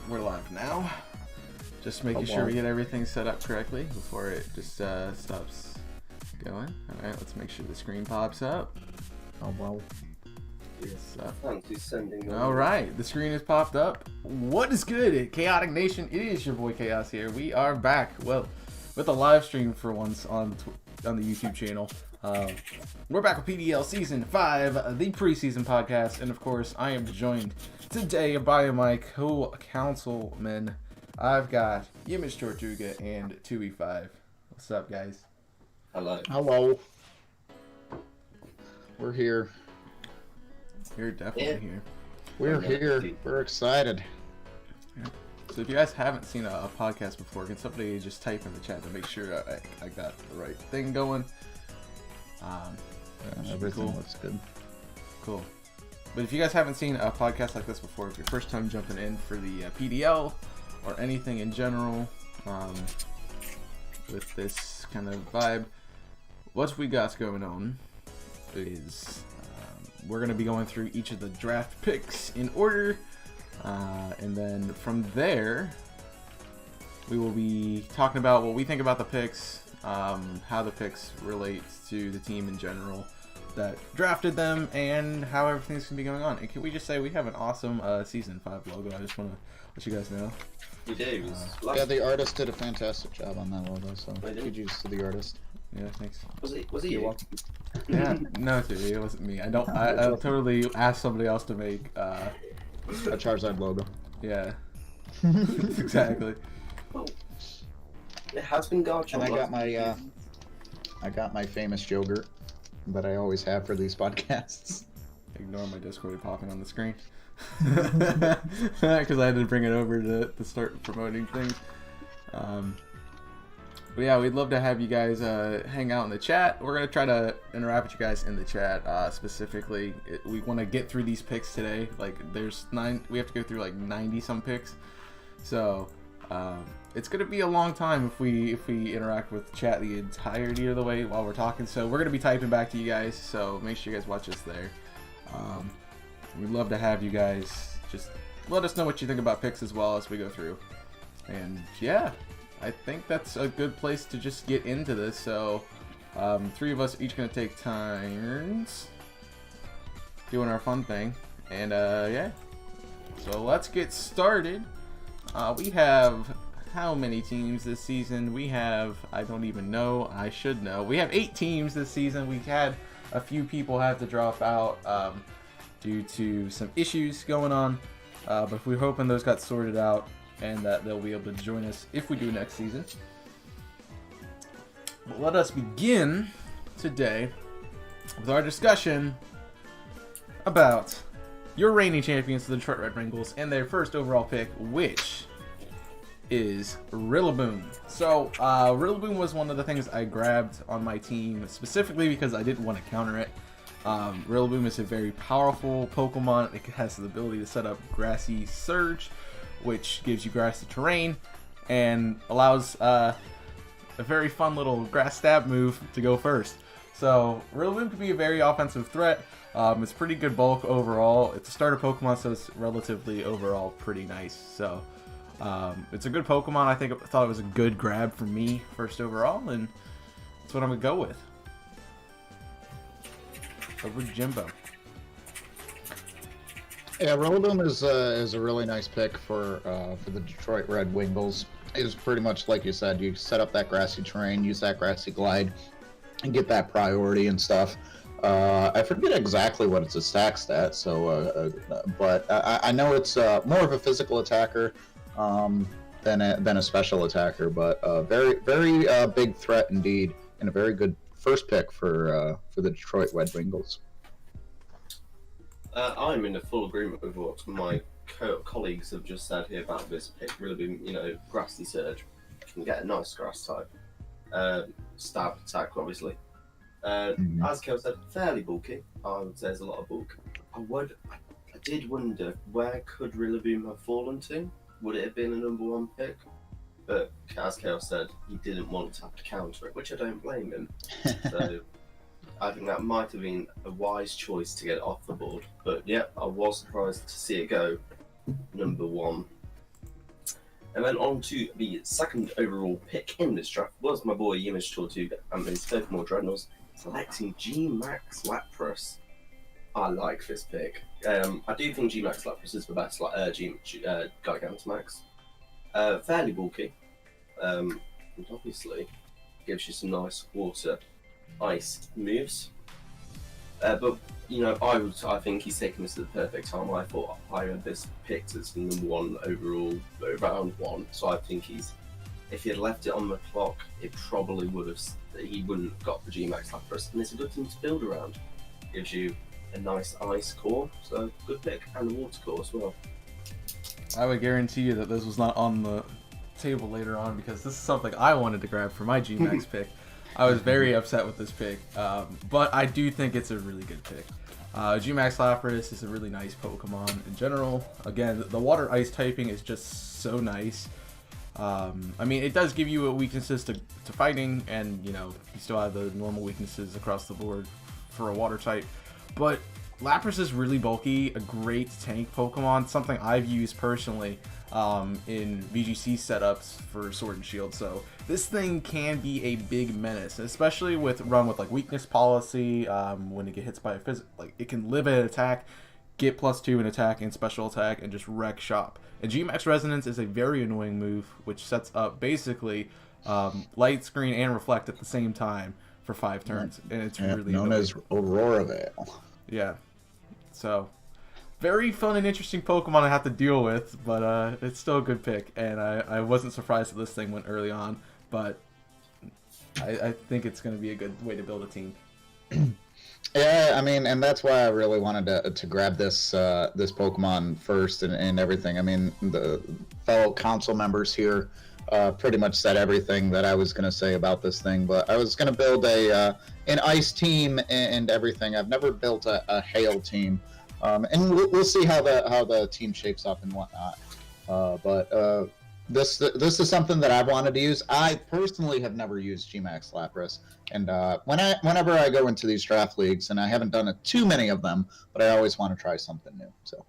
We're live now. Just making sure we get everything set up correctly before it just stops going. Alright, let's make sure the screen pops up. Oh, wow. Yes. Alright, the screen has popped up. What is good, Chaotic Nation? It is your boy Chaos here. We are back, well, with a live stream for once on the YouTube channel. We're back with PDL Season 5, the preseason podcast, and of course, I am joined today by my co-councilmen. I've got GMax Tortuga and 2E5. What's up, guys? Hello. Hello. We're here. You're definitely here. We're here. We're excited. Yeah. So if you guys haven't seen a podcast before, can somebody just type in the chat to make sure I got the right thing going? Everything looks good. Cool. But if you guys haven't seen a podcast like this before, if you're first time jumping in for the PDL or anything in general with this kind of vibe, what we got going on is we're going to be going through each of the draft picks in order, and then from there we will be talking about what we think about the picks, how the picks relate to the team in general that drafted them, and how everything's going to be going on. And can we just say we have an awesome Season 5 logo? I just want to let you guys know. You do. Yeah, the artist did a fantastic job on that logo, so GG's to the artist. Yeah, thanks. Was it You're you? welcome. Yeah, no, dude, it wasn't me. I totally asked somebody else to make. A Charizard logo. Yeah, exactly. Oh. It has been garbage. And I got my famous yogurt that I always have for these podcasts. Ignore my Discord popping on the screen. Because I had to bring it over to start promoting things. But yeah, we'd love to have you guys hang out in the chat. We're going to try to interact with you guys in the chat specifically. We want to get through these picks today. Like, we have to go through like 90 some picks. So, it's going to be a long time if we interact with chat the entirety of the way while we're talking. So we're going to be typing back to you guys. So make sure you guys watch us there. We'd love to have you guys just let us know what you think about picks as well as we go through. And yeah, I think that's a good place to just get into this. So, three of us each gonna take turns doing our fun thing, and yeah. So let's get started. We have how many teams this season? We have, I don't even know. I should know. We have 8 teams this season. We've had a few people have to drop out due to some issues going on, but we're hoping those got sorted out and that they'll be able to join us if we do next season. But let us begin today with our discussion about your reigning champions, the Detroit Red Wings, and their first overall pick, which is Rillaboom. So, Rillaboom was one of the things I grabbed on my team specifically because I didn't want to counter it. Rillaboom is a very powerful Pokemon. It has the ability to set up Grassy Surge, which gives you grassy terrain and allows a very fun little grass stab move to go first. So Rillaboom can be a very offensive threat. It's pretty good bulk overall. It's a starter Pokemon, so it's relatively overall pretty nice. So it's a good Pokemon. I thought it was a good grab for me first overall, and that's what I'm gonna go with. Over to Jimbo. Yeah, Rillaboom is a really nice pick for the Detroit Red Wings. It's pretty much like you said. You set up that grassy terrain, use that grassy glide, and get that priority and stuff. I forget exactly what it's a stack stat, so but I know it's more of a physical attacker than a special attacker, but very big threat indeed, and a very good first pick for the Detroit Red Wings. I'm in full agreement with what my colleagues have just said here about this pick. Really, Grassy Surge can get a nice grass type. Stab attack, obviously. As Kel said, fairly bulky. I would say there's a lot of bulk. I did wonder, where could Rillaboom have fallen to? Would it have been a number 1 pick? But as Kel said, he didn't want to have to counter it, which I don't blame him. So I think that might have been a wise choice to get it off the board. But yeah, I was surprised to see it go number 1. And then on to the second overall pick in this draft was my boy Image Tortuga and his Pokemon Dreadnoughts, selecting GMax Lapras. I like this pick. I do think GMax Lapras is the best Gigantamax. Fairly bulky. And obviously gives you some nice water ice moves. But you know, I think he's taken this at the perfect time. I thought I had this picked as the number 1 overall round 1. So I think if he had left it on the clock, it probably he wouldn't have got the GMax Lapras, and it's a good thing to build around. Gives you a nice ice core, so good pick, and a water core as well. I would guarantee you that this was not on the table later on, because this is something I wanted to grab for my GMax pick. I was very upset with this pick, but I do think it's a really good pick. GMax Lapras is a really nice Pokemon in general. Again, the water ice typing is just so nice. I mean, it does give you weaknesses to fighting, and you know, you still have the normal weaknesses across the board for a water type. But Lapras is really bulky, a great tank Pokemon, something I've used personally in VGC setups for Sword and Shield. So this thing can be a big menace, especially with like weakness policy. When it gets hit by a like it can live an attack, get +2 in attack and special attack, and just wreck shop. And GMax Resonance is a very annoying move, which sets up basically Light Screen and Reflect at the same time for 5 turns, and it's really known annoying. as Aurora Veil. Yeah, so very fun and interesting Pokemon I have to deal with, but it's still a good pick, and I wasn't surprised that this thing went early on, but I think it's going to be a good way to build a team. Yeah, I mean, and that's why I really wanted to grab this this Pokemon first and everything. I mean, the fellow council members here pretty much said everything that I was going to say about this thing, but I was going to build an ice team and everything. I've never built a hail team, and we'll see how the team shapes up and whatnot. But this is something that I've wanted to use. I personally have never used GMax Lapras, and whenever I go into these draft leagues, and I haven't done too many of them, but I always want to try something new. So,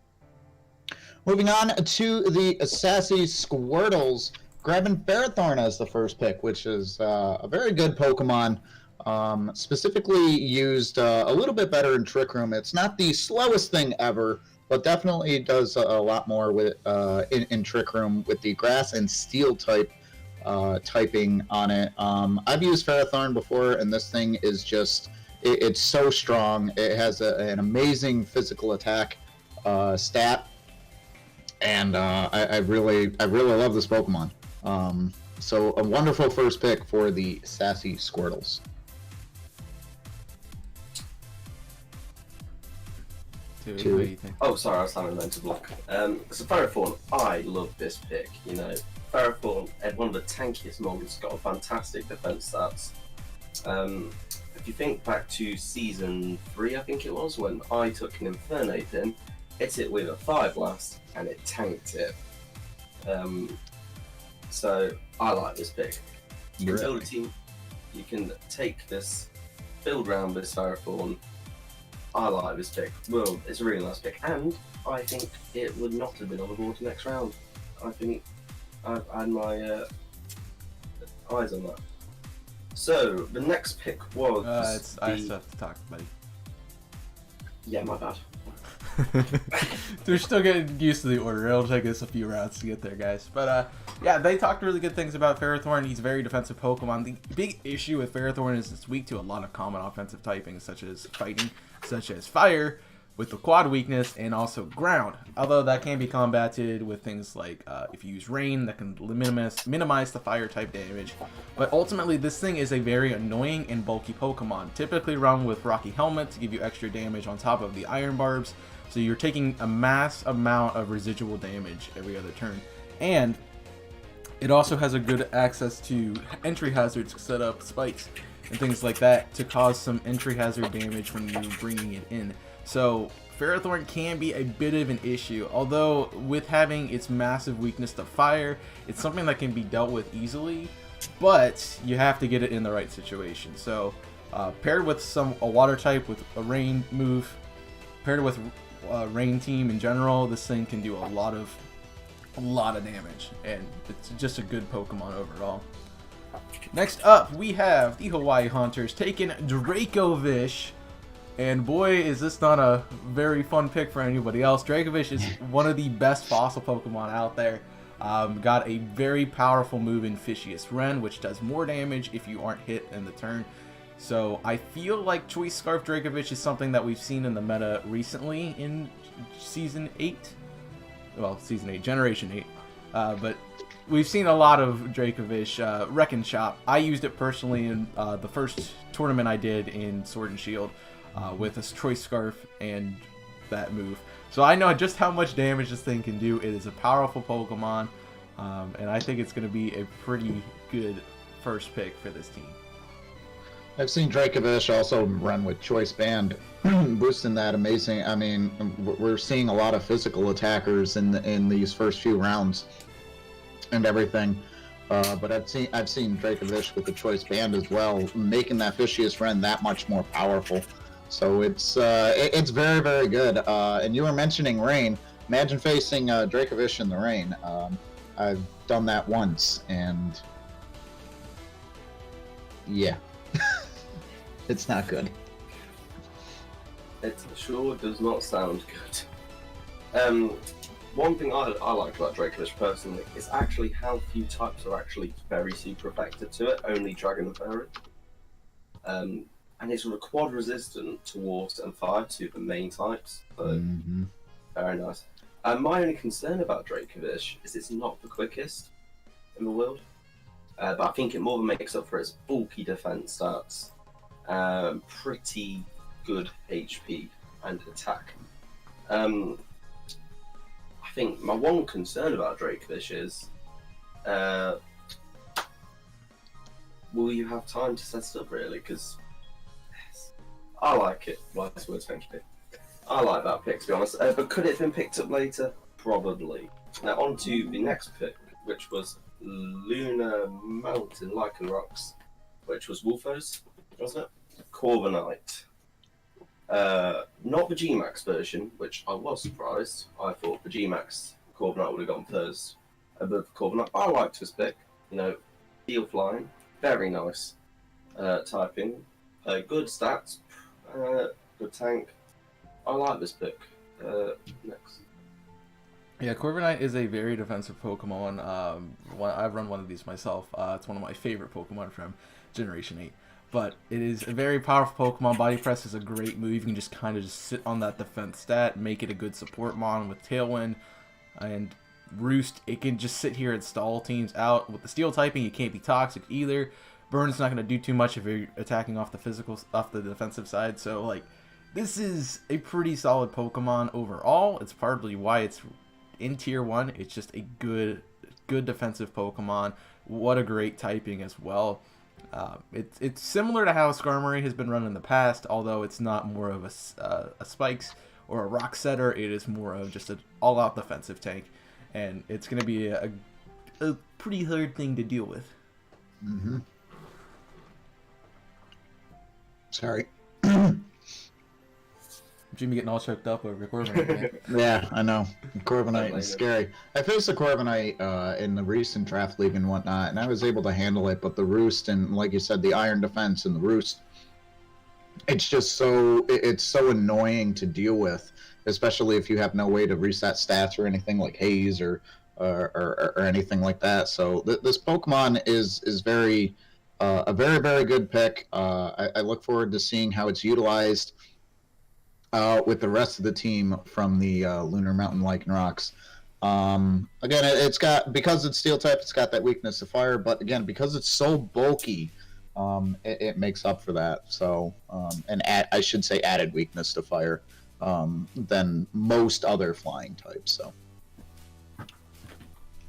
moving on to the Sassy Squirtles, grabbing Ferrothorn as the first pick, which is a very good Pokemon. Specifically used a little bit better in Trick Room. It's not the slowest thing ever, but definitely does a lot more with in Trick Room with the Grass and Steel type typing on it. I've used Ferrothorn before, and this thing is just it's so strong. It has an amazing physical attack stat, and I really love this Pokemon. So a wonderful first pick for the Sassy Squirtles. What do you think? Oh, sorry, I was having a mental block. So Ferrothorn, I love this pick. You know, Ferrothorn, one of the tankiest mons, got a fantastic defense stats. If you think back to season 3, I think it was, when I took an Infernape in, hit it with a Fire Blast, and it tanked it. So I like this pick. You can build a team. You can take this, build around this Ferrothorn. I like this pick. Well, it's a really nice pick, and I think it would not have been on the board next round. I think I've had my eyes on that. So the next pick was. I still have to talk, buddy. Yeah, my bad. They're still getting used to the order. It'll take us a few rounds to get there, guys. But yeah, they talked really good things about Ferrothorn. He's a very defensive Pokemon. The big issue with Ferrothorn is it's weak to a lot of common offensive typings, such as fighting, such as fire, with the quad weakness, and also ground. Although that can be combated with things like if you use rain, that can minimize the fire type damage. But ultimately, this thing is a very annoying and bulky Pokemon, typically run with Rocky Helmet to give you extra damage on top of the Iron Barbs. So you're taking a mass amount of residual damage every other turn. And it also has a good access to entry hazards to set up spikes and things like that to cause some entry hazard damage when you're bringing it in. So Ferrothorn can be a bit of an issue, although with having its massive weakness to fire, it's something that can be dealt with easily, but you have to get it in the right situation. So paired with a water type with a rain move, paired with rain team in general, this thing can do a lot of a lot of damage, and it's just a good Pokemon overall. Next up, we have the Hawaii Hunters taking Dracovish. And boy, is this not a very fun pick for anybody else. Dracovish is one of the best fossil Pokemon out there. Got a very powerful move in Fishious Ren, which does more damage if you aren't hit in the turn. So I feel like Choice Scarf Dracovish is something that we've seen in the meta recently in Season 8. Well, Season 8, Generation 8. But we've seen a lot of Dracovish. Wreck and Shop. I used it personally in the first tournament I did in Sword and Shield with a Choice Scarf and that move. So I know just how much damage this thing can do. It is a powerful Pokemon, and I think it's going to be a pretty good first pick for this team. I've seen Dracovish also run with Choice Band, boosting that amazing. I mean, we're seeing a lot of physical attackers in these first few rounds and everything. But I've seen Dracovish with the Choice Band as well, making that Fishious Ren that much more powerful. So it's very, very good. And you were mentioning rain. Imagine facing Dracovish in the rain. I've done that once, and yeah, it's not good. It sure does not sound good. One thing I like about Dracovish personally is actually how few types are actually very super effective to it. Only Dragon and Fairy. And it's quad resistant to water and fire, to the main types. So, very nice. My only concern about Dracovish is it's not the quickest in the world. But I think it more than makes up for its bulky defense stats. Pretty good HP and attack. I think my one concern about Dracovish is, will you have time to set it up really? Because I like it. Wise words, thank you. I like that pick, to be honest. But could it have been picked up later? Probably. Now on to the next pick, which was Lunar Mountain Lichen Rocks, which was Wolfos, wasn't it? Corviknight. Not the GMax version, which I was surprised. I thought the GMax Corviknight would have gone first above Corviknight. I liked this pick. You know, Steel Flying, very nice typing, good stats, good tank. I like this pick. Next. Yeah, Corviknight is a very defensive Pokemon. I've run one of these myself. It's one of my favorite Pokemon from Generation 8. But it is a very powerful Pokemon. Body Press is a great move. You can just kind of just sit on that defense stat, make it a good support mon with Tailwind. And Roost, it can just sit here and stall teams out. With the Steel typing, you can't be toxic either. Burn's not going to do too much if you're attacking off the defensive side. So, like, this is a pretty solid Pokemon overall. It's partly why it's in Tier 1. It's just a good defensive Pokemon. What a great typing as well. It's similar to how Skarmory has been run in the past, although it's not more of a Spikes or a Rock Setter. It is more of just an all-out defensive tank, and it's going to be a pretty hard thing to deal with. Sorry. Jimmy getting all choked up over Corviknight. Yeah, I know. Corviknight is scary. I faced a Corviknight in the recent draft league and whatnot, and I was able to handle it, but the Roost and, like you said, the Iron Defense and the Roost, it's just so annoying to deal with, especially if you have no way to reset stats or anything like Haze or anything like that. So this Pokemon is very a very, very good pick. I look forward to seeing how it's utilized with the rest of the team from the Lunar Mountain Lichen Rocks. Again, because it's Steel type, it's got that weakness to fire, but again, because it's so bulky, it makes up for that. So, I should say added weakness to fire than most other flying types. So,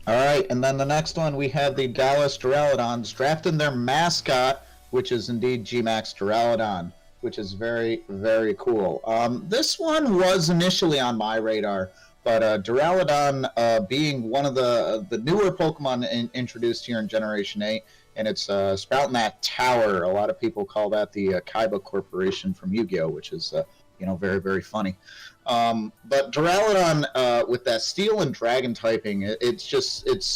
all right, and then the next one we have the Dallas Duraludons drafting their mascot, which is indeed GMax Duraludon, which is very, very cool. This one was initially on my radar, but Duraludon being one of the newer Pokemon introduced here in Generation 8, and it's sprouting that tower. A lot of people call that the Kaiba Corporation from Yu-Gi-Oh!, which is very, very funny. But Duraludon, with that Steel and Dragon typing, it's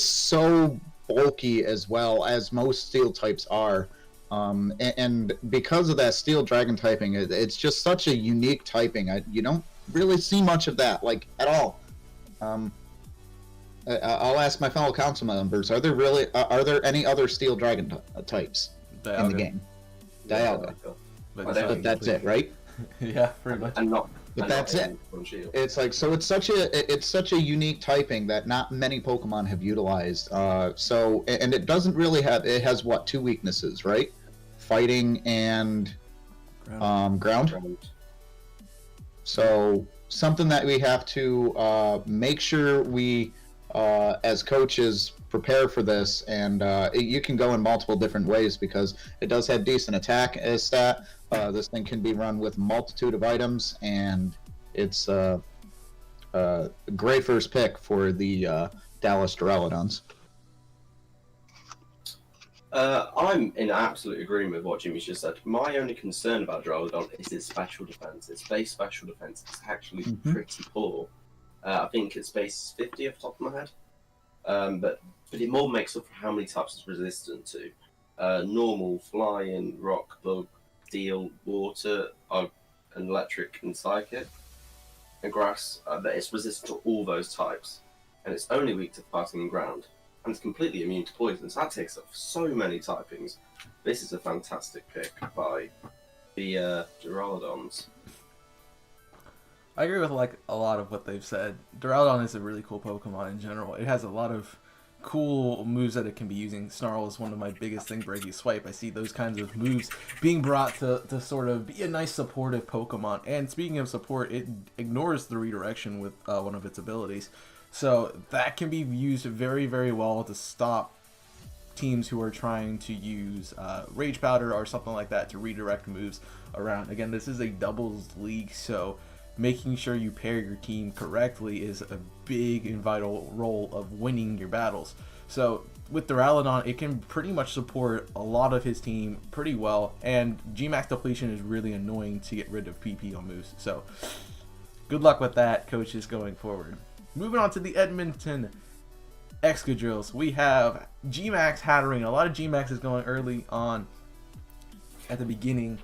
so bulky as well as most Steel types are. And because of that Steel Dragon typing, it's just such a unique typing. You don't really see much of that, like, at all. I'll ask my fellow council members: are there any other Steel Dragon types in the game? Dialga. But that's it, right? Yeah, pretty much. And not. But that's it. It's like, so it's such a unique typing that not many Pokemon have utilized. So, and it doesn't really have. It has what, 2 weaknesses, right? Fighting and ground. So something that we have to make sure we, as coaches, prepare for this. And you can go in multiple different ways because it does have decent attack as stat. This thing can be run with a multitude of items, and it's a great first pick for the Dallas Duraludons. I'm in absolute agreement with what Jimmy's just said. My only concern about Duraludon is its special defense. Its base special defense is actually pretty poor. I think its base is 50 off the top of my head. But it more makes up for how many types it's resistant to. Normal, flying, rock, bug, steel, water, and electric and psychic, and grass. But it's resistant to all those types. And it's only weak to fighting and ground. And it's completely immune to poison, so that takes up so many typings. This is a fantastic pick by the Duraludons. I agree with like a lot of what they've said. Duraludon is a really cool Pokemon in general. It has a lot of cool moves that it can be using. Snarl is one of my biggest things, Breaky Swipe. I see those kinds of moves being brought to sort of be a nice supportive Pokemon. And speaking of support, it ignores the redirection with one of its abilities. So that can be used very, very well to stop teams who are trying to use Rage Powder or something like that to redirect moves around. Again, this is a doubles league, so making sure you pair your team correctly is a big and vital role of winning your battles. So with Duraludon, it can pretty much support a lot of his team pretty well, and GMax depletion is really annoying to get rid of PP on moves. So good luck with that, coaches, going forward. Moving on to the Edmonton Excadrills, we have GMax Hatteren. A lot of GMax is going early on at the beginning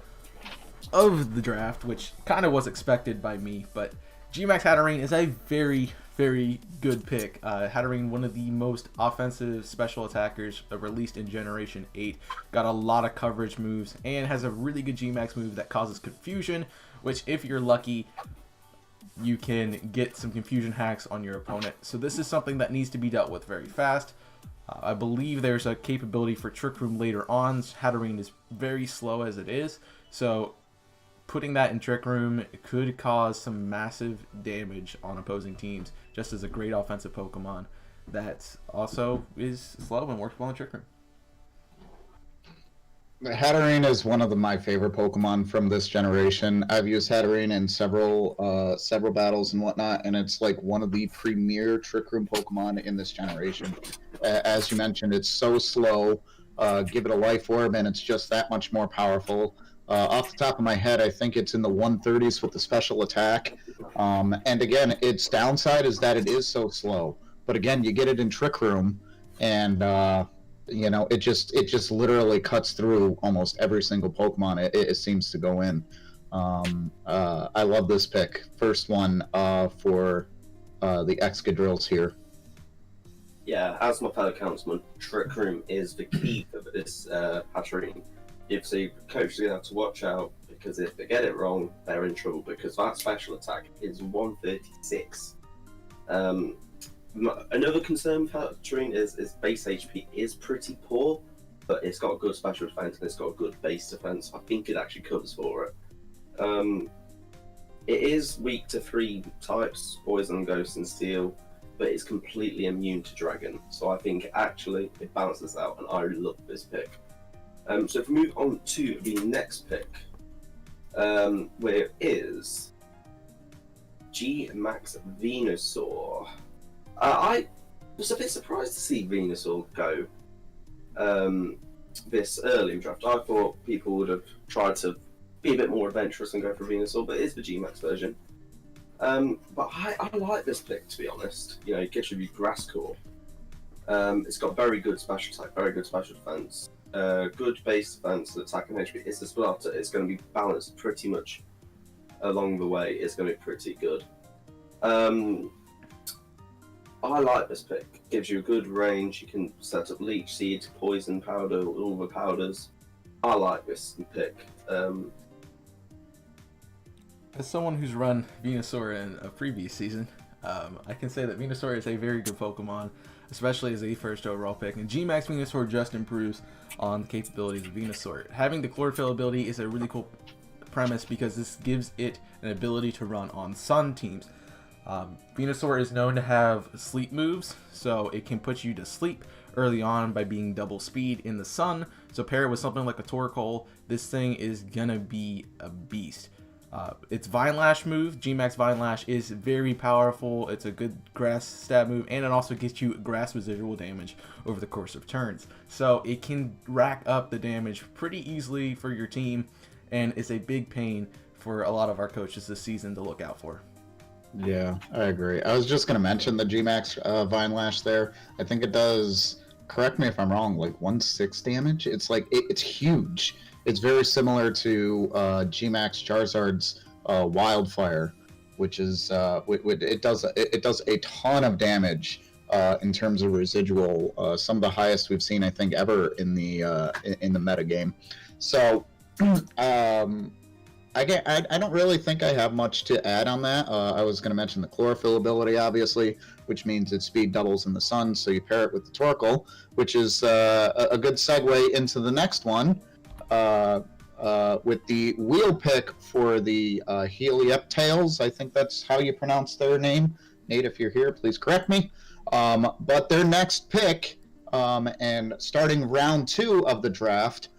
of the draft, which kind of was expected by me, but GMax Hatteren is a very, very good pick. Hatteren, one of the most offensive special attackers released in Generation 8, got a lot of coverage moves, and has a really good GMax move that causes confusion, which if you're lucky, you can get some confusion hacks on your opponent. So this is something that needs to be dealt with very fast. I believe there's a capability for Trick Room later on. Hatteren is very slow as it is, so putting that in Trick Room could cause some massive damage on opposing teams, just as a great offensive Pokemon that also is slow and works well in Trick Room. Hatteren is one of my favorite Pokemon from this generation. I've used Hatteren in several battles and whatnot, and it's like one of the premier Trick Room Pokemon in this generation. As you mentioned, it's so slow. Give it a Life Orb, and it's just that much more powerful. Off the top of my head, I think it's in the 130s with the special attack. And again, its downside is that it is so slow. But again, you get it in Trick Room, and you know, it just literally cuts through almost every single Pokemon it seems to go in. I love this pick. First one for the Excadrills here. Yeah, as my fellow councilman, Trick Room is the key for this Hatteren. If the coach is going to have to watch out, because if they get it wrong, they're in trouble, because that special attack is 136. Another concern with Hatteren is base HP is pretty poor, but it's got a good special defense and it's got a good base defense. I think it actually covers for it. It is weak to 3 types, Poison, Ghost, and Steel, but it's completely immune to Dragon. So I think actually it balances out, and I love this pick. So if we move on to the next pick, where it is GMax Venusaur. I was a bit surprised to see Venusaur go this early in draft. I thought people would have tried to be a bit more adventurous and go for Venusaur, but it is the GMax version. But I like this pick, to be honest. You know, it gets you Grass Core. It's got very good special attack, very good special defense, good base defense, attack and HP. It's a starter. It's going to be balanced pretty much along the way. It's going to be pretty good. I like this pick. Gives you a good range. You can set up Leech Seed, Poison Powder, all the powders. I like this pick. As someone who's run Venusaur in a previous season, I can say that Venusaur is a very good Pokemon, especially as a first overall pick. And GMax Venusaur just improves on the capabilities of Venusaur. Having the Chlorophyll ability is a really cool premise because this gives it an ability to run on Sun teams. Venusaur is known to have sleep moves, so it can put you to sleep early on by being double speed in the sun. So pair it with something like a Torkoal, this thing is gonna be a beast. Its Vine Lash move, GMax Vine Lash, is very powerful. It's a good grass stat move, and it also gets you grass residual damage over the course of turns. So it can rack up the damage pretty easily for your team, and it's a big pain for a lot of our coaches this season to look out for. Yeah, I agree. I was just going to mention the GMax Vine Lash there. I think it does, correct me if I'm wrong, like 1/6 damage. It's like, it's huge. It's very similar to GMax Charizard's Wildfire, which is, it does a ton of damage in terms of residual. Some of the highest we've seen, I think, ever in the metagame. So, I don't really think I have much to add on that. I was going to mention the Chlorophyll ability, obviously, which means its speed doubles in the sun, so you pair it with the Torkoal, which is a good segue into the next one, with the wheel pick for the Helioptales. I think that's how you pronounce their name. Nate, if you're here, please correct me. But their next pick, and starting round 2 of the draft,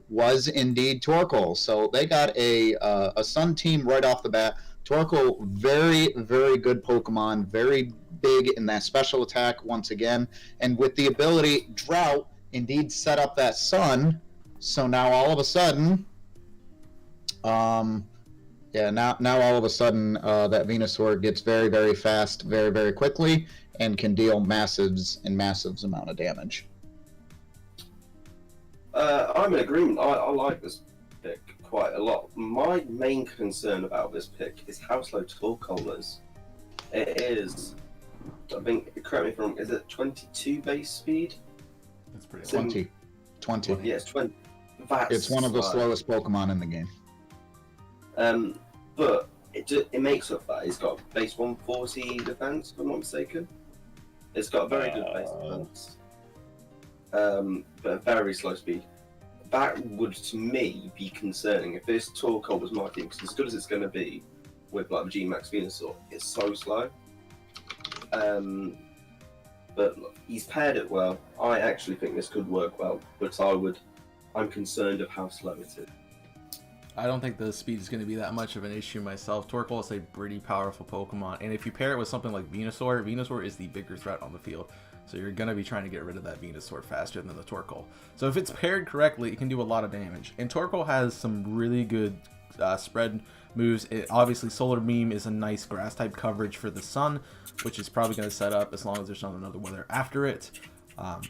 was indeed Torkoal. So they got a Sun team right off the bat. Torkoal, very, very good Pokemon, very big in that special attack once again. And with the ability, Drought indeed set up that Sun. So now all of a sudden, now all of a sudden, that Venusaur gets very, very fast, very, very quickly, and can deal massives amount of damage. I'm in agreement. I like this pick quite a lot. My main concern about this pick is how slow Torkoal is. It is, I think, correct me if I'm wrong, is it 22 base speed? That's pretty 20. 20. Yeah, it's 20. It's one of the slowest Pokemon in the game. But it makes up that. It's got base 140 defense, if I'm not mistaken. It's got a very good base defense. But a very slow speed. That would, to me, be concerning if this Torkoal was my team, because as good as it's going to be with like the GMax Venusaur, it's so slow. But look, he's paired it well. I actually think this could work well, but I'm concerned of how slow it is. I don't think the speed is going to be that much of an issue myself. Torkoal is a pretty powerful Pokemon, and if you pair it with something like Venusaur, Venusaur is the bigger threat on the field. So you're going to be trying to get rid of that Venusaur faster than the Torkoal. So if it's paired correctly, it can do a lot of damage. And Torkoal has some really good spread moves. Obviously, Solar Beam is a nice grass-type coverage for the Sun, which is probably going to set up as long as there's not another weather after it. But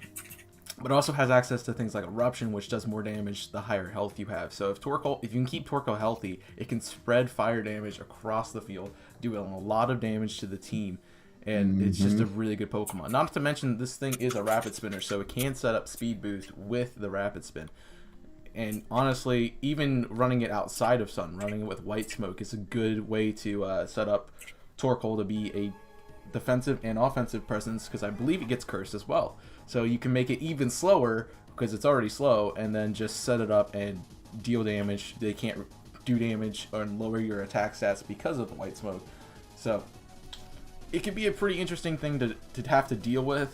it also has access to things like Eruption, which does more damage the higher health you have. So if you can keep Torkoal healthy, it can spread fire damage across the field, doing a lot of damage to the team. And it's just a really good Pokemon. Not to mention, this thing is a Rapid Spinner, so it can set up Speed Boost with the Rapid Spin. And honestly, even running it outside of Sun, running it with White Smoke, is a good way to set up Torkoal to be a defensive and offensive presence, because I believe it gets Cursed as well. So you can make it even slower, because it's already slow, and then just set it up and deal damage. They can't do damage or lower your attack stats because of the White Smoke. So it could be a pretty interesting thing to have to deal with,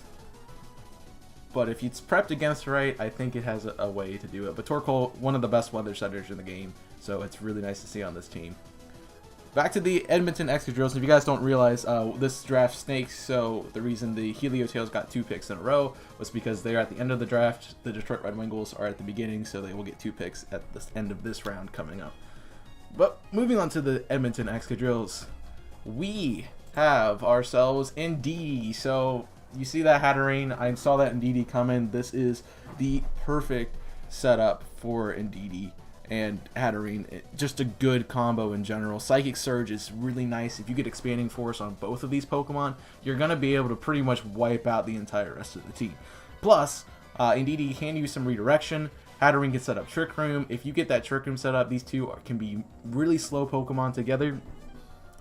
but if it's prepped against right, I think it has a way to do it. But Torkoal, one of the best weather setters in the game, so it's really nice to see on this team. back to the Edmonton Excadrills. If you guys don't realize, this draft snakes, so the reason the Helio Tails got 2 picks in a row was because they're at the end of the draft. The Detroit Red Wingles are at the beginning, so they will get 2 picks at the end of this round coming up. But moving on to the Edmonton Excadrills, we have ourselves Indeedee. So you see that Hatteren, I saw that Indeedee coming. This is the perfect setup for Indeedee and Hatteren. Just a good combo in general. Psychic Surge is really nice. If you get Expanding Force on both of these Pokemon, you're going to be able to pretty much wipe out the entire rest of the team. Plus, Indeedee can use some redirection. Hatteren can set up Trick Room. If you get that Trick Room set up, these two can be really slow Pokemon together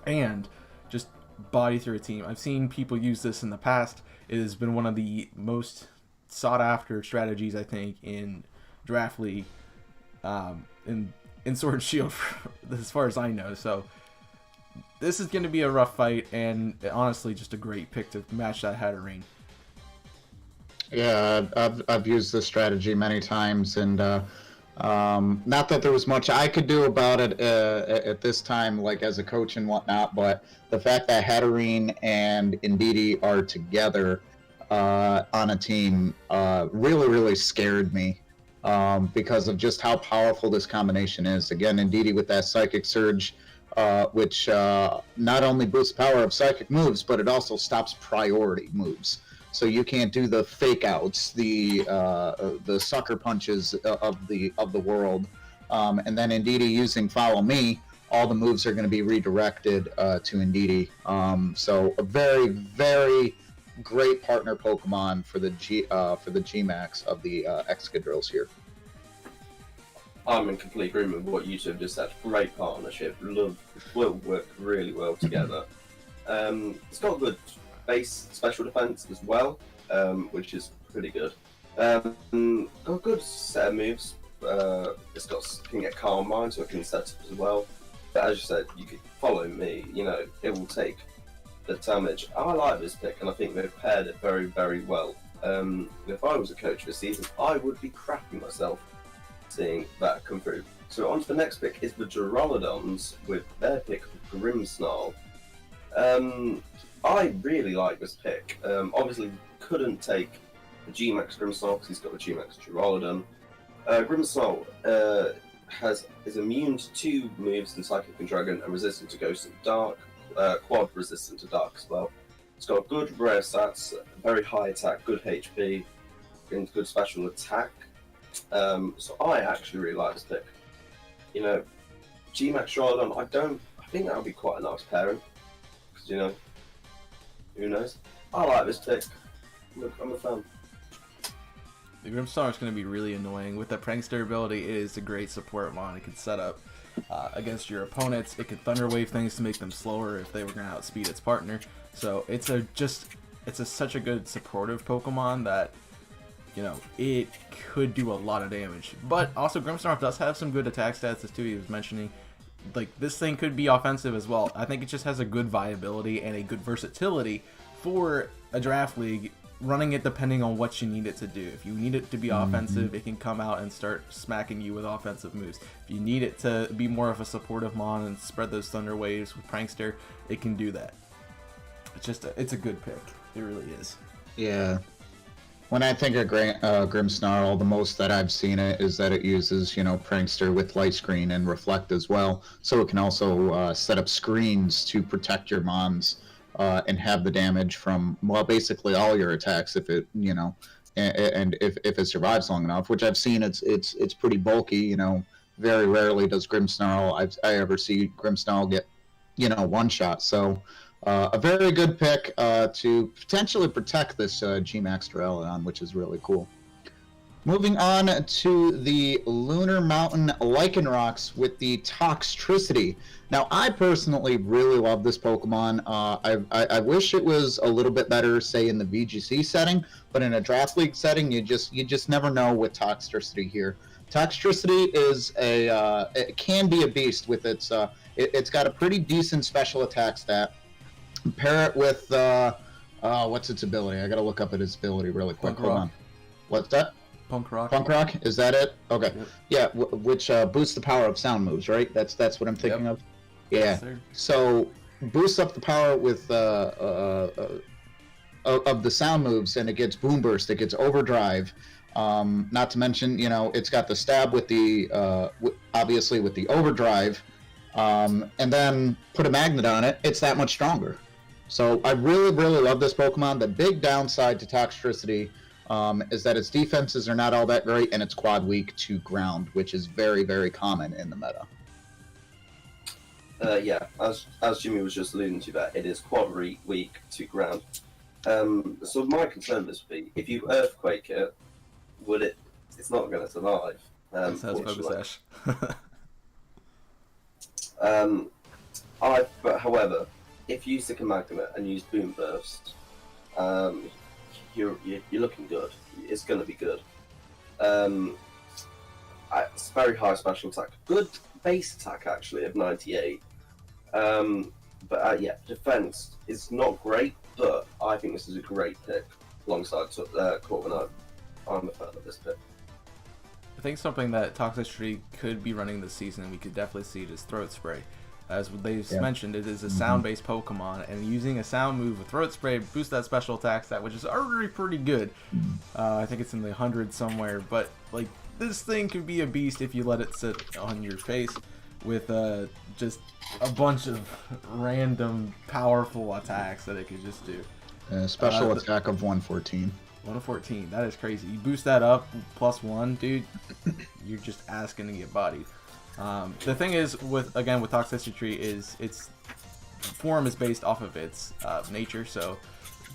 and just body through a team. I've seen people use this in the past. It has been one of the most sought after strategies, I think, in Draft League, in Sword and Shield, as far as I know. So this is going to be a rough fight, and honestly, just a great pick to match that Hatteren. Yeah, I've used this strategy many times, and not that there was much I could do about it at this time, like as a coach and whatnot, but the fact that Hatteren and Indeedee are together on a team really scared me, because of just how powerful this combination is. Again, Indeedee with that Psychic Surge, which not only boosts the power of psychic moves, but it also stops priority moves. So you can't do the fake outs, the sucker punches of the world, and then Indeedee using Follow Me, all the moves are going to be redirected to Indeedee. So a very great partner Pokemon for the GMax of the Excadrills here. I'm in complete agreement with what you two have just said. Great partnership. Will work really well together. It's got good base special defense as well, which is pretty good. Got a good set of moves. It's got can get Calm Mind, so it can set up as well. But as you said, you could Follow Me. You know, it will take the damage. I like this pick, and I think they've paired it very well. If I was a coach this season, I would be crapping myself seeing that come through. So on to the next pick is the Duraludons with their pick Grimmsnarl. I really like this pick. Obviously, couldn't take the GMax Grimmsnarl because he's got the GMax Duraludon. Grimmsnarl is immune to 2 moves in Psychic and Dragon and resistant to Ghost and Dark. Quad resistant to Dark as well. It's got good rare stats, very high attack, good HP, and good special attack. So I actually really like this pick. You know, GMax Duraludon, I think that would be quite a nice pairing. Because, you know, who knows? I like this pick. I'm a fan. The Grimmsnarl is going to be really annoying. With the Prankster ability, it is a great support mon. It can set up against your opponents. It can Thunder Wave things to make them slower if they were going to outspeed its partner. So it's such a good supportive Pokemon that, you know, it could do a lot of damage. But also Grimmsnarl does have some good attack stats, as Tui was mentioning. Like, this thing could be offensive as well. I think it just has a good viability and a good versatility for a Draft League, running it depending on what you need it to do. If you need it to be offensive, it can come out and start smacking you with offensive moves. If you need it to be more of a supportive mon and spread those Thunder Waves with Prankster, it can do that. It's a good pick. It really is. Yeah. When I think of Grimmsnarl, the most that I've seen it is that it uses, you know, Prankster with Light Screen and Reflect as well. So it can also set up screens to protect your mons and have the damage from, well, basically all your attacks if it, you know, and if it survives long enough, which I've seen it's pretty bulky, you know. Very rarely does Grimmsnarl, I ever see Grimmsnarl get, you know, one shot. So a very good pick to potentially protect this GMax Duraludon, which is really cool. Moving on to the Lunar Mountain Lycanrocs with the Toxtricity. Now, I personally really love this Pokemon. I wish it was a little bit better, say, in the VGC setting, but in a Draft League setting, you just never know with Toxtricity here. Toxtricity is it can be a beast with its it's got a pretty decent special attack stat. Pair it with what's its ability? I gotta look up at its ability really quick. Hold on. What's that? Punk Rock. Punk Rock? Is that it? Okay. Yep. Yeah, which boosts the power of sound moves, right? That's what I'm thinking of. Yeah. sir. So boost up the power with of the sound moves, and it gets boom burst, it gets overdrive. Not to mention, it's got the stab with the obviously with the overdrive, and then put a magnet on it. It's that much stronger. So I really, really love this Pokemon. The big downside to Toxtricity is that its defenses are not all that great, and it's quad weak to ground, which is very, very common in the meta. Yeah, as Jimmy was just alluding to that, it is quad weak to ground. So my concern would be, if you Earthquake it, it's not going to survive. That sounds Focus Ash. But however, if you stick a magnet and use Boom Burst, you're looking good. It's going to be good. It's very high special attack. Good base attack, actually, of 98. But yeah, defense is not great, but I think this is a great pick alongside Corviknight. I'm a fan of this pick. I think something that Toxtricity could be running this season, we could definitely see it, is Throat Spray. As they've mentioned, it is a sound-based Pokemon, and using a sound move with Throat Spray boosts that special attack stat, which is already pretty good. I think it's in the 100 somewhere, but like this thing could be a beast if you let it sit on your face with just a bunch of random powerful attacks that it could just do. Special attack of 114. 114, that is crazy. You boost that up +1, dude, you're just asking to get bodied. The thing is, with Toxtricity, is its form is based off of its nature, so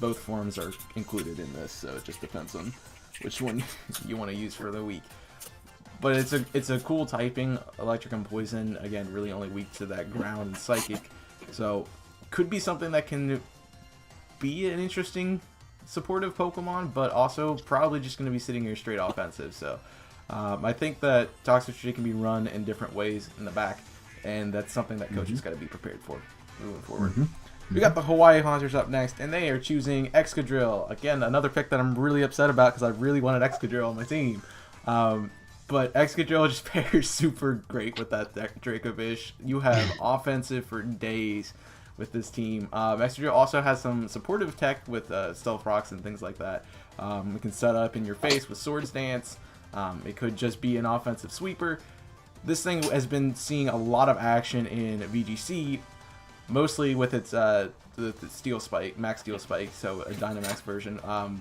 both forms are included in this, so it just depends on which one you want to use for the week. But it's a cool typing. Electric and Poison, again, really only weak to that ground and Psychic, so could be something that can be an interesting supportive Pokemon, but also probably just going to be sitting here straight offensive. So I think that Toxtricity can be run in different ways in the back, and that's something that coaches got to be prepared for moving forward. We got the Hawaii Haunters up next, and they are choosing Excadrill. Again, another pick that I'm really upset about because I really wanted Excadrill on my team. But Excadrill just pairs super great with that Dracovish. You have offensive for days with this team. Excadrill also has some supportive tech with Stealth Rocks and things like that. It can set up in your face with Swords Dance. It could just be an offensive sweeper. This thing has been seeing a lot of action in VGC, mostly with its the Steel Spike, Max Steel Spike, so a Dynamax version,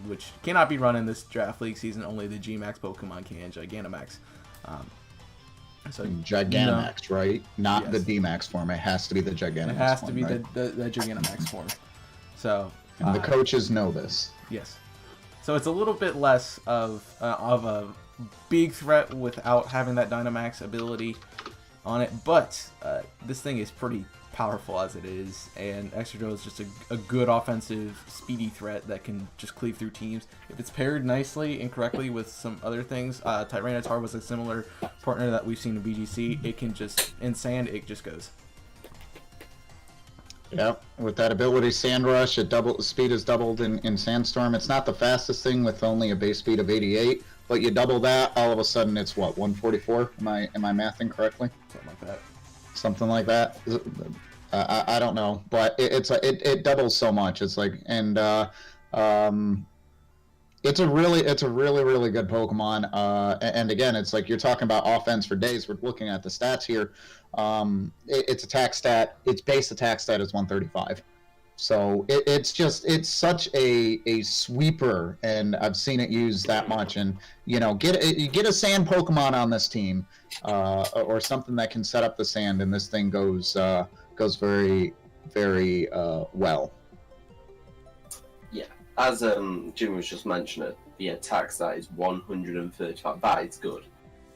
which cannot be run in this Draft League season. Only the GMax Pokemon can, Gigantamax. So Gigantamax, right? Not the D-Max form. It has to be the Gigantamax form. It has to be the Gigantamax form. So and the coaches know this. Yes. So it's a little bit less of a big threat without having that Dynamax ability on it, but this thing is pretty powerful as it is, and Excadrill is just a good offensive, speedy threat that can just cleave through teams. If it's paired nicely and correctly with some other things, Tyranitar was a similar partner that we've seen in BGC. It can just, in sand, it just goes. Yep, with that ability, Sand Rush, speed is doubled in Sandstorm. It's not the fastest thing with only a base speed of 88, but you double that, all of a sudden it's what, 144? Am I mathing correctly? Something like that. Something like that. I don't know, but it doubles so much. It's like, and it's a really good Pokemon. And again, it's like you're talking about offense for days. We're looking at the stats here. Its attack stat, its base attack stat is 135. So it's such a sweeper, and I've seen it used that much. And get a sand Pokemon on this team, or something that can set up the sand, and this thing goes very, very well. Yeah, as Jim was just mentioning, the attack stat is 135. That is good.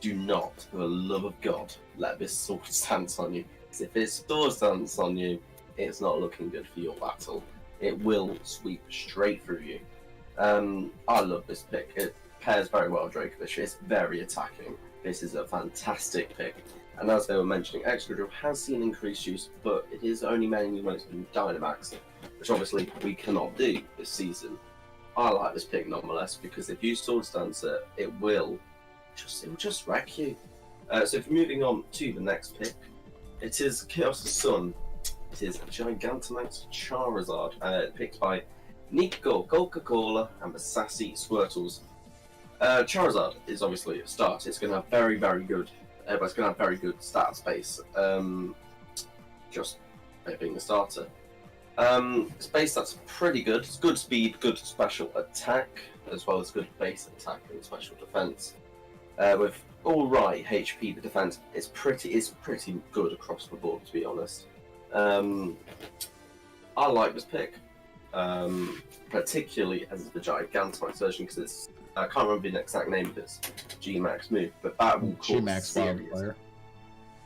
Do not, for the love of God, let this sword stance on you. Because if it sword stance on you, it's not looking good for your battle. It will sweep straight through you. I love this pick. It pairs very well with Dracovish. It's very attacking. This is a fantastic pick. And as they were mentioning, Excadrill has seen increased use, but it is only mainly when it's been Dynamaxing, which obviously we cannot do this season. I like this pick nonetheless, because if you Sword Stance it, it will just wreck you. So if you're moving on to the next pick, It is Chaos' son. It is Gigantamax Charizard, picked by Nico, Coca-Cola, and the Sassy Squirtles. Charizard is obviously a start. It's going to have very, very good. It's going to have very good stats base. Just being a starter. Its base stats are pretty good. It's good speed, good special attack, as well as good base attack and special defense. With all right HP, the defense is pretty good across the board, to be honest. I like this pick, particularly as the Gigantamax version, because it's I can't remember the exact name of this GMax move, but that will cause GMax serious.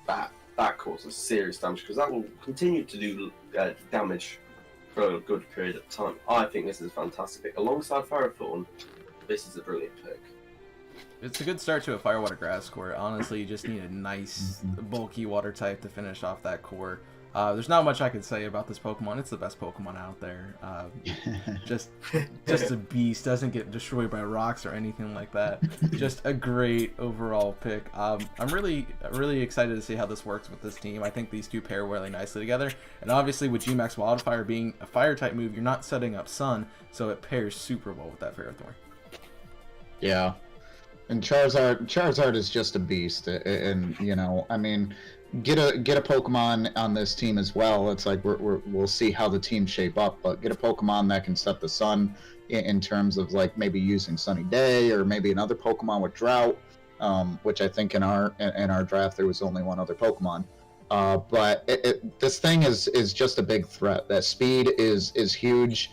That causes serious damage because that will continue to do damage for a good period of time. I think this is a fantastic pick. Alongside Firethorn, this is a brilliant pick. It's a good start to a Fire Water Grass core. Honestly, you just need a nice, bulky water type to finish off that core. There's not much I could say about this Pokemon. It's the best Pokemon out there. Just a beast. Doesn't get destroyed by rocks or anything like that. Just a great overall pick. I'm really excited to see how this works with this team. I think these two pair really nicely together. And obviously with GMax Wildfire being a fire type move, you're not setting up Sun, so it pairs super well with that Ferrothorn. Yeah. And Charizard is just a beast, and you know, I mean, get a Pokemon on this team as well. It's like we'll see how the team shape up, but get a Pokemon that can set the Sun in terms of like maybe using Sunny Day or maybe another Pokemon with Drought, which I think in our draft there was only one other Pokemon. But this thing is just a big threat. That speed is huge.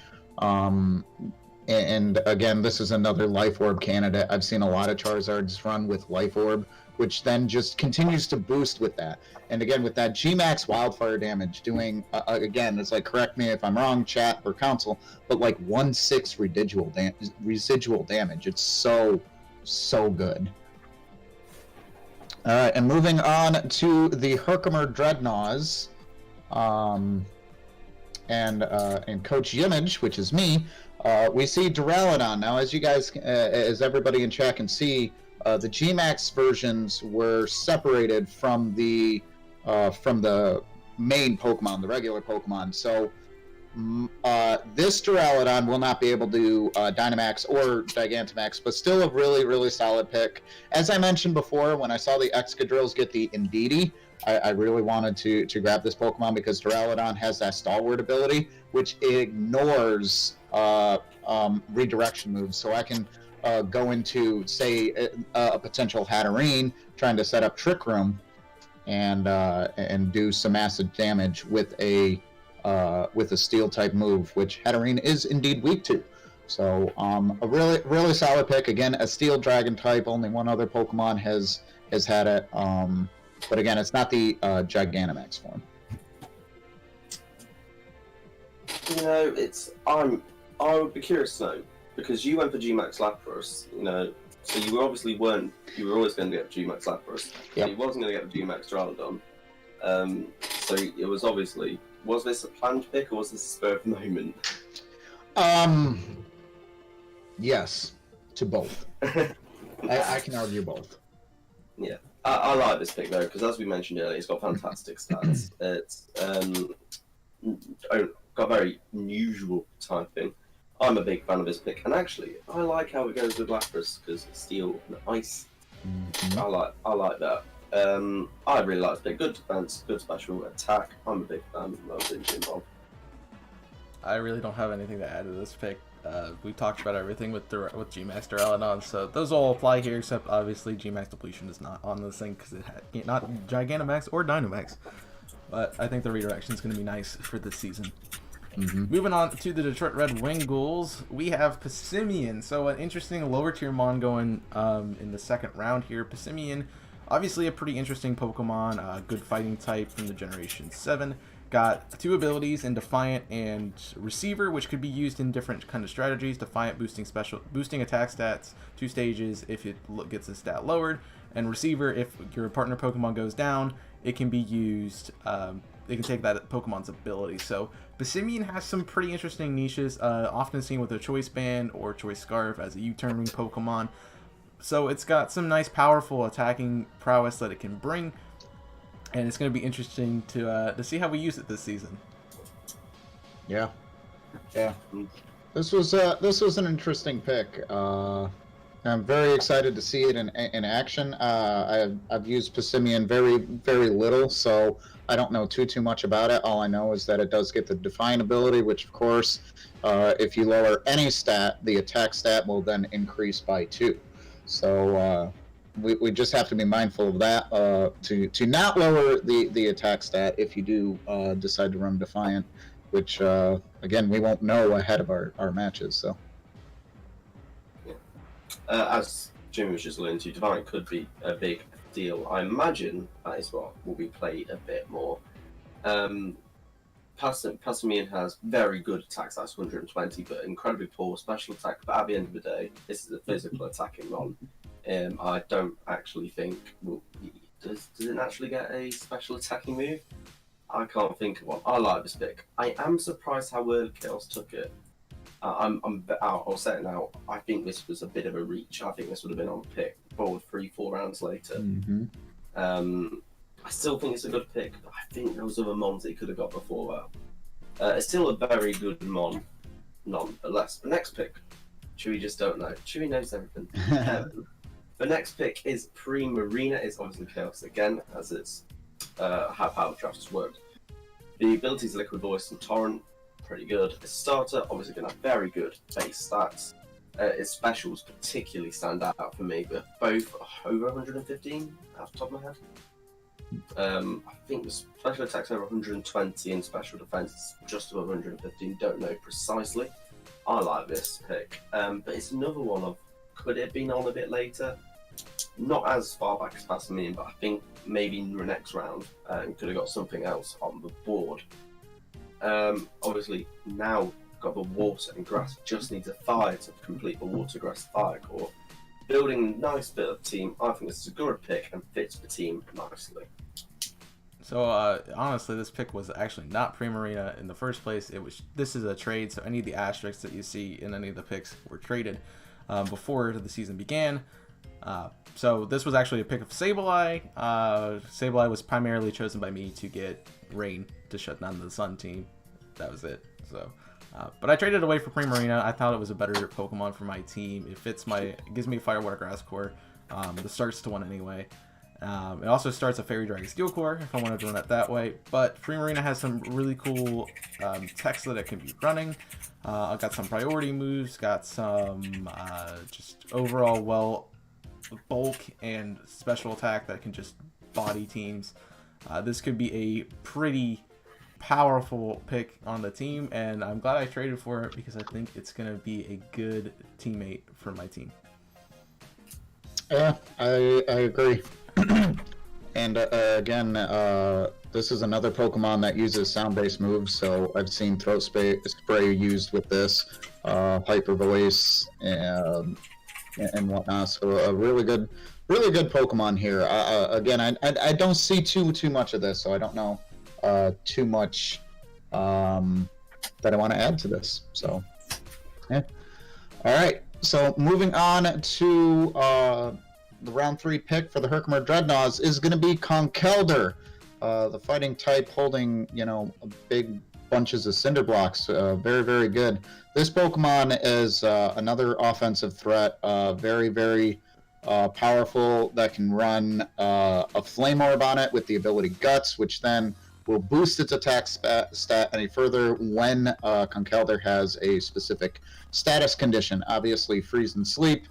And again, this is another Life Orb candidate. I've seen a lot of Charizards run with Life Orb, which then just continues to boost with that. And again, with that GMax Wildfire damage doing, again, it's like, correct me if I'm wrong, chat or council, but like 1/6 residual damage. It's so good. All right, and moving on to the Herkimer Dreadnoughts, and Coach Yimage, which is me. We see Duraludon. Now, as you guys, as everybody in chat can see, the GMax versions were separated from the main Pokemon, the regular Pokemon. So this Duraludon will not be able to Dynamax or Gigantamax, but still a really solid pick. As I mentioned before, when I saw the Excadrills get the Indeedee, I really wanted to grab this Pokemon because Duraludon has that Stalwart ability, which ignores redirection moves. So I can go into, say, a potential Hatterene, trying to set up Trick Room, and do some massive damage with a Steel type move, which Hatterene is indeed weak to. So a really solid pick. Again, a Steel Dragon type. Only one other Pokemon has had it. But again, it's not the Gigantamax form. You know, I would be curious to know, because you went for GMax Lapras, you know, so you always going to get GMax Lapras. Yep. So you wasn't going to get the GMax Duraludon. So it was obviously, was this a planned pick or was this a spur of the moment? Yes, to both. I can argue both. Yeah. I like this pick though, because as we mentioned earlier, it's got fantastic stats. It's got very unusual typing. I'm a big fan of this pick, and actually, I like how it goes with Lapras because it's steel and ice. Mm-hmm. I like that. I really like this pick. Good defense, good special attack. I'm a big fan of Jim Bob. I really don't have anything to add to this pick. We talked about everything with GMax Duraludon, so those all apply here, except obviously GMax Depletion is not on this thing because it had not Gigantamax or Dynamax. But I think the redirection is going to be nice for this season. Mm-hmm. Moving on to the Detroit Red Wingulls, we have Passimian. So an interesting lower tier mon going in the second round here. Passimian, obviously a pretty interesting Pokemon, good fighting type from the Generation 7. Got two abilities in Defiant and Receiver, which could be used in different kind of strategies. Defiant boosting attack stats 2 stages if it gets a stat lowered, and Receiver, if your partner Pokemon goes down, it can be used. It can take that Pokemon's ability. So Passimian has some pretty interesting niches, often seen with a Choice Band or Choice Scarf as a U-turning Pokemon. So it's got some nice, powerful attacking prowess that it can bring. and it's going to be interesting to see how we use it this season. Yeah. This was an interesting pick. I'm very excited to see it in action. I've used Passimian very, very little, so I don't know too much about it. All I know is that it does get the Define ability, which of course, if you lower any stat, the attack stat will then increase by 2. So we just have to be mindful of that to not lower the attack stat if you do decide to run Defiant, which again we won't know ahead of our matches. So. As Jimmy was just alluding to, Divine could be a big deal. I imagine that is what will be played a bit more. Passimian has very good attack stats, 120, but incredibly poor special attack. But at the end of the day, this is a physical attacking mon. I don't actually think... Well, does it actually get a special attacking move? I can't think of one. I like this pick. I am surprised how early Chaos took it. I'll say it now. I think this was a bit of a reach. I think this would have been on pick board 3-4 rounds later. Mm-hmm. I still think it's a good pick, but I think there was other mons that he could have got before that. It's still a very good mon, nonetheless. The next pick, Chewie just don't know. Chewie knows everything. The next pick is Primarina. It's obviously Chaos again, as it's how power drafts work. The abilities Liquid Voice and Torrent, pretty good. The starter, obviously going to have very good base stats. Its specials particularly stand out for me, but both over 115 off the top of my head. I think the special attack's over 120 and special defense just above 115. Don't know precisely. I like this pick, but it's another one of could it have been on a bit later? Not as far back as Passimian, but I think maybe in the next round could have got something else on the board. Obviously now got the water and grass, just needs a fire to complete the water grass fire core. Building a nice bit of team. I think this is a good pick and fits the team nicely. So honestly, this pick was actually not Primarina in the first place. This is a trade, so any of the asterisks that you see in any of the picks were traded before the season began. So this was actually a pick of Sableye. Sableye was primarily chosen by me to get Rain to shut down the Sun team. That was it. So, but I traded away for Primarina. I thought it was a better Pokemon for my team. It gives me Fire, Water, Grass core. The starts to one anyway. It also starts a Fairy Dragon Steel core if I wanted to run it that way. But Primarina has some really cool text that it can be running. I've got some priority moves. Got some just overall bulk and special attack that can just body teams. This could be a pretty powerful pick on the team, and I'm glad I traded for it because I think it's going to be a good teammate for my team. Yeah, I agree. And again, this is another Pokemon that uses sound-based moves, so I've seen Throat Spray used with this, Hyper Voice, and whatnot. So a really good Pokemon here. Again, I don't see too much of this, so I don't know too much that I want to add to this. So, yeah. All right. So moving on to the round 3 pick for the Herkimer Dreadnoughts is going to be Conkeldurr, the fighting type holding, big bunches of Cinder Blocks. Very, very good. This Pokemon is another offensive threat, very, very powerful, that can run a Flame Orb on it with the ability Guts, which then will boost its attack stat any further when Conkeldurr has a specific status condition. Obviously, Freeze and Sleep,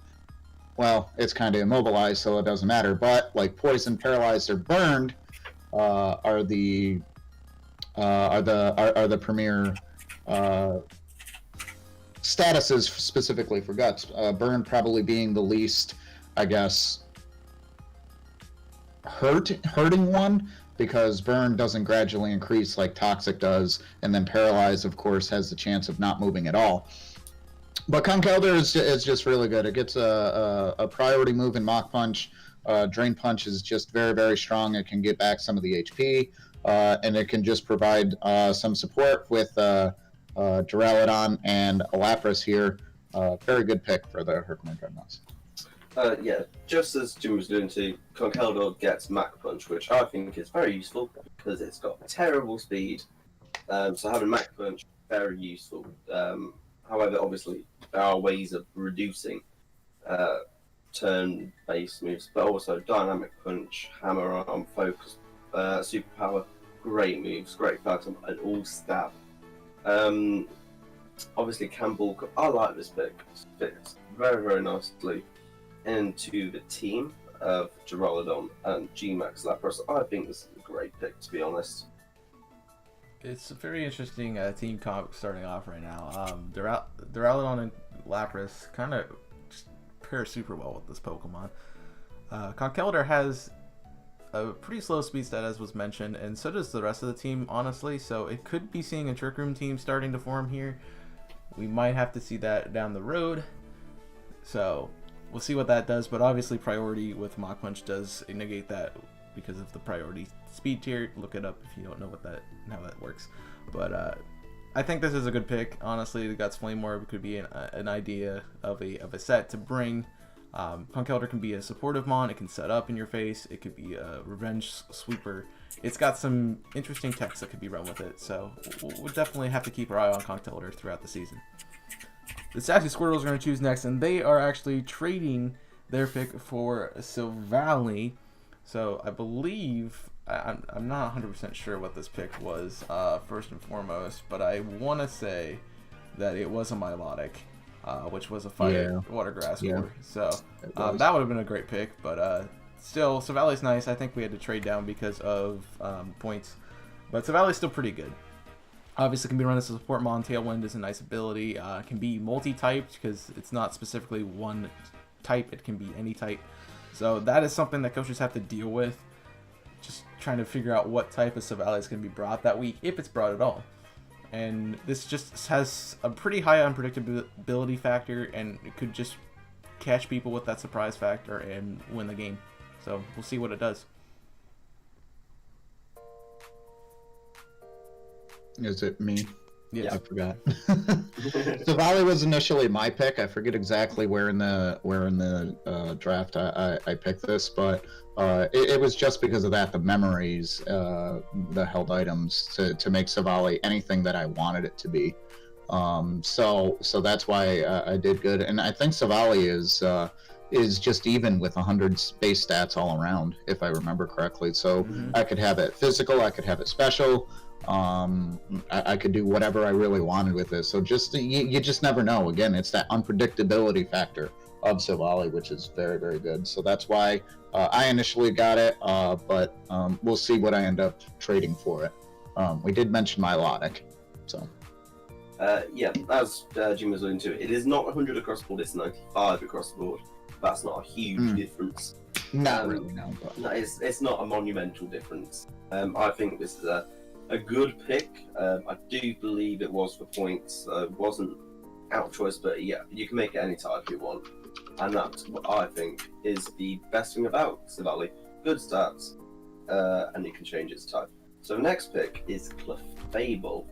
well, it's kind of immobilized, so it doesn't matter. But like Poison, Paralyzed, or Burned are the premier statuses specifically for Guts. Burned probably being the least, I guess, hurting one, because Burn doesn't gradually increase like Toxic does, and then Paralyzed, of course, has the chance of not moving at all. But Conkeldurr is just really good. It gets a priority move in Mach Punch. Drain Punch is just very, very strong. It can get back some of the HP, and it can just provide some support with Duraludon and a Lapras here. Very good pick for the Herkimer Dreadnoughts. Yeah, just as Jim was doing to, Conkeldurr gets Mach Punch, which I think is very useful because it's got terrible speed. So having Mach Punch, very useful. However, obviously, there are ways of reducing turn-based moves, but also Dynamic Punch, Hammer Arm, Focus, Superpower, great moves, great Phantom, and all stab. Obviously, Campbell, I like this pick. It fits very, very nicely into the team of Duraludon and GMax Lapras. I think this is a great pick, to be honest. It's a very interesting team comp starting off right now. Duraludon and Lapras kind of pair super well with this Pokemon. Conkeldurr has a pretty slow speed stat, as was mentioned, and so does the rest of the team, honestly. So it could be seeing a Trick Room team starting to form here. We might have to see that down the road. So we'll see what that does, but obviously priority with Mach Punch does negate that because of the priority speed tier. Look it up if you don't know how that works. But I think this is a good pick. Honestly, the Guts Flame Orb could be an idea of a set to bring. Conkeldurr can be a supportive mon. It can set up in your face. It could be a revenge sweeper. It's got some interesting techs that could be run with it. So we'll definitely have to keep our eye on Conkeldurr throughout the season. The Sassy Squirrels are going to choose next, and they are actually trading their pick for Silvally. So I believe, I'm not 100% sure what this pick was first and foremost, but I want to say that it was a Milotic, which was a Fire Water Grass Core. So that would have been a great pick, but still, Silvally's nice. I think we had to trade down because of points, but Silvally's still pretty good. Obviously, can be run as a support mon. Tailwind is a nice ability. It can be multi-typed because it's not specifically one type. It can be any type. So that is something that coaches have to deal with. Just trying to figure out what type of Silvally is going to be brought that week, if it's brought at all. And this just has a pretty high unpredictability factor, and it could just catch people with that surprise factor and win the game. So we'll see what it does. Is it me? Yeah, I forgot. Silvally was initially my pick. I forget exactly where in the draft I picked this, but it was just because of that, the memories, the held items to make Silvally anything that I wanted it to be. So that's why I did good, and I think Silvally is just even with 100 base stats all around, if I remember correctly. So I could have it physical, I could have it special. I could do whatever I really wanted with this. So just you just never know. Again, it's that unpredictability factor of Silvally, which is very, very good. So that's why I initially got it, but we'll see what I end up trading for it. We did mention Milotic, so. Yeah, as Jim was alluding to, it is not 100 across the board, it's 95 across the board. That's not a huge difference. Not really, no. But... No, it's not a monumental difference. I think this is a good pick. I do believe it was for points. It wasn't out choice, but yeah, you can make it any type you want. And that's what I think is the best thing about Silvally. Good stats, and you can change its type. So the next pick is Clefable,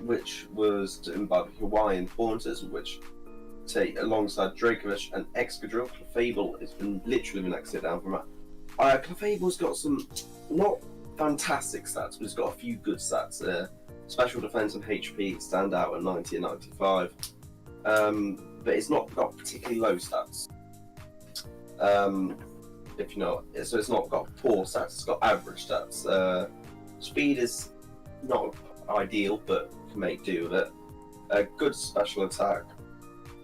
which was done by the Hawaiian Haunters, which take alongside Dracovish and Excadrill. Clefable has been literally the next sit down from that. Clefable's got some not fantastic stats, but it's got a few good stats there. Special defense and HP stand out at 90 and 95, but it's not got particularly low stats. If you know, so it's not got poor stats. It's got average stats. Speed is not ideal, but can make do with it. A good special attack.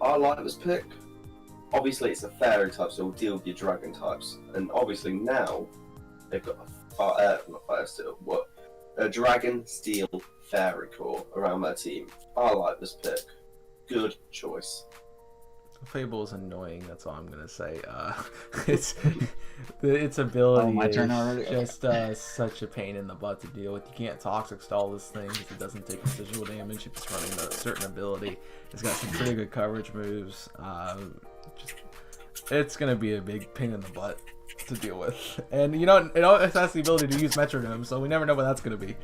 I like this pick. Obviously, it's a fairy type, so we'll deal with your dragon types. And obviously now they've got a dragon, steel, fairy core around their team. I like this pick. Good choice. Fable is annoying. That's all I'm gonna say. Its ability my turn is already? just such a pain in the butt to deal with. You can't toxic stall this thing because it doesn't take residual damage if it's running a certain ability. It's got some pretty good coverage moves. It's gonna be a big pain in the butt to deal with, and it has the ability to use metronome, so we never know what that's gonna be.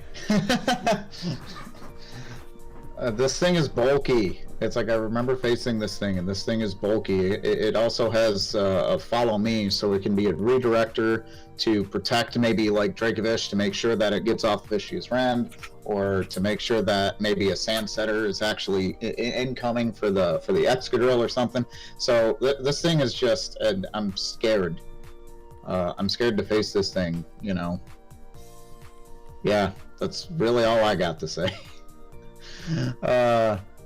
This thing is bulky. It's like I remember facing this thing, and this thing is bulky. It also has a follow me, so it can be a redirector to protect maybe like Dracovish to make sure that it gets off Vicious Rend, or to make sure that maybe a Sand Setter is actually incoming for the Excadrill or something. So this thing is just, I'm scared. I'm scared to face this thing. You know. Yeah, that's really all I got to say.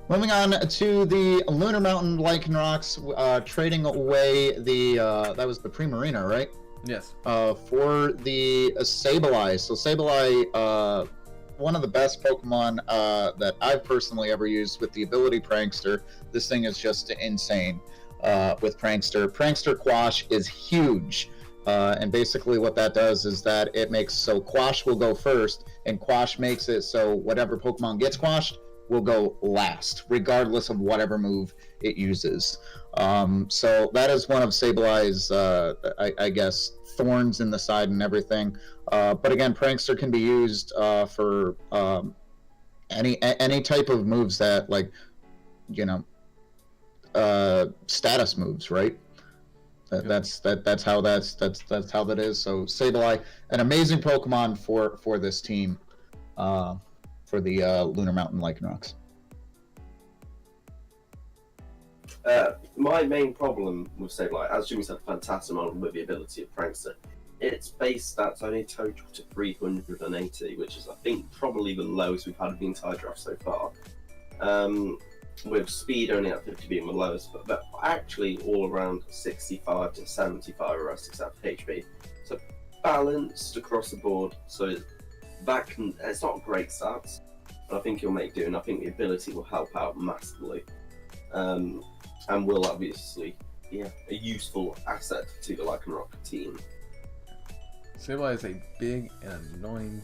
Moving on to the Lunar Mountain Lycanrocs, trading away the that was the Primarina, right? Yes. For the Sableye. So Sableye, one of the best Pokemon that I've personally ever used with the ability Prankster. This thing is just insane with Prankster. Prankster Quash is huge. And basically what that does is that it makes so Quash will go first, and Quash makes it so whatever Pokemon gets Quashed will go last, regardless of whatever move it uses. So that is one of Sableye's, I guess, thorns in the side and everything. But again, Prankster can be used for any type of moves that, like, you know, status moves, right? That's how that is. So Sableye, an amazing Pokemon for this team, for the Lunar Mountain Lycanrocs. My main problem with Sableye, as Jimmy said, fantastic model with the ability of Prankster. Its base stats only total to 380, which is, I think, probably the lowest we've had of the entire draft so far. With speed only at 50 being the lowest, but actually all around 65 to 75 arrests except HP. So balanced across the board. So that can, it's not great stats, but I think you'll make do, and I think the ability will help out massively. And will obviously be a useful asset to the Lycanroc team. Sableye is a big and annoying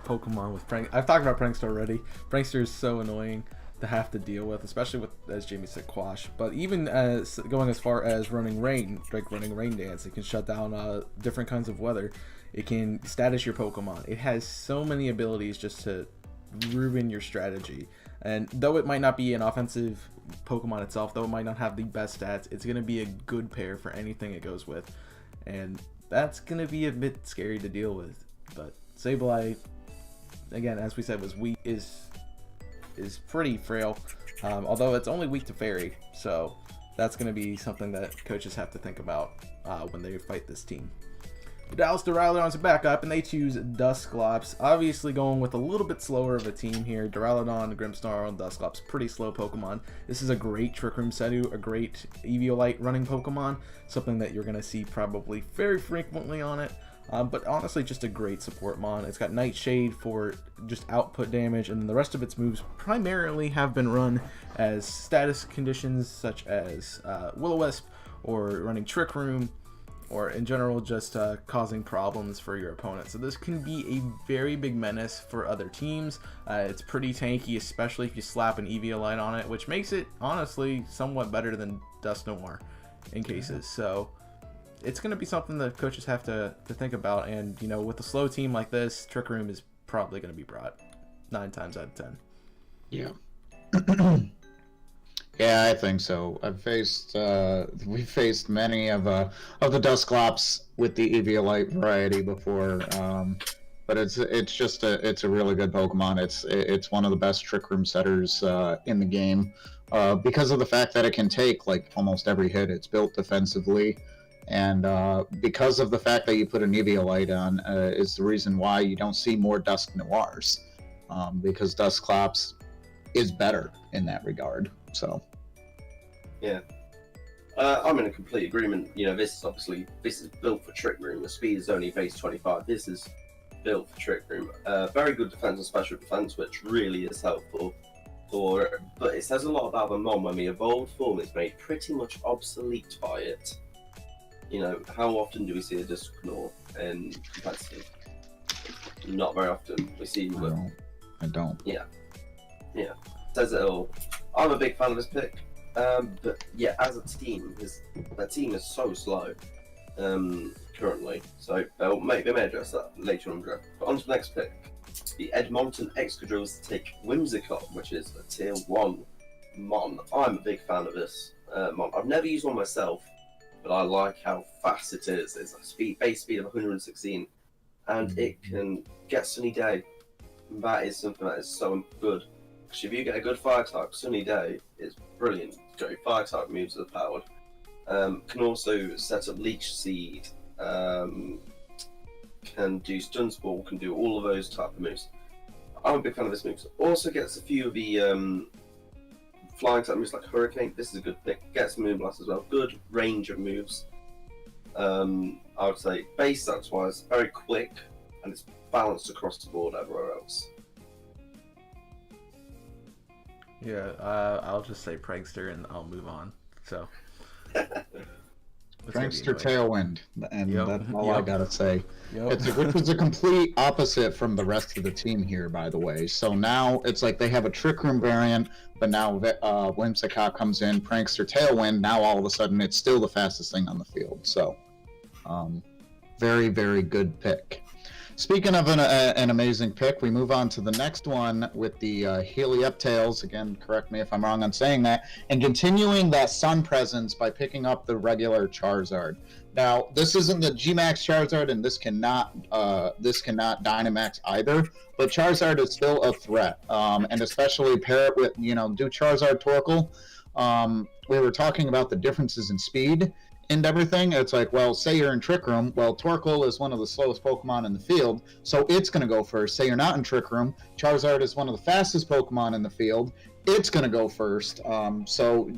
Pokemon with Prank. I've talked about Prankster already. Prankster is so annoying to have to deal with, especially with, as Jamie said, Quash. But even as going as far as running rain, like running Rain Dance, it can shut down different kinds of weather. It can status your Pokemon. It has so many abilities just to ruin your strategy. And though it might not be an offensive Pokemon itself, though it might not have the best stats, it's going to be a good pair for anything it goes with. And that's going to be a bit scary to deal with. But Sableye, again, as we said, was weak, is pretty frail, although it's only weak to Fairy, so that's going to be something that coaches have to think about when they fight this team. Dallas Duraludon's a backup, and they choose Dusclops. Obviously going with a little bit slower of a team here. Duraludon, Grimmsnarl, and Dusclops, pretty slow Pokemon. This is a great Trick Room Sedu, a great Eviolite running Pokemon, something that you're going to see probably very frequently on it. But honestly, just a great support mon. It's got Nightshade for just output damage, and then the rest of its moves primarily have been run as status conditions, such as Will-O-Wisp, or running Trick Room, or in general just causing problems for your opponent. So this can be a very big menace for other teams. It's pretty tanky, especially if you slap an Eviolite on it, which makes it honestly somewhat better than Dusknoir in cases. So it's going to be something that coaches have to think about, and you know, with a slow team like this, Trick Room is probably going to be brought 9 times out of 10. Yeah. Yeah, I think so. We faced many of the Dusclops with the Eviolite variety before, but it's a really good Pokemon. It's one of the best Trick Room setters in the game, because of the fact that it can take like almost every hit. It's built defensively. And because of the fact that you put an Eviolite on, is the reason why you don't see more Dusknoirs, because Dusclops is better in that regard. So, yeah, I'm in a complete agreement. You know, this is built for Trick Room. The speed is only base 25. This is built for Trick Room. Very good defense and special defense, which really is helpful. But it says a lot about the mon when the evolved form is made pretty much obsolete by it. You know, how often do we see a Dusknoir in competitive? Not very often. We see. I don't. Yeah. Says it all. I'm a big fan of this pick, but yeah, as a team, their team is so slow currently. So they may address that later on. But on to the next pick. the Edmonton Excadrills take Whimsicott, which is a tier 1 Mon. I'm a big fan of this Mon. I've never used one myself, but I like how fast it is. It's a base speed of 116, and it can get Sunny Day. That is something that is so good. Because if you get a good fire type, Sunny Day is brilliant. Go fire type moves are powered. Can also set up Leech Seed. Can do Stun Spore. Can do all of those type of moves. I'm a big fan of this move. Also gets a few of the flying type moves like Hurricane. This is a good pick. Gets Moonblast as well. Good range of moves. I would say base stats wise, very quick, and it's balanced across the board everywhere else. Yeah, I'll just say Prankster and I'll move on. So. Prankster Tailwind, and that's all I gotta say. Yep. Which is a complete opposite from the rest of the team here, by the way. So now it's like they have a Trick Room variant, but now Whimsicott comes in, Prankster Tailwind. Now all of a sudden it's still the fastest thing on the field. So, very, very good pick. Speaking of an amazing pick, we move on to the next one with the Helioptales. Again, correct me if I'm wrong on saying that. And continuing that Sun presence by picking up the regular Charizard. Now, this isn't the GMax Charizard, and this cannot Dynamax either. But Charizard is still a threat, and especially pair it with, do Charizard Torkoal. We were talking about the differences in speed and everything. It's like, well, say you're in Trick Room. Well, Torkoal is one of the slowest Pokemon in the field, so it's going to go first. Say you're not in Trick Room. Charizard is one of the fastest Pokemon in the field. It's going to go first. So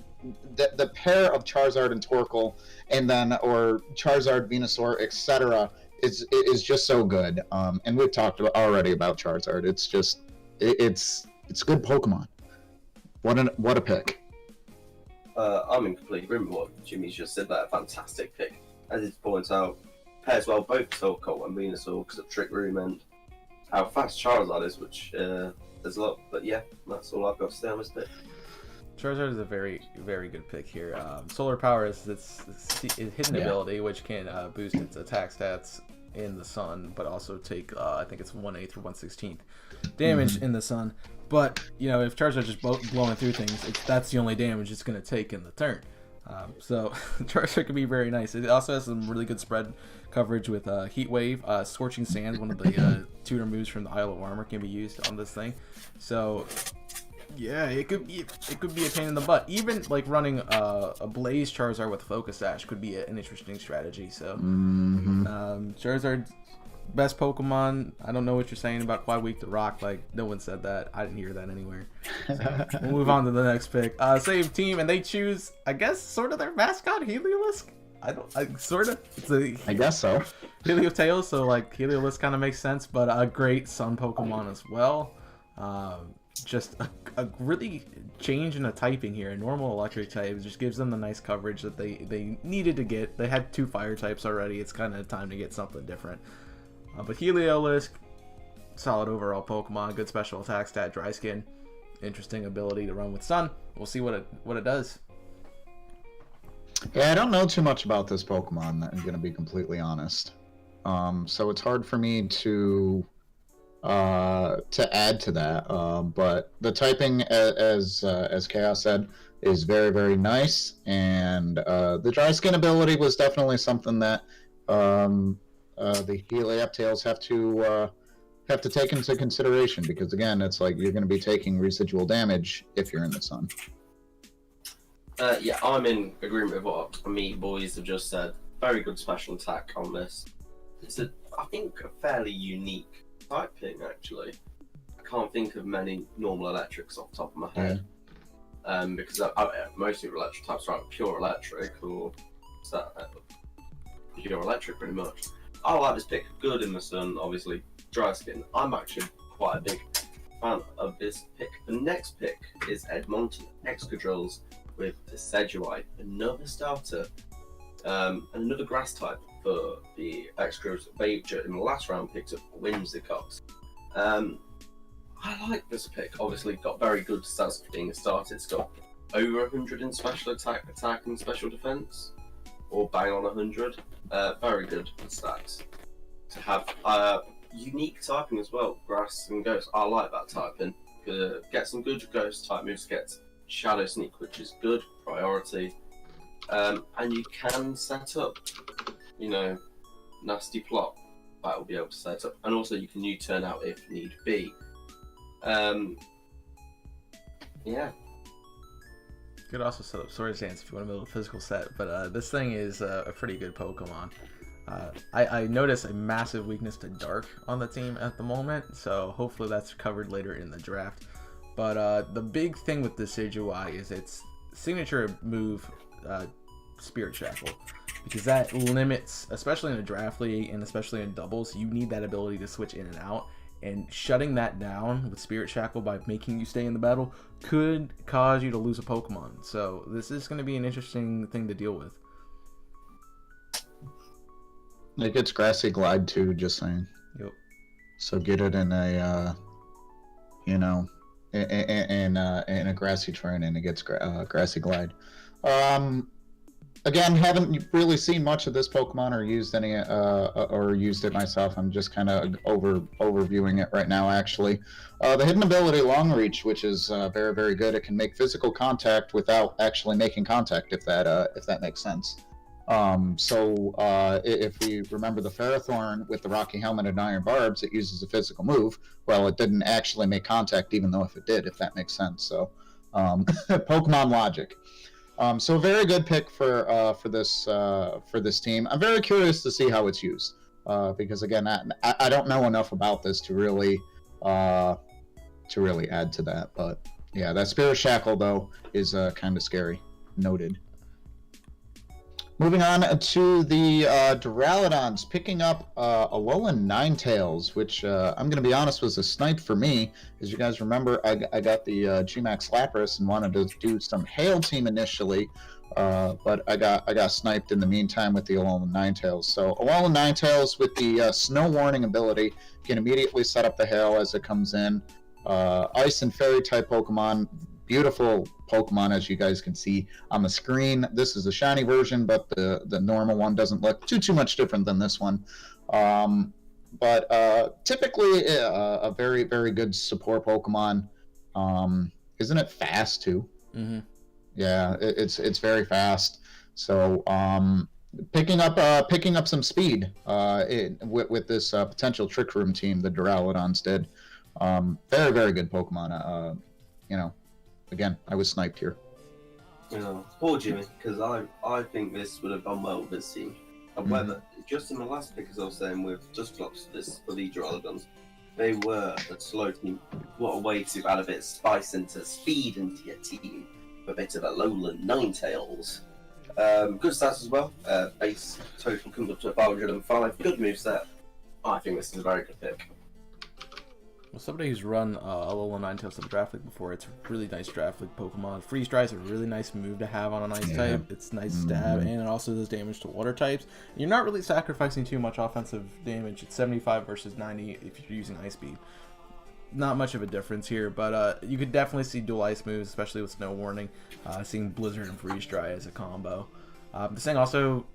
the pair of Charizard and Torkoal, and then or Charizard, Venusaur, etc., is just so good. And we've talked already about Charizard. It's just it's good Pokemon. What a pick. I'm in complete agreement with what Jimmy's just said. That a fantastic pick, as it points out, pairs well both Torkoal and Venusaur because of Trick Room and how fast Charizard is, which there's a lot. But yeah, that's all I've got to say on this pick. Charizard is a very, very good pick here. Solar Power is its hidden ability, which can boost its attack stats in the sun, but also take I think it's 1/8 or 1/16 damage in the sun. But if Charizard's just blowing through things, that's the only damage it's going to take in the turn. So Charizard can be very nice. It also has some really good spread coverage with Heat Wave, Scorching Sand, one of the tutor moves from the Isle of Armor, can be used on this thing. So yeah, it could be a pain in the butt. Even like running a Blaze Charizard with Focus Sash could be an interesting strategy. So Charizard, best Pokemon. I don't know what you're saying about Quad Weak to Rock. Like, no one said that. I didn't hear that anywhere. So we'll move on to the next pick. Same team, and they choose, I guess, sort of their mascot, Heliolisk. I guess so. Helioptales, so like Heliolisk kind of makes sense, but a great Sun Pokemon as well. Just a really change in a typing here. A normal electric type just gives them the nice coverage that they needed to get. They had 2 fire types already. It's kind of time to get something different. But Heliolisk, solid overall Pokemon, good special attack stat, dry skin, interesting ability to run with Sun. We'll see what it does. Yeah, I don't know too much about this Pokemon, I'm gonna be completely honest. So it's hard for me to add to that. But the typing, as Chaos said, is very, very nice, and the dry skin ability was definitely something that the Helioptales have to take into consideration, because again, it's like you're going to be taking residual damage if you're in the sun. Yeah, I'm in agreement with what me boys have just said. Very good special attack on this. It's I think a fairly unique typing actually. I can't think of many normal electrics off the top of my head. Because most of the electric types are pure electric or pure electric pretty much. I like this pick. Good in the sun, obviously. Dry skin. I'm actually quite a big fan of this pick. The next pick is Edmonton Excadrills with Decidueye, another starter, and another grass type for the Excadrills. They in the last round picked up Whimsicott. I like this pick. Obviously, got very good stats for being a starter. It's got over 100 in special attack, and special defense, or bang on 100. Very good stats to have. unique typing as well. Grass and Ghost. I like that typing. Get some good Ghost type moves. Get Shadow Sneak, which is good priority. And you can set up, nasty plot that will be able to set up, and also you can U-turn out if need be. Yeah. Could also set up Sword Dance if you want to build a physical set, but this thing is a pretty good Pokemon. I notice a massive weakness to Dark on the team at the moment, so hopefully that's covered later in the draft. But the big thing with Decidueye is its signature move, Spirit Shackle, because that limits, especially in a draft league and especially in doubles, you need that ability to switch in and out. And shutting that down with Spirit Shackle by making you stay in the battle could cause you to lose a Pokemon. So this is going to be an interesting thing to deal with. It gets Grassy Glide too, just saying. Yep. So get it in a, in a grassy terrain, and it gets Grassy Glide. Again, haven't really seen much of this Pokemon or used any or used it myself. I'm just kind of overviewing it right now, actually. The hidden ability Long Reach, which is very, very good. It can make physical contact without actually making contact, if that makes sense. If we remember the Ferrothorn with the Rocky Helmet and Iron Barbs, it uses a physical move. Well, it didn't actually make contact, even though if it did, if that makes sense. So, Pokemon logic. So a very good pick for this team. I'm very curious to see how it's used, because again, I don't know enough about this to really add to that. But yeah, that Spirit Shackle though is kind of scary. Noted. Moving on to the Duraludons, picking up Alolan Ninetales, which I'm going to be honest was a snipe for me. As you guys remember, I got the GMax Lapras and wanted to do some Hail Team initially, but I got sniped in the meantime with the Alolan Ninetales. So Alolan Ninetales with the Snow Warning ability can immediately set up the Hail as it comes in. Ice and Fairy type Pokemon. Beautiful Pokemon, as you guys can see on the screen. This is the shiny version, but the normal one doesn't look too much different than this one. But typically a very, very good support Pokemon. Isn't it fast too? Mm-hmm. Yeah, it's very fast. So picking up some speed with this potential Trick Room team, the Duraludons did. Very, very good Pokemon. Again, I was sniped here. Poor Jimmy, because I think this would have gone well with this team. However, just in the last pick, as I was saying with Dusclops for the Duraludons, they were a slow team. What a way to add a bit of spice into speed into your team. A bit of Alolan Ninetales. Good stats as well. Base total comes up to 505. Good moveset. I think this is a very good pick. Well, somebody who's run Alolan Ninetales in Draft League before, it's a really nice Draft League Pokemon. Freeze Dry is a really nice move to have on an ice type. It's nice stab, and it also does damage to water types. You're not really sacrificing too much offensive damage. It's 75 versus 90 if you're using Ice Beam. Not much of a difference here, but you could definitely see dual ice moves, especially with Snow Warning. Seeing Blizzard and Freeze Dry as a combo. This thing also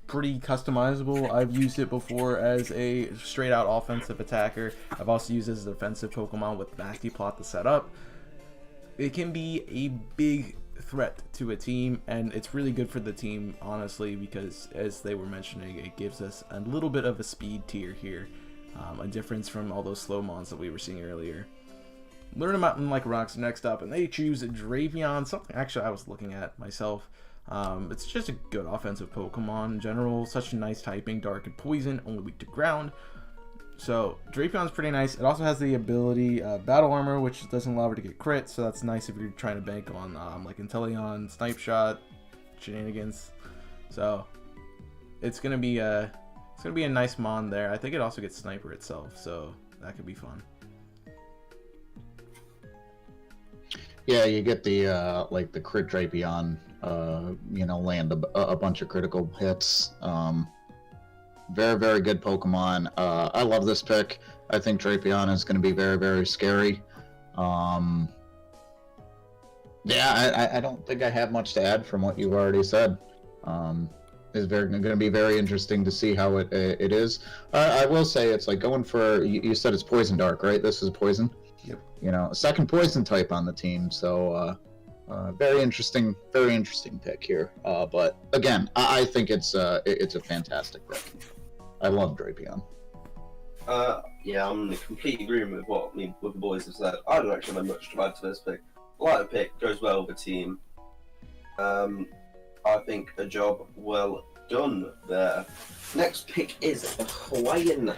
pretty customizable. I've used it before as a straight out offensive attacker. I've also used it as a defensive Pokemon with Nasty Plot to set up. It can be a big threat to a team, and it's really good for the team, honestly, because as they were mentioning, it gives us a little bit of a speed tier here, a difference from all those slow mons that we were seeing earlier. Learn about them like rocks next up, and they choose Drapion, something actually I was looking at myself. It's just a good offensive Pokemon in general. Such a nice typing, dark and poison, only weak to ground. So Drapion's pretty nice. It also has the ability Battle Armor, which doesn't allow her to get crit, so that's nice if you're trying to bank on like Inteleon, Snipe Shot, shenanigans. So it's gonna be a nice mon there. I think it also gets Sniper itself, so that could be fun. Yeah, you get the like the crit Drapion. Land a bunch of critical hits. Very, very good Pokemon. I love this pick. I think Drapion is going to be very, very scary. I don't think I have much to add from what you've already said. is going to be very interesting to see how it is. I will say it's like going for, you said it's Poison Dark, right? This is Poison? Yep. You know, second Poison type on the team, so very interesting pick here. But again, I think it's a fantastic pick. I love Drapion. Yeah, I'm in complete agreement with what the boys have said. I don't actually have much to add to this pick. I like the pick, goes well with the team. I think a job well done there. Next pick is Hawaiian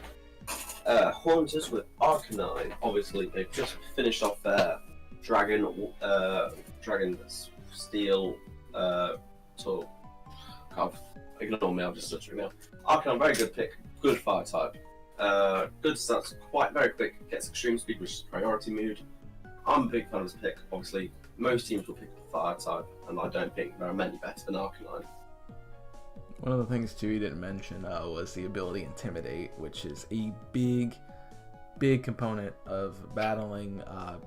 Haunters with Arcanine. Obviously, they've just finished off their Dragon Steel sort of. Ignore me, I'm just stuttering now. Arcanine, very good pick, good fire type. Good stats, quite very quick, gets extreme speed, which is priority mood. I'm a big fan of this pick. Obviously, most teams will pick the fire type, and I don't think there are many better than Arcanine. One of the things too you didn't mention was the ability Intimidate, which is a big component of battling,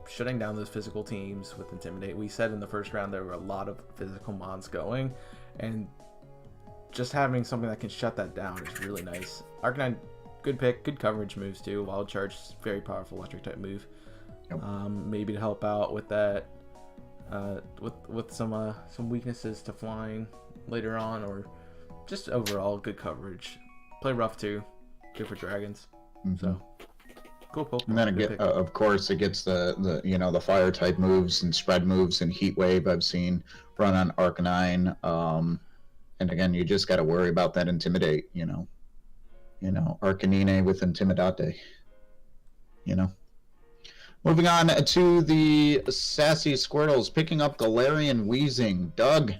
shutting down those physical teams with Intimidate. We said in the first round there were a lot of physical mons going, and just having something that can shut that down is really nice. Arcanine, good pick, good coverage moves too. Wild Charge, very powerful electric type move. Yep. Maybe to help out with that, with some weaknesses to flying later on, or just overall good coverage. Play rough too, good for dragons. Mm-hmm. So cool Pokemon. And then of course it gets the fire type moves and spread moves and Heat Wave I've seen run on Arcanine. And again, you just got to worry about that Intimidate. Arcanine with Intimidate. Moving on to the Sassy Squirtles, picking up Galarian Wheezing. Doug.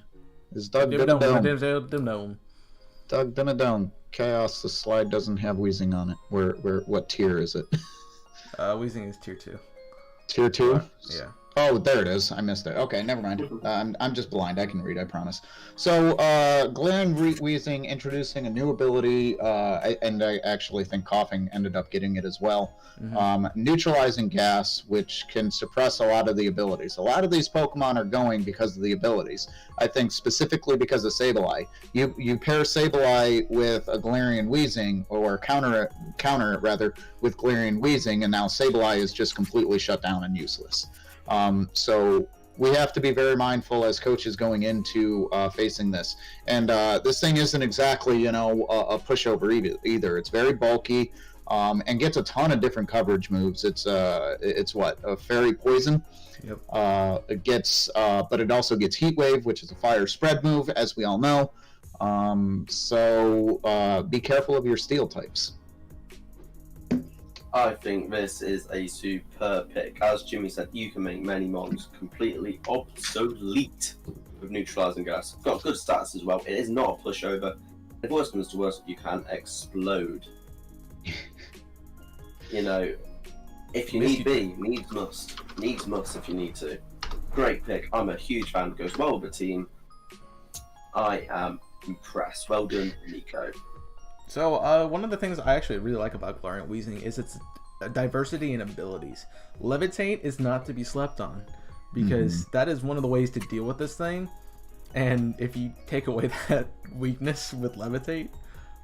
Is Doug gonna dome? Doug gonna dome. Chaos, the slide doesn't have Wheezing on it. What tier is it? Wheezing is tier 2. Tier 2? Yeah. Oh, there it is. I missed it. Okay, never mind. I'm just blind. I can read, I promise. So, Galarian Wheezing introducing a new ability, and I actually think Coughing ended up getting it as well. Mm-hmm. Neutralizing Gas, which can suppress a lot of the abilities. A lot of these Pokemon are going because of the abilities. I think specifically because of Sableye. You pair Sableye with a Galarian Wheezing, or counter it rather, with Galarian Wheezing, and now Sableye is just completely shut down and useless. So we have to be very mindful as coaches going into facing this. And this thing isn't exactly, a pushover either. It's very bulky and gets a ton of different coverage moves. It's what? A Fairy Poison? Yep. It gets, but it also gets Heat Wave, which is a fire spread move, as we all know. So be careful of your steel types. I think this is a superb pick. As Jimmy said, you can make many mons completely obsolete with neutralizing gas. Got good stats as well. It is not a pushover. If worse comes to worse, you can explode. If you need be, needs must. Needs must if you need to. Great pick. I'm a huge fan. It goes well with the team. I am impressed. Well done, Nico. So, one of the things I actually really like about Galarian Wheezing is its diversity in abilities. Levitate is not to be slept on, because that is one of the ways to deal with this thing. And if you take away that weakness with Levitate,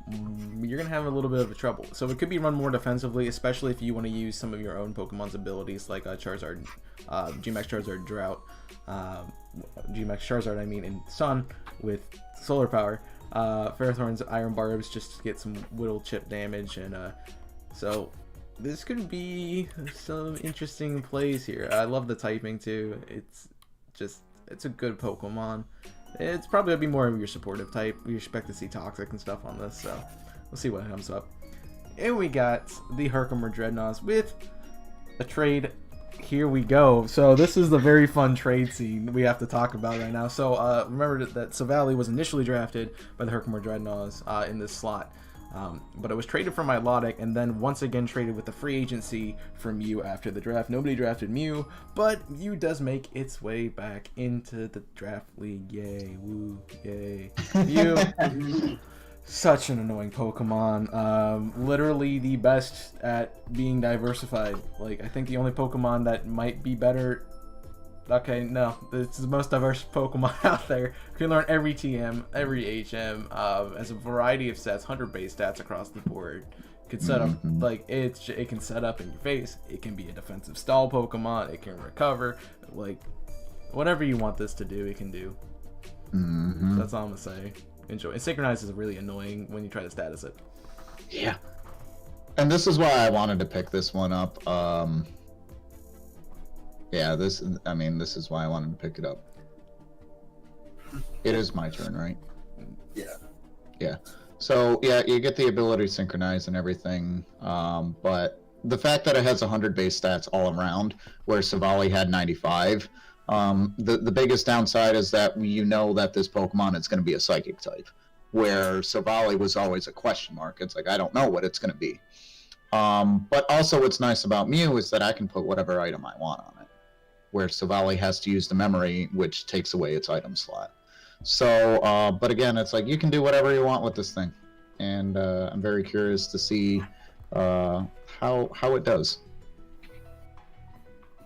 you're going to have a little bit of a trouble. So it could be run more defensively, especially if you want to use some of your own Pokemon's abilities, like Charizard, GMax Charizard Drought, GMax Charizard, in Sun with Solar Power. Ferrothorn's Iron Barbs just to get some whittle chip damage, and so this could be some interesting plays here. I love the typing too. It's a good Pokemon. It's probably gonna be more of your supportive type. We expect to see Toxic and stuff on this, so we'll see what comes up. And we got the Herkimer Dreadnoughts with a trade. Here we go. So this is the very fun trade scene we have to talk about right now. So remember that Savali was initially drafted by the Herkimer Dreadnoughts in this slot. But it was traded for Milotic, and then once again traded with the free agency for Mew after the draft. Nobody drafted Mew, but Mew does make its way back into the draft league. Yay, woo, yay. Mew, such an annoying Pokemon. Literally the best at being diversified. Like, I think the only Pokemon that might be better Okay, no, it's the most diverse Pokemon out there. You can learn every TM, every HM, as a variety of stats, 100 base stats across the board. It can set up like it can set up in your face. It can be a defensive stall Pokemon. It can recover, like whatever you want this to do, it can do. That's all I'm gonna say. Enjoy. And Synchronize is really annoying when you try to status it. Yeah. And this is why I wanted to pick this one up. Yeah, this is why I wanted to pick it up. It is my turn, right? Yeah. Yeah. So, yeah, you get the ability to synchronize and everything, but the fact that it has 100 base stats all around, where Savali had 95, the biggest downside is that you know that this Pokemon is going to be a Psychic type, where Savali was always a question mark. It's like, I don't know what it's going to be. But also what's nice about Mew is that I can put whatever item I want on it, where Savali has to use the memory, which takes away its item slot. So, but again, it's like you can do whatever you want with this thing, and I'm very curious to see how it does.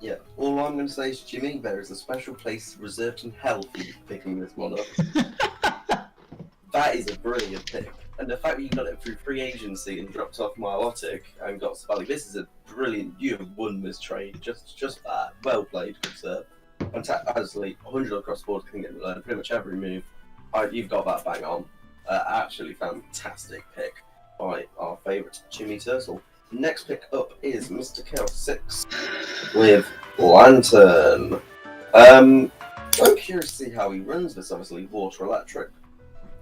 Yeah, all I'm going to say is, Jimmy, there is a special place reserved in hell for you picking this one up. That is a brilliant pick. And the fact that you got it through free agency and dropped off Milotic and got Savali, this is a brilliant. You have won this trade. Just that. Well played, sir. Honestly, 100 across the board can get learned pretty much every move. You've got that bang on. Actually, fantastic pick by our favourite Jimmy Turtle. Next pick up is Mr. Chaos 6 with Lantern. I'm curious to see how he runs this. Obviously, water electric.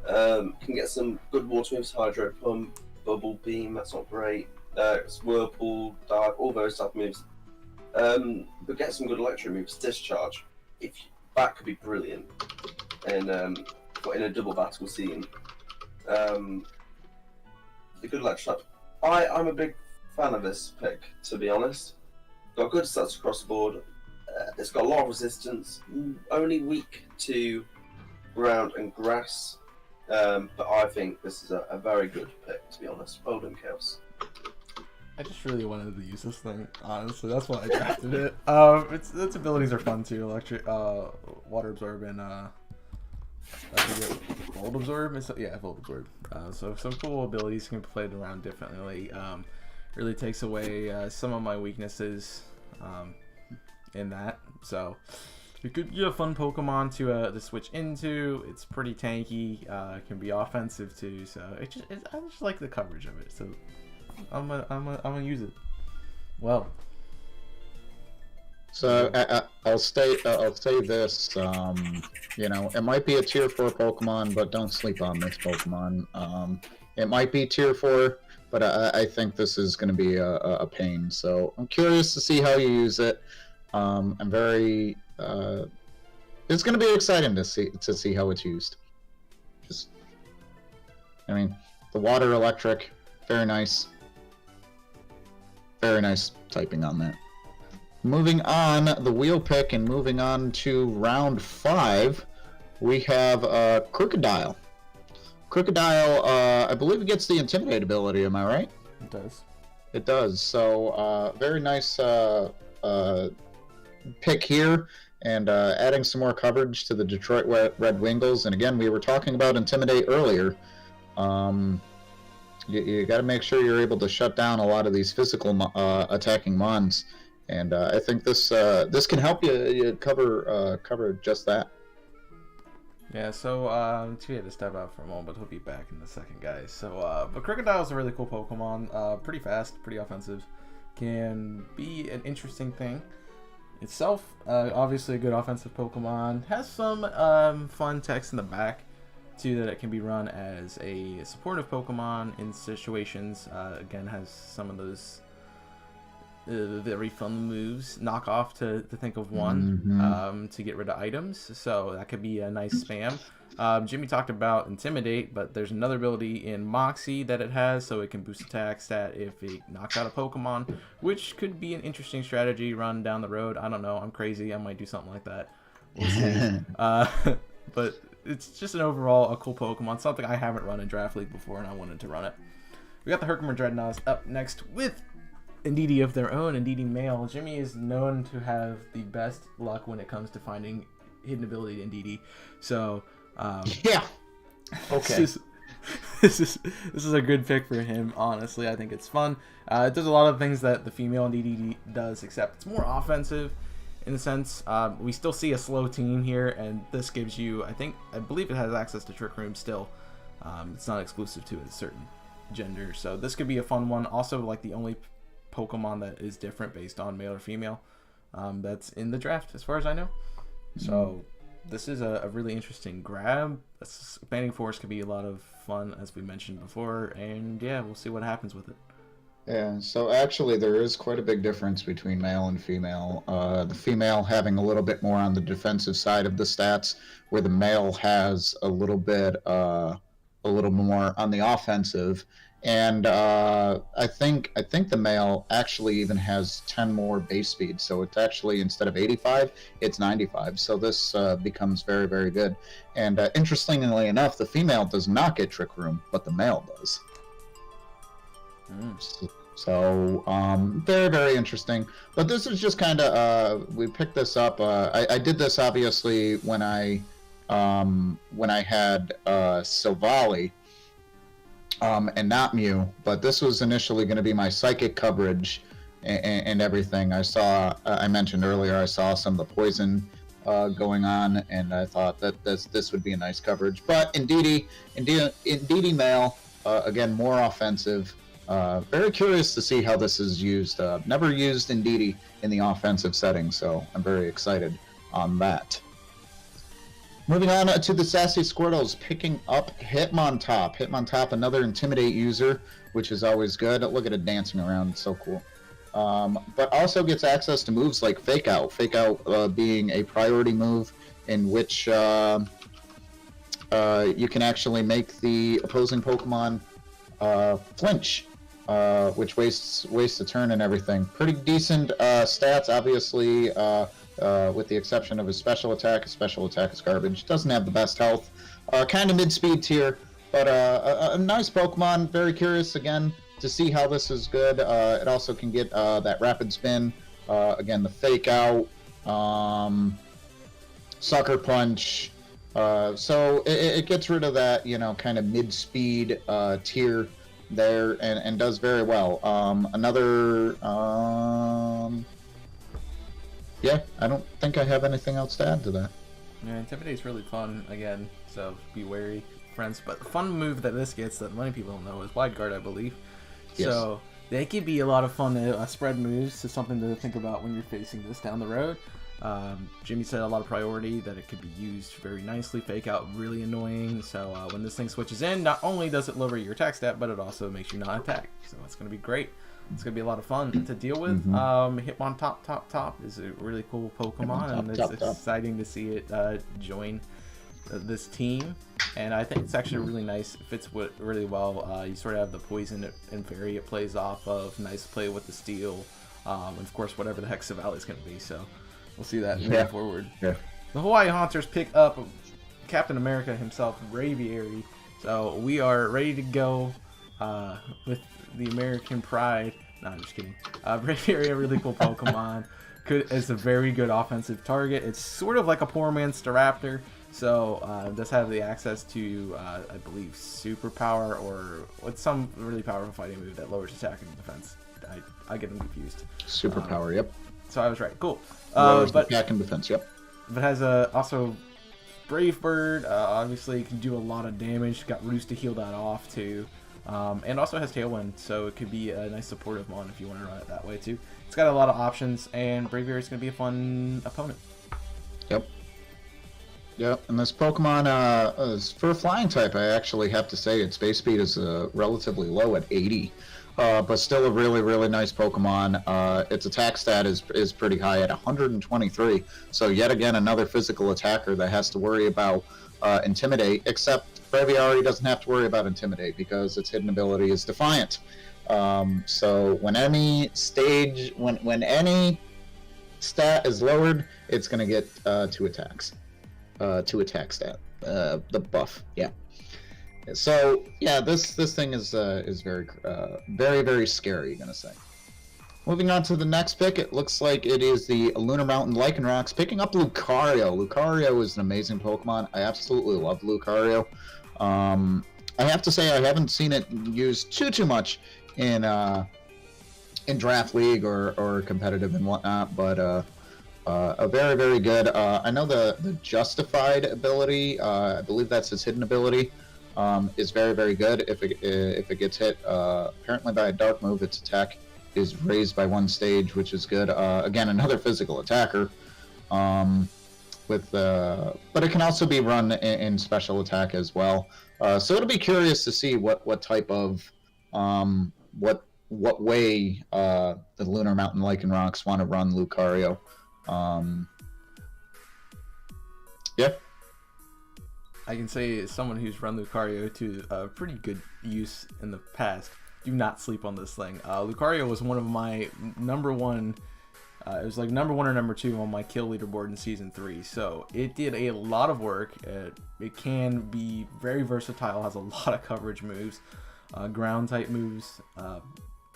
Can get some good water moves, Hydro Pump, Bubble Beam, that's not great. Whirlpool, Dive, all those type of moves. But get some good electric moves, Discharge. That could be brilliant. And in a double battle scene. The good electric type. I'm a big fan of this pick, to be honest. Got good stats across the board. It's got a lot of resistance. Only weak to ground and grass. But I think this is a very good pick, to be honest. Well done, Chaos. I just really wanted to use this thing, honestly. That's why I drafted it. Its abilities are fun too. Electric, Water Absorb, and I forget, Volt Absorb. Yeah, Volt Absorb. So some cool abilities can be played around differently. Really takes away some of my weaknesses in that. So it could be a fun Pokemon to switch into. It's pretty tanky. It can be offensive too. So I just like the coverage of it. So I'm gonna use it. Well. So I'll say this. It might be a tier 4 Pokemon, but don't sleep on this Pokemon. It might be tier 4, but I think this is going to be a pain. So I'm curious to see how you use it. I'm very. It's going to be exciting to see how it's used. The water electric, very nice. Very nice typing on that. Moving on, the wheel pick, and moving on to round 5, we have Crocodile. Crocodile, I believe it gets the Intimidate ability, am I right? It does. It does. So, very nice pick here, and adding some more coverage to the Detroit Red Wingles. And again, we were talking about Intimidate earlier. You got to make sure you're able to shut down a lot of these physical attacking mons. And I think this can help you cover just that. Yeah, so we had to step out for a moment, but he'll be back in a second, guys. So, but Crocodile is a really cool Pokemon. Pretty fast, pretty offensive. Can be an interesting thing itself. Obviously, a good offensive Pokemon. Has some fun text in the back too, that it can be run as a supportive Pokemon in situations. Again, has some of those very fun moves. Knock off to think of one to get rid of items, so that could be a nice spam. Jimmy talked about Intimidate, but there's another ability in Moxie that it has, so it can boost attack stat if it knocks out a Pokemon, which could be an interesting strategy run down the road. I don't know, I'm crazy, I might do something like that. We'll see. But it's just a cool Pokemon, something I haven't run in Draft League before, and I wanted to run it. We got the Herkimer Dreadnoughts up next with Indeedee of their own, Indeedee male. Jimmy is known to have the best luck when it comes to finding hidden ability to Indeedee. So, yeah. Okay. This is a good pick for him. Honestly, I think it's fun. It does a lot of things that the female Indeedee does, except it's more offensive in a sense. We still see a slow team here, and this gives you, I believe it has access to Trick Room still. It's not exclusive to a certain gender, so this could be a fun one. Also, like the only Pokemon that is different based on male or female that's in the draft, as far as I know. So this is a really interesting grab. Expanding Force could be a lot of fun, as we mentioned before, and yeah, we'll see what happens with it. Yeah, so actually there is quite a big difference between male and female. The female having a little bit more on the defensive side of the stats, where the male has a little more on the offensive. And I think the male actually even has 10 more base speed. So it's actually, instead of 85, it's 95. So this becomes very, very good. And interestingly enough, the female does not get Trick Room, but the male does. So very, very interesting. But this is just kind of we picked this up. I did this obviously when I had Silvally and not Mew, but this was initially going to be my psychic coverage and everything. I mentioned earlier, I saw some of the poison going on, and I thought that this would be a nice coverage. But Indeedee male, again, more offensive. Very curious to see how this is used. Never used Indeedee in the offensive setting, so I'm very excited on that. Moving on to the Sassy Squirtles, picking up Hitmontop. Hitmontop, another Intimidate user, which is always good. Look at it dancing around, it's so cool. But also gets access to moves like Fake Out. Fake Out being a priority move in which you can actually make the opposing Pokemon flinch, which wastes a turn and everything. Pretty decent stats, obviously. With the exception of his special attack. His special attack is garbage. Doesn't have the best health. Kind of mid-speed tier, but a nice Pokemon. Very curious, again, to see how this is good. It also can get that Rapid Spin. Again, the Fake Out. Sucker Punch. So it gets rid of that, kind of mid-speed tier there, and does very well. Yeah, I don't think I have anything else to add to that. Yeah, Intimidate's really fun, again, so be wary, friends. But the fun move that this gets that many people don't know is Wide Guard, I believe. Yes. So they could be a lot of fun to spread moves, so something to think about when you're facing this down the road. Jimmy said a lot of priority, that it could be used very nicely. Fake Out, really annoying. So when this thing switches in, not only does it lower your attack stat, but it also makes you not attack. So it's going to be great. It's going to be a lot of fun to deal with. Hitmontop is a really cool Pokemon, and it's exciting to see it join this team. And I think it's actually really nice. It fits really well. You sort of have the poison and fairy it plays off of. Nice play with the steel. And of course, whatever the heck Silvally is going to be. So we'll see that moving forward. Yeah. The Hawaii Haunters pick up Captain America himself, Braviary. So we are ready to go with the American Pride. No, I'm just kidding. Braviary, a really cool Pokemon. It's a very good offensive target. It's sort of like a poor man's Staraptor. So it does have the access to, I believe, Superpower or what's some really powerful fighting move that lowers attack and defense. I get them confused. Superpower, yep. So I was right. Cool. Lowers attack and defense, yep. But has also Brave Bird. Obviously, can do a lot of damage. Got Roost to heal that off too. And also has Tailwind, so it could be a nice supportive mon if you want to run it that way too. It's got a lot of options, and Braviary is going to be a fun opponent. Yep, and this Pokemon, is for a flying type, I actually have to say its base speed is relatively low at 80. But still a really, really nice Pokemon. Its attack stat is pretty high at 123. So yet again, another physical attacker that has to worry about Intimidate, except Braviary doesn't have to worry about Intimidate because its hidden ability is Defiant. So when any any stat is lowered, it's going to get 2 attacks. 2 attack stat. The buff, yeah. So yeah, this thing is very very very scary, you're gonna say. Moving on to the next pick, it looks like it is the Lunar Mountain Lycanrocs picking up Lucario. Lucario is an amazing Pokemon. I absolutely love Lucario. I have to say I haven't seen it used too much in Draft League or competitive and whatnot, but a very good. I know the Justified ability. I believe that's his hidden ability. Is very good. If it gets hit, apparently by a dark move, its attack is raised by 1 stage, which is good. Again, another physical attacker. But it can also be run in special attack as well. So it'll be curious to see what type of what way the Lunar Mountain Lycanrocs want to run Lucario. Yeah. I can say as someone who's run Lucario to pretty good use in the past, do not sleep on this thing. Lucario was one of my number 1. It was like number 1 or number 2 on my kill leaderboard in Season 3. So it did a lot of work. It can be very versatile, has a lot of coverage moves, ground type moves,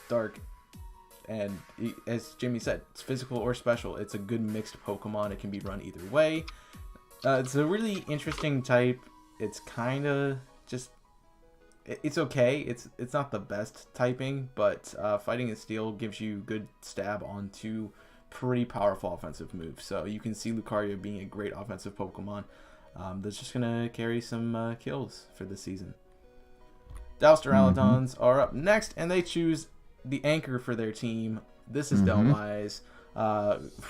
dark, and as Jimmy said, it's physical or special. It's a good mixed Pokemon. It can be run either way. It's a really interesting type. It's kind of just, it's okay. It's not the best typing, but Fighting and Steel gives you good stab on 2 pretty powerful offensive moves. So you can see Lucario being a great offensive Pokemon that's just gonna carry some kills for this season. Douse Duraludons are up next, and they choose the anchor for their team. This is Delmise.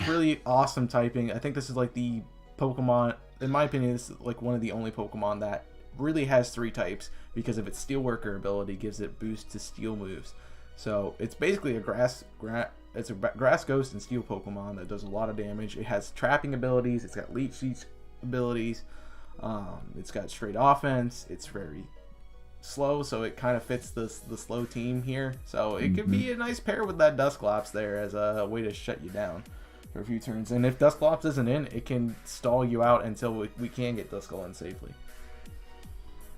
Really awesome typing. I think this is like the Pokemon, in my opinion, this is like one of the only Pokemon that really has 3 types because of its Steel Worker ability, gives it boost to Steel moves. So it's basically a grass ghost and Steel Pokemon that does a lot of damage. It has trapping abilities. It's got leech seed abilities. It's got straight offense. It's very slow, so it kind of fits the slow team here. So it could be a nice pair with that Dusclops there as a way to shut you down for a few turns. And if Dusclops isn't in, it can stall you out until we can get Duskull in safely.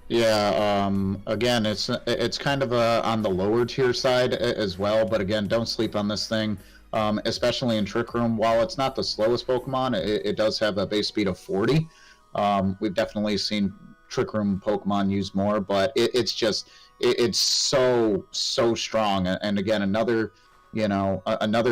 Yeah, again, it's kind of on the lower tier side as well, but again, don't sleep on this thing, especially in Trick Room. While it's not the slowest Pokemon, it does have a base speed of 40. We've definitely seen Trick Room Pokemon used more, but it's so strong. And again, another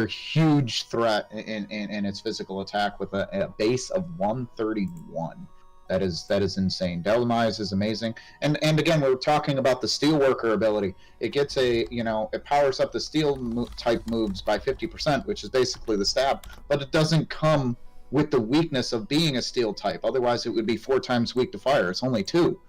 huge threat in its physical attack with a base of 131. That is insane. Delmise is amazing, and again, we're talking about the Steel Worker ability. It gets it powers up the Steel type moves by 50%, which is basically the stab, but it doesn't come with the weakness of being a Steel type. Otherwise, it would be 4 times weak to fire. It's only 2,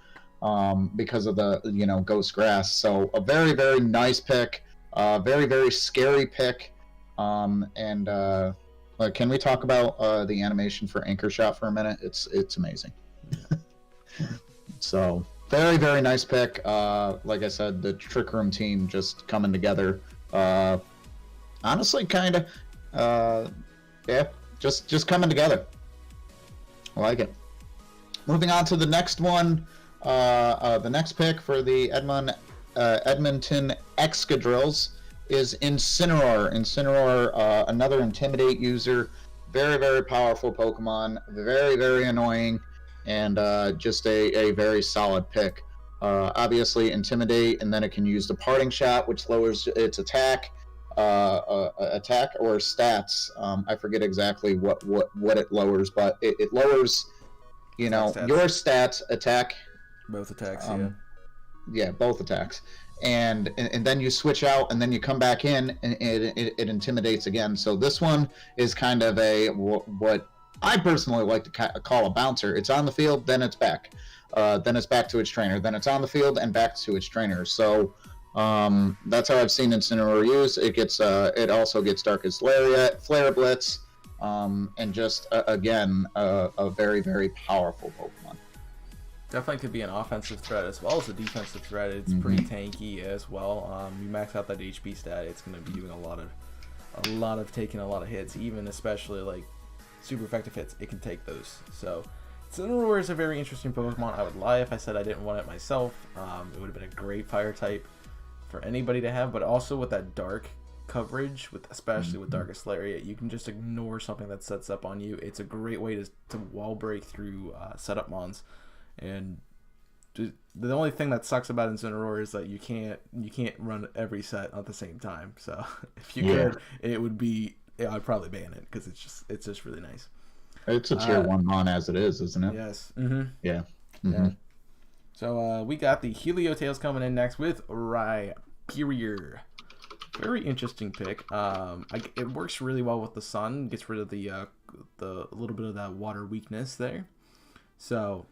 because of the Ghost Grass. So a very nice pick, very scary pick, and can we talk about the animation for Anchor Shot for a minute? It's amazing. So very nice pick. Like I said, the Trick Room team just coming together. Honestly, kind of, just coming together. I like it. Moving on to the next one. The next pick for the Edmonton Excadrills is Incineroar. Incineroar, another Intimidate user. Very powerful Pokemon. Very annoying. And just a very solid pick. Obviously, Intimidate, and then it can use the Parting Shot, which lowers its attack or stats. I forget exactly what it lowers, but it lowers, your stats, attack. Both attacks, Yeah, both attacks. And then you switch out, and then you come back in, and it intimidates again. So this one is kind of what I personally like to call a bouncer. It's on the field, then it's back. Then it's back to its trainer. Then it's on the field and back to its trainer. So that's how I've seen Incineroar used. It also gets Darkest Lariat, Flare Blitz, and just again a very powerful Pokemon. Definitely could be an offensive threat as well as a defensive threat. It's pretty tanky as well. You max out that HP stat, it's going to be doing a lot of taking a lot of hits, even especially like super effective hits. It can take those. So Incineroar is a very interesting Pokemon. I would lie if I said I didn't want it myself. It would have been a great fire type for anybody to have, but also with that dark coverage, especially with Darkest Lariat. You can just ignore something that sets up on you. It's a great way to wall break through setup mons. And the only thing that sucks about Incineroar is that you can't run every set at the same time. So if you could, it would be, I'd probably ban it because it's just really nice. It's a tier 1 mon as it is, isn't it? Yes. Yeah. Yeah. So we got the Heliotales coming in next with Rhyperior. Very interesting pick. It works really well with the sun. Gets rid of the little bit of that water weakness there. So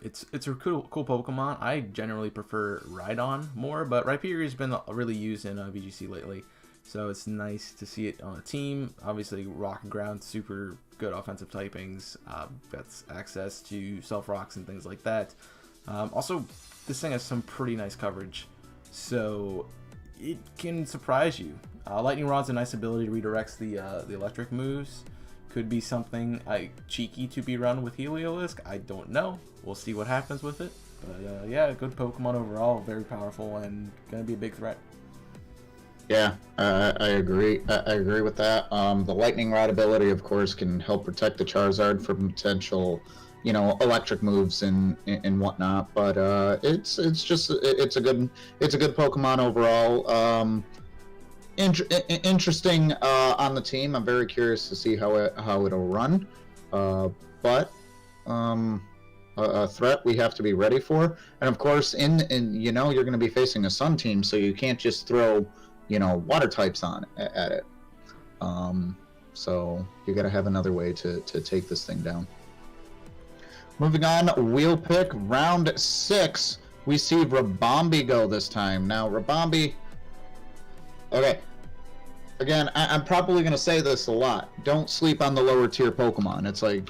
it's a cool Pokemon. I generally prefer Rhydon more, but Rhyperior has been really used in VGC lately. So it's nice to see it on a team. Obviously, Rock and Ground, super good offensive typings. Gets access to Self-Rocks and things like that. Also, this thing has some pretty nice coverage. So it can surprise you. Lightning Rod's a nice ability to redirect the electric moves. Could be something cheeky to be run with Heliolisk. I don't know. We'll see what happens with it. But yeah, good Pokemon overall. Very powerful and going to be a big threat. Yeah, I agree. I agree with that. The Lightning Rod ability, of course, can help protect the Charizard from potential, electric moves and whatnot. But it's a good Pokemon overall. Interesting on the team. I'm very curious to see how it'll run. But a threat we have to be ready for. And of course, you're going to be facing a Sun team, so you can't just throw water types at it. So you got to have another way to take this thing down. Moving on, wheel pick round 6. We see Rabombi go this time. Now Rabombi. Okay. Again, I'm probably going to say this a lot. Don't sleep on the lower tier Pokemon. It's like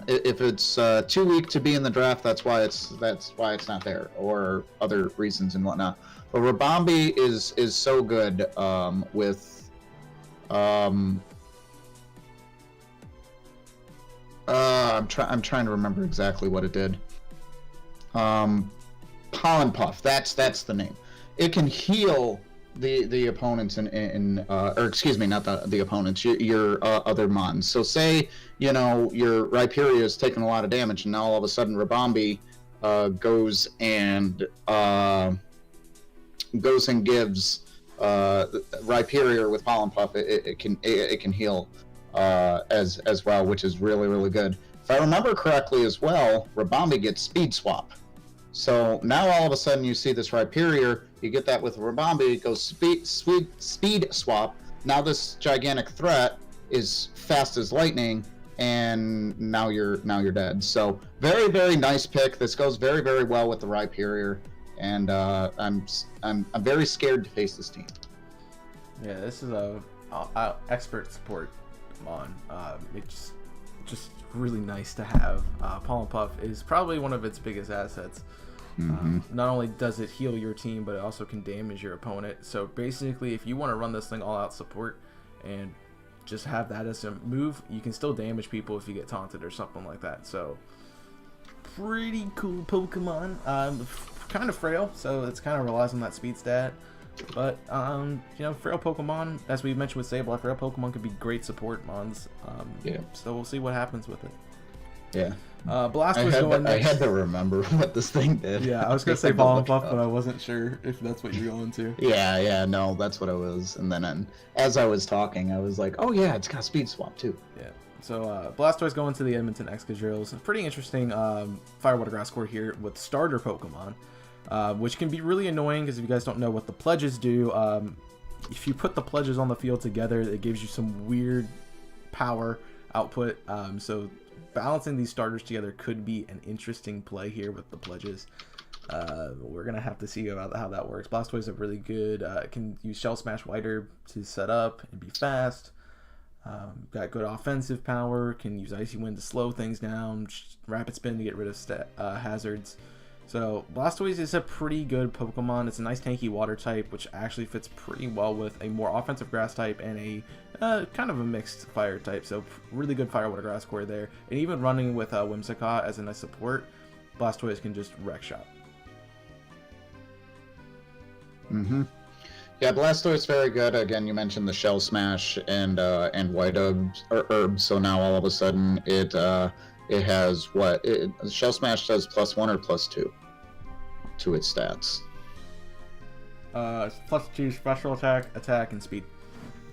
if it's too weak to be in the draft, that's why it's not there, or other reasons and whatnot. But Rabombi is so good with I'm trying to remember exactly what it did. Pollen Puff. That's the name. It can heal the opponents or excuse me, not the opponents, your other mons. So say your Rhyperior is taking a lot of damage, and now all of a sudden Rabombi goes and gives Rhyperior with Pollen Puff. It can heal as well, which is really, really good. If I remember correctly as well, Rabombi gets Speed Swap. So now all of a sudden you see this Rhyperior, you get that with Rabombi, it goes speed swap. Now this gigantic threat is fast as lightning, and now you're dead. So very, very nice pick. This goes very, very well with the Rhyperior, and I'm very scared to face this team. Yeah, this is a expert support mon. It's just really nice to have. Pollen Puff is probably one of its biggest assets. Not only does it heal your team, but it also can damage your opponent. So basically, if you want to run this thing all out support and just have that as a move, you can still damage people if you get taunted or something like that. So pretty cool Pokemon. Kind of frail, so it's kind of relies on that speed stat. But frail Pokemon, as we mentioned with Sableye, frail Pokemon could be great support mons. So we'll see what happens with it. Yeah. Blastoise going next. I had to remember what this thing did. Yeah, I was gonna say Pollen Puff, but I wasn't sure if that's what you're going to. Yeah, no, that's what I was. And then as I was talking, I was like, oh yeah, it's got Speed Swap too. Yeah. So Blastoise going to the Edmonton Excadrilles. Pretty interesting Fire Water Grass core here with starter Pokemon. Which can be really annoying because if you guys don't know what the pledges do, if you put the pledges on the field together, it gives you some weird power output. So balancing these starters together could be an interesting play here with the pledges. We're gonna have to see about how that works. Blastoise is a really good. Can use Shell Smash Wider to set up and be fast. Got good offensive power. Can use Icy Wind to slow things down. Rapid Spin to get rid of hazards. So Blastoise is a pretty good Pokemon. It's a nice tanky water type, which actually fits pretty well with a more offensive grass type and a kind of a mixed fire type. So really good fire water grass core there. And even running with Whimsicott as a nice support, Blastoise can just wreck shop. Yeah, Blastoise very good. Again, you mentioned the Shell Smash and White Herbs, so now all of a sudden it has what? Shell Smash does +1 or +2 to its stats. It's +2 special attack, and speed.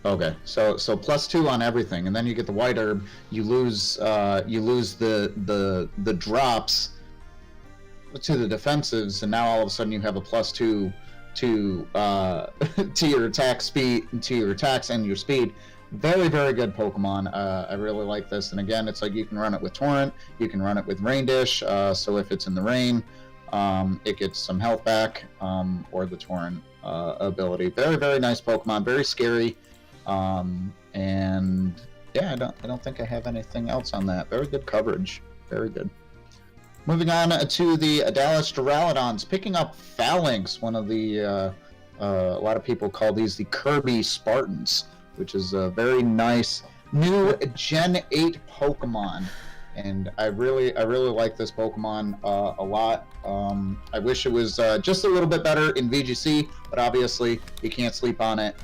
Okay, so +2 on everything, and then you get the White Herb. You lose the drops to the defensives, and now all of a sudden you have a +2 to your attack speed, to your attacks and your speed. Very, very good Pokemon. I really like this. And again, it's like you can run it with Torrent, you can run it with Rain Dish. So if it's in the rain, it gets some health back, or the Torrent ability. Very, very nice Pokemon. Very scary. And yeah, I don't think I have anything else on that. Very good coverage. Very good. Moving on to the Adalis Duraludons, picking up Phalanx, one of the, a lot of people call these the Kirby Spartans, which is a very nice new Gen 8 Pokemon. And I really like this Pokemon a lot. I wish it was just a little bit better in VGC, but obviously you can't sleep on it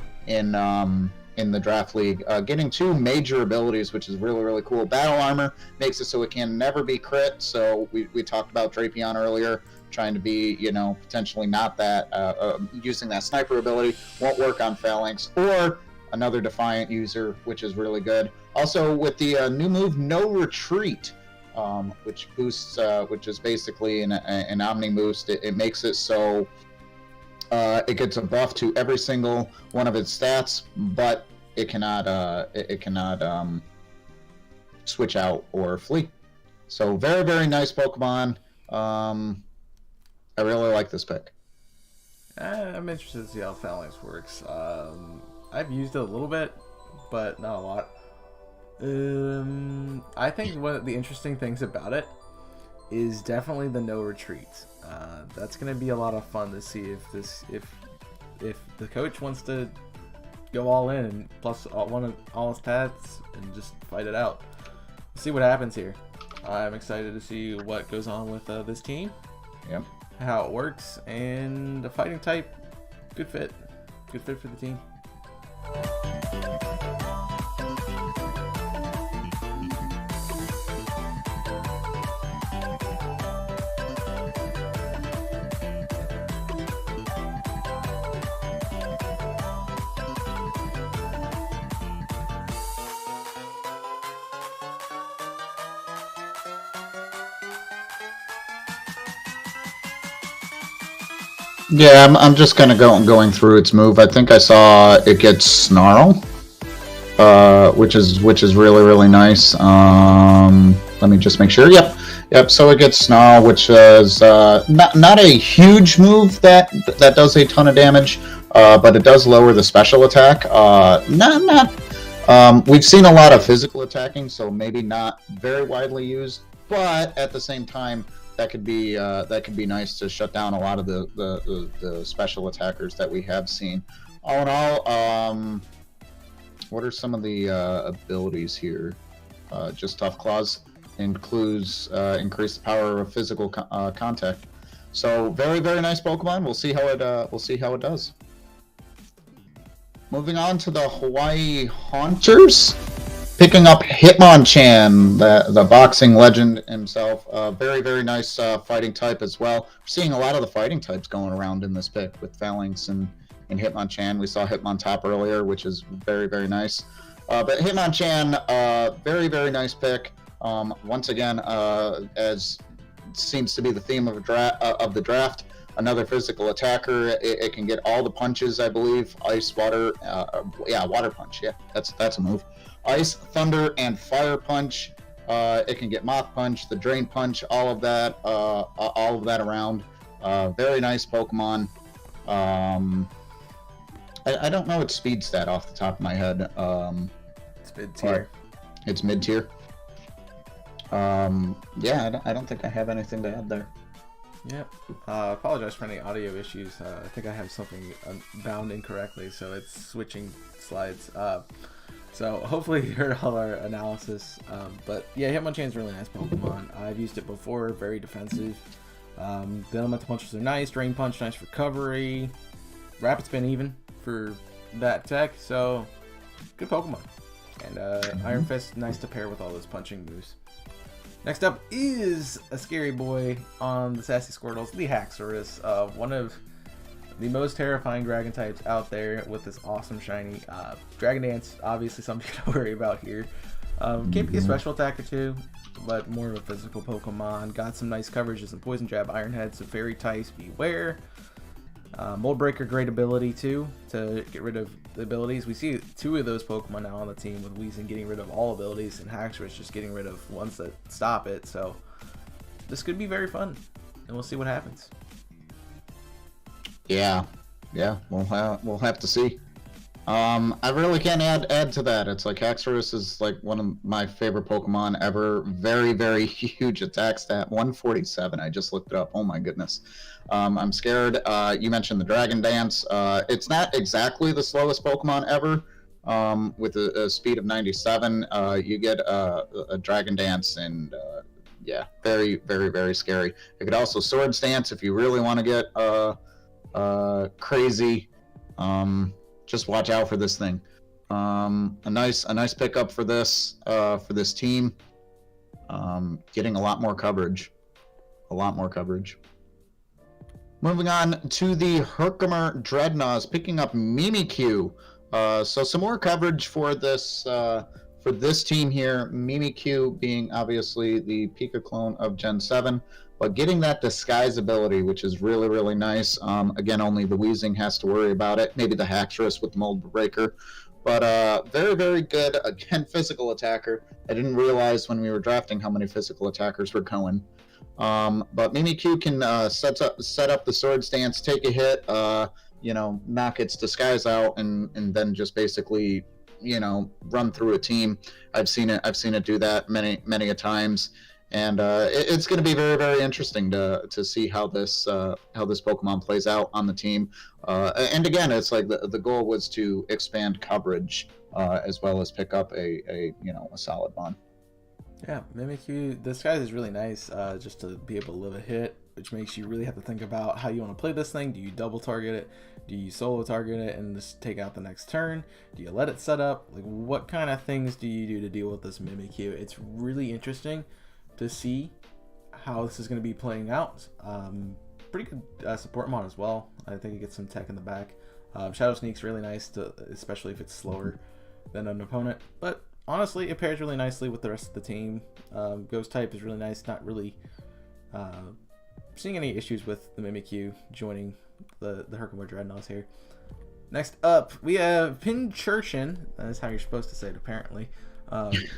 in the draft league. Getting 2 major abilities, which is really, really cool. Battle Armor makes it so it can never be crit. So we talked about Drapion earlier, trying to be, potentially not that, using that sniper ability. Won't work on Phalanx or another Defiant user, which is really good. Also with the new move, No Retreat, which boosts, which is basically an Omni boost. It makes it so it gets a buff to every single one of its stats, but it cannot switch out or flee. So very, very nice Pokemon. I really like this pick. I'm interested to see how Phalanx works. I've used it a little bit, but not a lot. I think one of the interesting things about it is definitely the No Retreat. That's going to be a lot of fun to see if the coach wants to go all in and plus all his stats and just fight it out. See what happens here. I'm excited to see what goes on with this team. Yep. How it works, and the fighting type, good fit for the team. Yeah, I'm just kind of going through its move. I think I saw it get Snarl, which is really, really nice. Let me just make sure. Yep. So it gets Snarl, which is not a huge move that does a ton of damage, but it does lower the special attack. We've seen a lot of physical attacking, so maybe not very widely used, but at the same time, that could be nice to shut down a lot of the special attackers that we have seen. All in all, what are some of the abilities here? Just Tough Claws includes increase the power of physical contact. So very, very nice Pokemon. We'll see how it does. Moving on to the Hawaii Haunters. Picking up Hitmonchan, the boxing legend himself. Very, very nice fighting type as well. We're seeing a lot of the fighting types going around in this pick with Phalanx and Hitmonchan. We saw Hitmontop earlier, which is very, very nice. But Hitmonchan, very, very nice pick. Once again, as seems to be the theme of the draft, another physical attacker. It can get all the punches, I believe. Ice, water, water punch. Yeah, that's a move. Ice, Thunder, and Fire Punch. It can get Moth Punch, the Drain Punch, all of that around. Very nice Pokemon. I don't know its speed stat off the top of my head. It's mid-tier. It's mid-tier. Yeah, I don't think I have anything to add there. Yep. Apologize for any audio issues. I think I have something bound incorrectly, so it's switching slides. So hopefully you heard all our analysis. But yeah, Hitmonchan's a really nice Pokemon. I've used it before, very defensive. The elemental punches are nice. Drain Punch, nice recovery. Rapid Spin even for that tech, so good Pokemon. And Iron Fist, nice to pair with all those punching moves. Next up is a scary boy on the Sassy Squirtles, the Haxorus, one of the most terrifying dragon types out there with this awesome shiny. Dragon Dance, obviously something to worry about here. Can be a special attacker too, but more of a physical Pokemon. Got some nice coverages and Poison Jab, Iron Head, Safari Tice, Beware. Mold Breaker, great ability too, to get rid of the abilities. We see 2 of those Pokemon now on the team, with Weezing getting rid of all abilities and Haxorus just getting rid of ones that stop it. So this could be very fun, and we'll see what happens. Yeah, we'll have to see. I really can't add to that. It's like Haxorus is like one of my favorite Pokemon ever. Very, very huge attack stat, 147. I just looked it up. Oh my goodness. I'm scared. You mentioned the Dragon Dance. It's not exactly the slowest Pokemon ever. With a speed of 97, you get a Dragon Dance, and yeah, very, very, very scary. It could also Sword Stance if you really want to get crazy. Just watch out for this thing. A nice pickup for this team. Getting a lot more coverage. Moving on to the Herkimer Dreadnoughts, picking up Mimikyu. So some more coverage for this team here. Mimikyu being obviously the Pika clone of Gen 7. But getting that disguise ability, which is really, really nice. Again, only the Weezing has to worry about it. Maybe the Haxorus with the Mold Breaker. But very, very good. Again, physical attacker. I didn't realize when we were drafting how many physical attackers were going. But Mimikyu can set up the Sword Stance, take a hit, knock its disguise out, and then just basically, run through a team. I've seen it do that many a times. And it's going to be very, very interesting to see how this Pokemon plays out on the team. And again, it's like the goal was to expand coverage as well as pick up a solid one. Yeah, Mimikyu, this guy is really nice just to be able to live a hit, which makes you really have to think about how you want to play this thing. Do you double target it? Do you solo target it and just take out the next turn? Do you let it set up? Like, what kind of things do you do to deal with this Mimikyu? It's really interesting to see how this is going to be playing out. Pretty good support mod as well. I think it gets some tech in the back. Shadow Sneak's really nice, especially if it's slower than an opponent. But honestly, it pairs really nicely with the rest of the team. Ghost type is really nice. Not really seeing any issues with the Mimikyu joining the Herkimer Dreadnoughts here. Next up, we have Pinchurchin. That's how you're supposed to say it, apparently.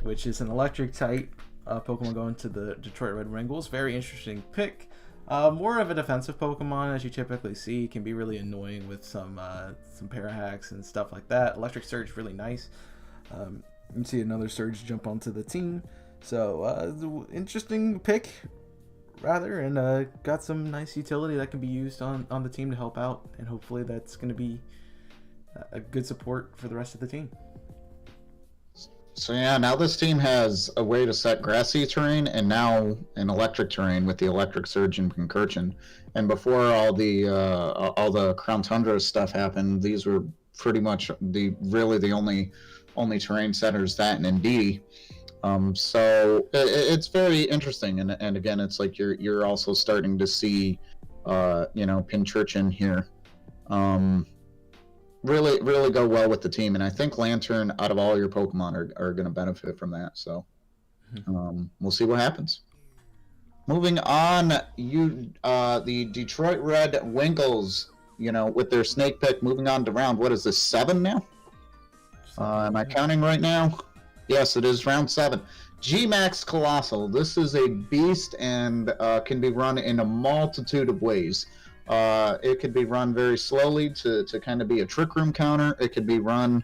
Which is an electric type Pokemon going to the Detroit Red Wrangles. Very interesting pick. More of a defensive Pokemon, as you typically see. Can be really annoying with some Parahacks and stuff like that. Electric Surge, really nice. You can see another Surge jump onto the team. So, interesting pick, rather, and got some nice utility that can be used on the team to help out. And hopefully that's going to be a good support for the rest of the team. So yeah, now this team has a way to set grassy terrain and now an electric terrain with the Electric Surge and Concursion. And before all the Crown Tundra stuff happened, these were pretty much the only terrain setters, that and Indeedee. So it's very interesting, and again, it's like you're also starting to see Pinchurchin here. Really go well with the team, and I think Lantern, out of all your Pokemon, are going to benefit from that. So we'll see what happens. Moving on, the Detroit Red Winkles, with their snake pick, moving on to round, what is this, 7 now? Am I counting right now? Yes, it is round 7. GMax Colossal. This is a beast and can be run in a multitude of ways. It could be run very slowly to kind of be a Trick Room counter. It could be run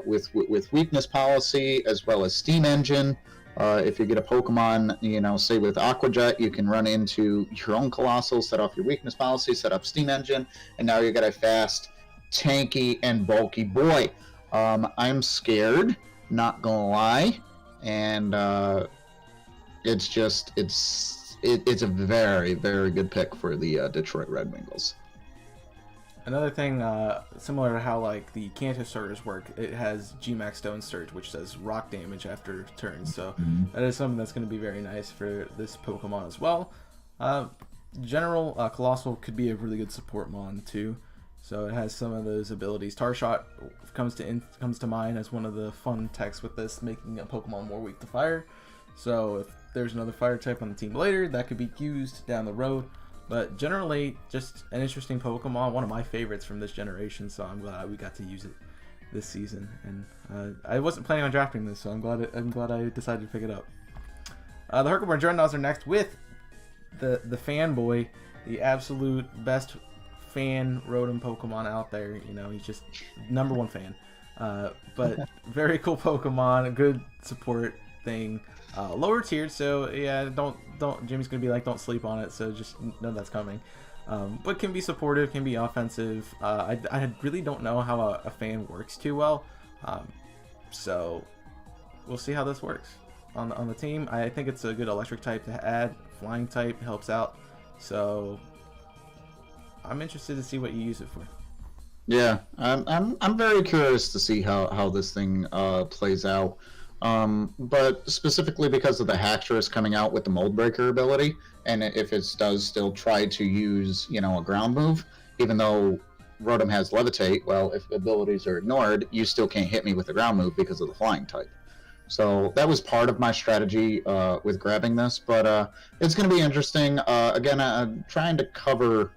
with weakness policy as well as Steam Engine. If you get a Pokemon, say with Aqua Jet, you can run into your own Colossal, set off your weakness policy, set up Steam Engine, and now you got a fast, tanky, and bulky boy. I'm scared, not gonna lie, and it's a very, very good pick for the Detroit Red Wingles. Another thing, similar to how like the Kanto starters work, it has GMax Stone Surge, which does rock damage after turns. So that is something that's going to be very nice for this Pokemon as well. General Colossal could be a really good support mon too. So it has some of those abilities. Tar Shot comes to mind as one of the fun techs with this, making a Pokemon more weak to fire. So if there's another fire type on the team later, that could be used down the road. But generally, just an interesting Pokemon, one of my favorites from this generation, so I'm glad we got to use it this season. And I wasn't planning on drafting this, so I'm glad I decided to pick it up. The Hercleborn Dreadnoughts are next with the fanboy, the absolute best fan Rotom Pokemon out there. You know, he's just #1 fan. But very cool Pokemon, a good support thing. Lower tiered, so yeah, don't Jimmy's gonna be like, don't sleep on it, so just know that's coming. But can be supportive, can be offensive. I really don't know how a fan works too well, so we'll see how this works on the team. I think it's a good electric type to add. Flying type helps out, so I'm interested to see what you use it for. Yeah, I'm very curious to see how this thing plays out. But specifically because of the Hacktress coming out with the Mold Breaker ability, and if it does still try to use, you know, a ground move, even though Rotom has Levitate, well, if abilities are ignored, you still can't hit me with the ground move because of the flying type. So that was part of my strategy with grabbing this, but it's going to be interesting. Again, I'm trying to cover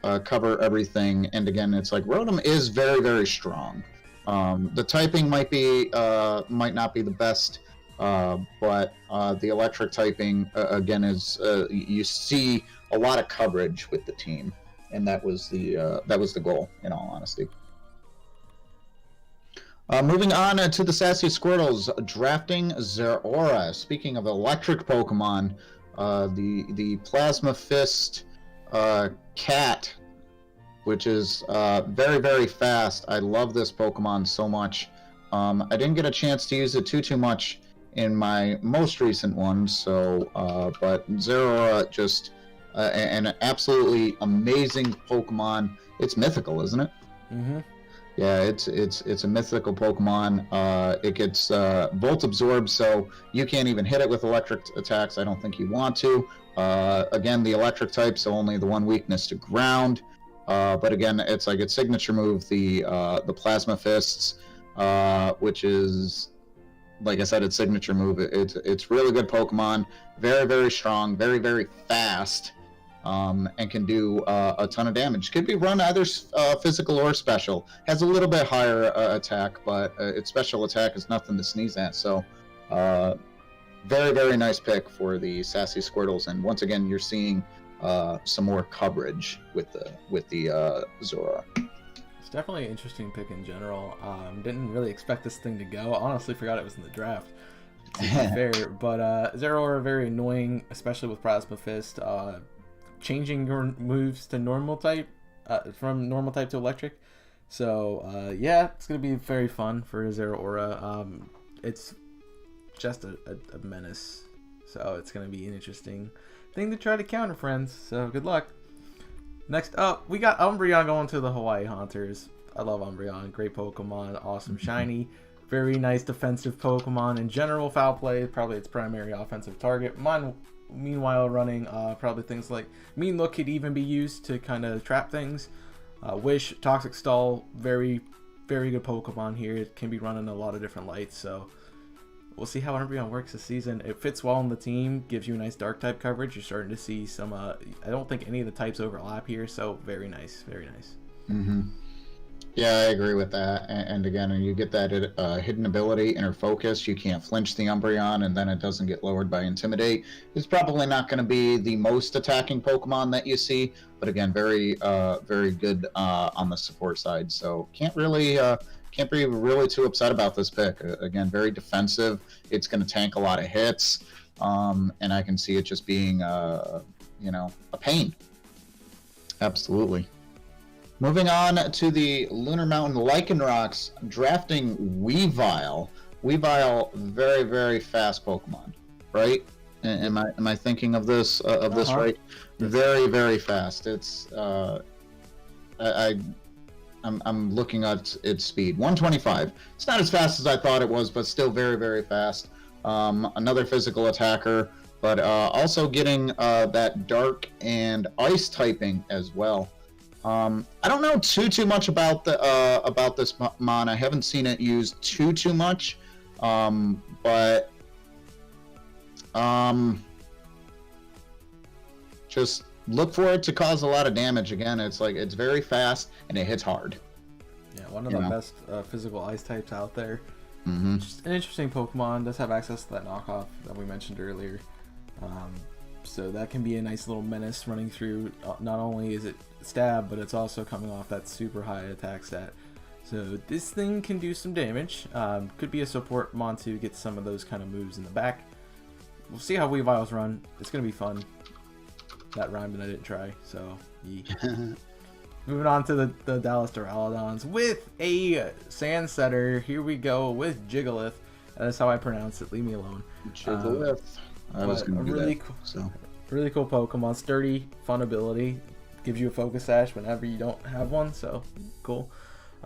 everything, and again, it's like Rotom is very, very strong. The typing might not be the best, but the electric typing again is you see a lot of coverage with the team, and that was the goal, in all honesty. Moving on to the Sassy Squirtles, drafting Zeraora. Speaking of electric Pokemon, the Plasma Fist Cat, which is very, very fast. I love this Pokemon so much. I didn't get a chance to use it too much in my most recent one, so but Zeraora, just an absolutely amazing Pokemon. It's mythical, isn't it? Mm-hmm. Yeah, it's a mythical Pokemon. It gets Volt Absorb, so you can't even hit it with electric attacks. I don't think you want to. Again, the electric type, so only the one weakness to ground. But again, it's like its signature move, the Plasma Fists, which is, like I said, its signature move. It's really good Pokemon, very, very strong, very, very fast, and can do a ton of damage. Could be run either physical or special. Has a little bit higher attack, but its special attack is nothing to sneeze at. So, very, very nice pick for the Sassy Squirtles. And once again, you're seeing some more coverage with the Zora. It's definitely an interesting pick in general. Didn't really expect this thing to go. Honestly, forgot it was in the draft, to be fair. But Zeraora, very annoying, especially with Plasma Fist. Changing your moves to normal type, from normal type to electric. So yeah, it's gonna be very fun for Zeraora. It's just a menace, so it's gonna be an interesting thing to try to counter, friends. So good luck. Next up, we got Umbreon going to the Hawaii Haunters. I love Umbreon, great Pokemon, awesome shiny, very nice defensive Pokemon. In general, Foul Play probably its primary offensive target. Meanwhile, running probably things like Mean Look could even be used to kind of trap things. Wish, Toxic Stall, very, very good Pokemon here. It can be running a lot of different lights, so we'll see how Umbreon works this season. It fits well in the team, gives you a nice dark type coverage. You're starting to see some, I don't think any of the types overlap here, so very nice, very nice. Mm-hmm. Yeah, I agree with that. And again, you get that hidden ability, Inner Focus. You can't flinch the Umbreon, and then it doesn't get lowered by Intimidate. It's probably not going to be the most attacking Pokemon that you see, but again, very, very good on the support side. So can't be really too upset about this pick. Again, very defensive. It's going to tank a lot of hits, and I can see it just being, a pain. Absolutely. Moving on to the Lunar Mountain Lycanrocs, drafting Weavile. Weavile, very, very fast Pokemon, right? Am I thinking of this this right? Very, very fast. It's I I'm looking at its speed. 125. It's not as fast as I thought it was, but still very, very fast. Another physical attacker, but also getting that dark and ice typing as well. I don't know too much about this mon. I haven't seen it used too much, but just look for it to cause a lot of damage. Again, it's very fast and it hits hard. Yeah, one of the best physical ice types out there. Mm-hmm. Just an interesting Pokemon. Does have access to that knockoff that we mentioned earlier. So that can be a nice little menace running through. Not only is it stab, but it's also coming off that super high attack stat. So this thing can do some damage. Could be a support mon to get some of those kind of moves in the back. We'll see how Weaviles run. It's going to be fun. That rhymed and I didn't try, so Moving on to the Dallas Duraludons with a Sand Setter. Here we go with Jigglypuff. That's how I pronounce it. Leave me alone. Jigglypuff. I was going to do that. Really cool Pokemon. Sturdy, fun ability. Gives you a Focus Sash whenever you don't have one, so cool.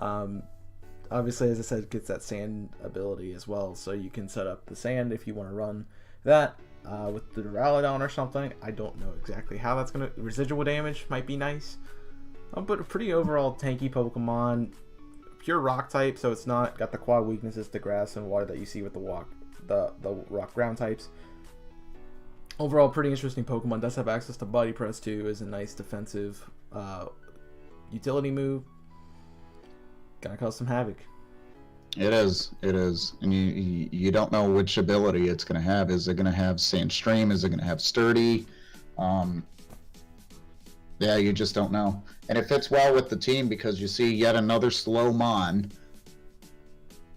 Obviously, as I said, gets that sand ability as well, so you can set up the sand if you want to run that. With the Duraludon or something, I don't know exactly how that's going to... Residual damage might be nice. But a pretty overall tanky Pokemon. Pure rock type, so it's not got the quad weaknesses to grass and water that you see with the rock ground types. Overall, pretty interesting Pokemon. Does have access to Body Press too, is a nice defensive utility move. Gonna cause some havoc. It is, and you don't know which ability it's going to have. Is it going to have Sandstream? Is it going to have Sturdy? Yeah, you just don't know. And it fits well with the team because you see yet another slow mon,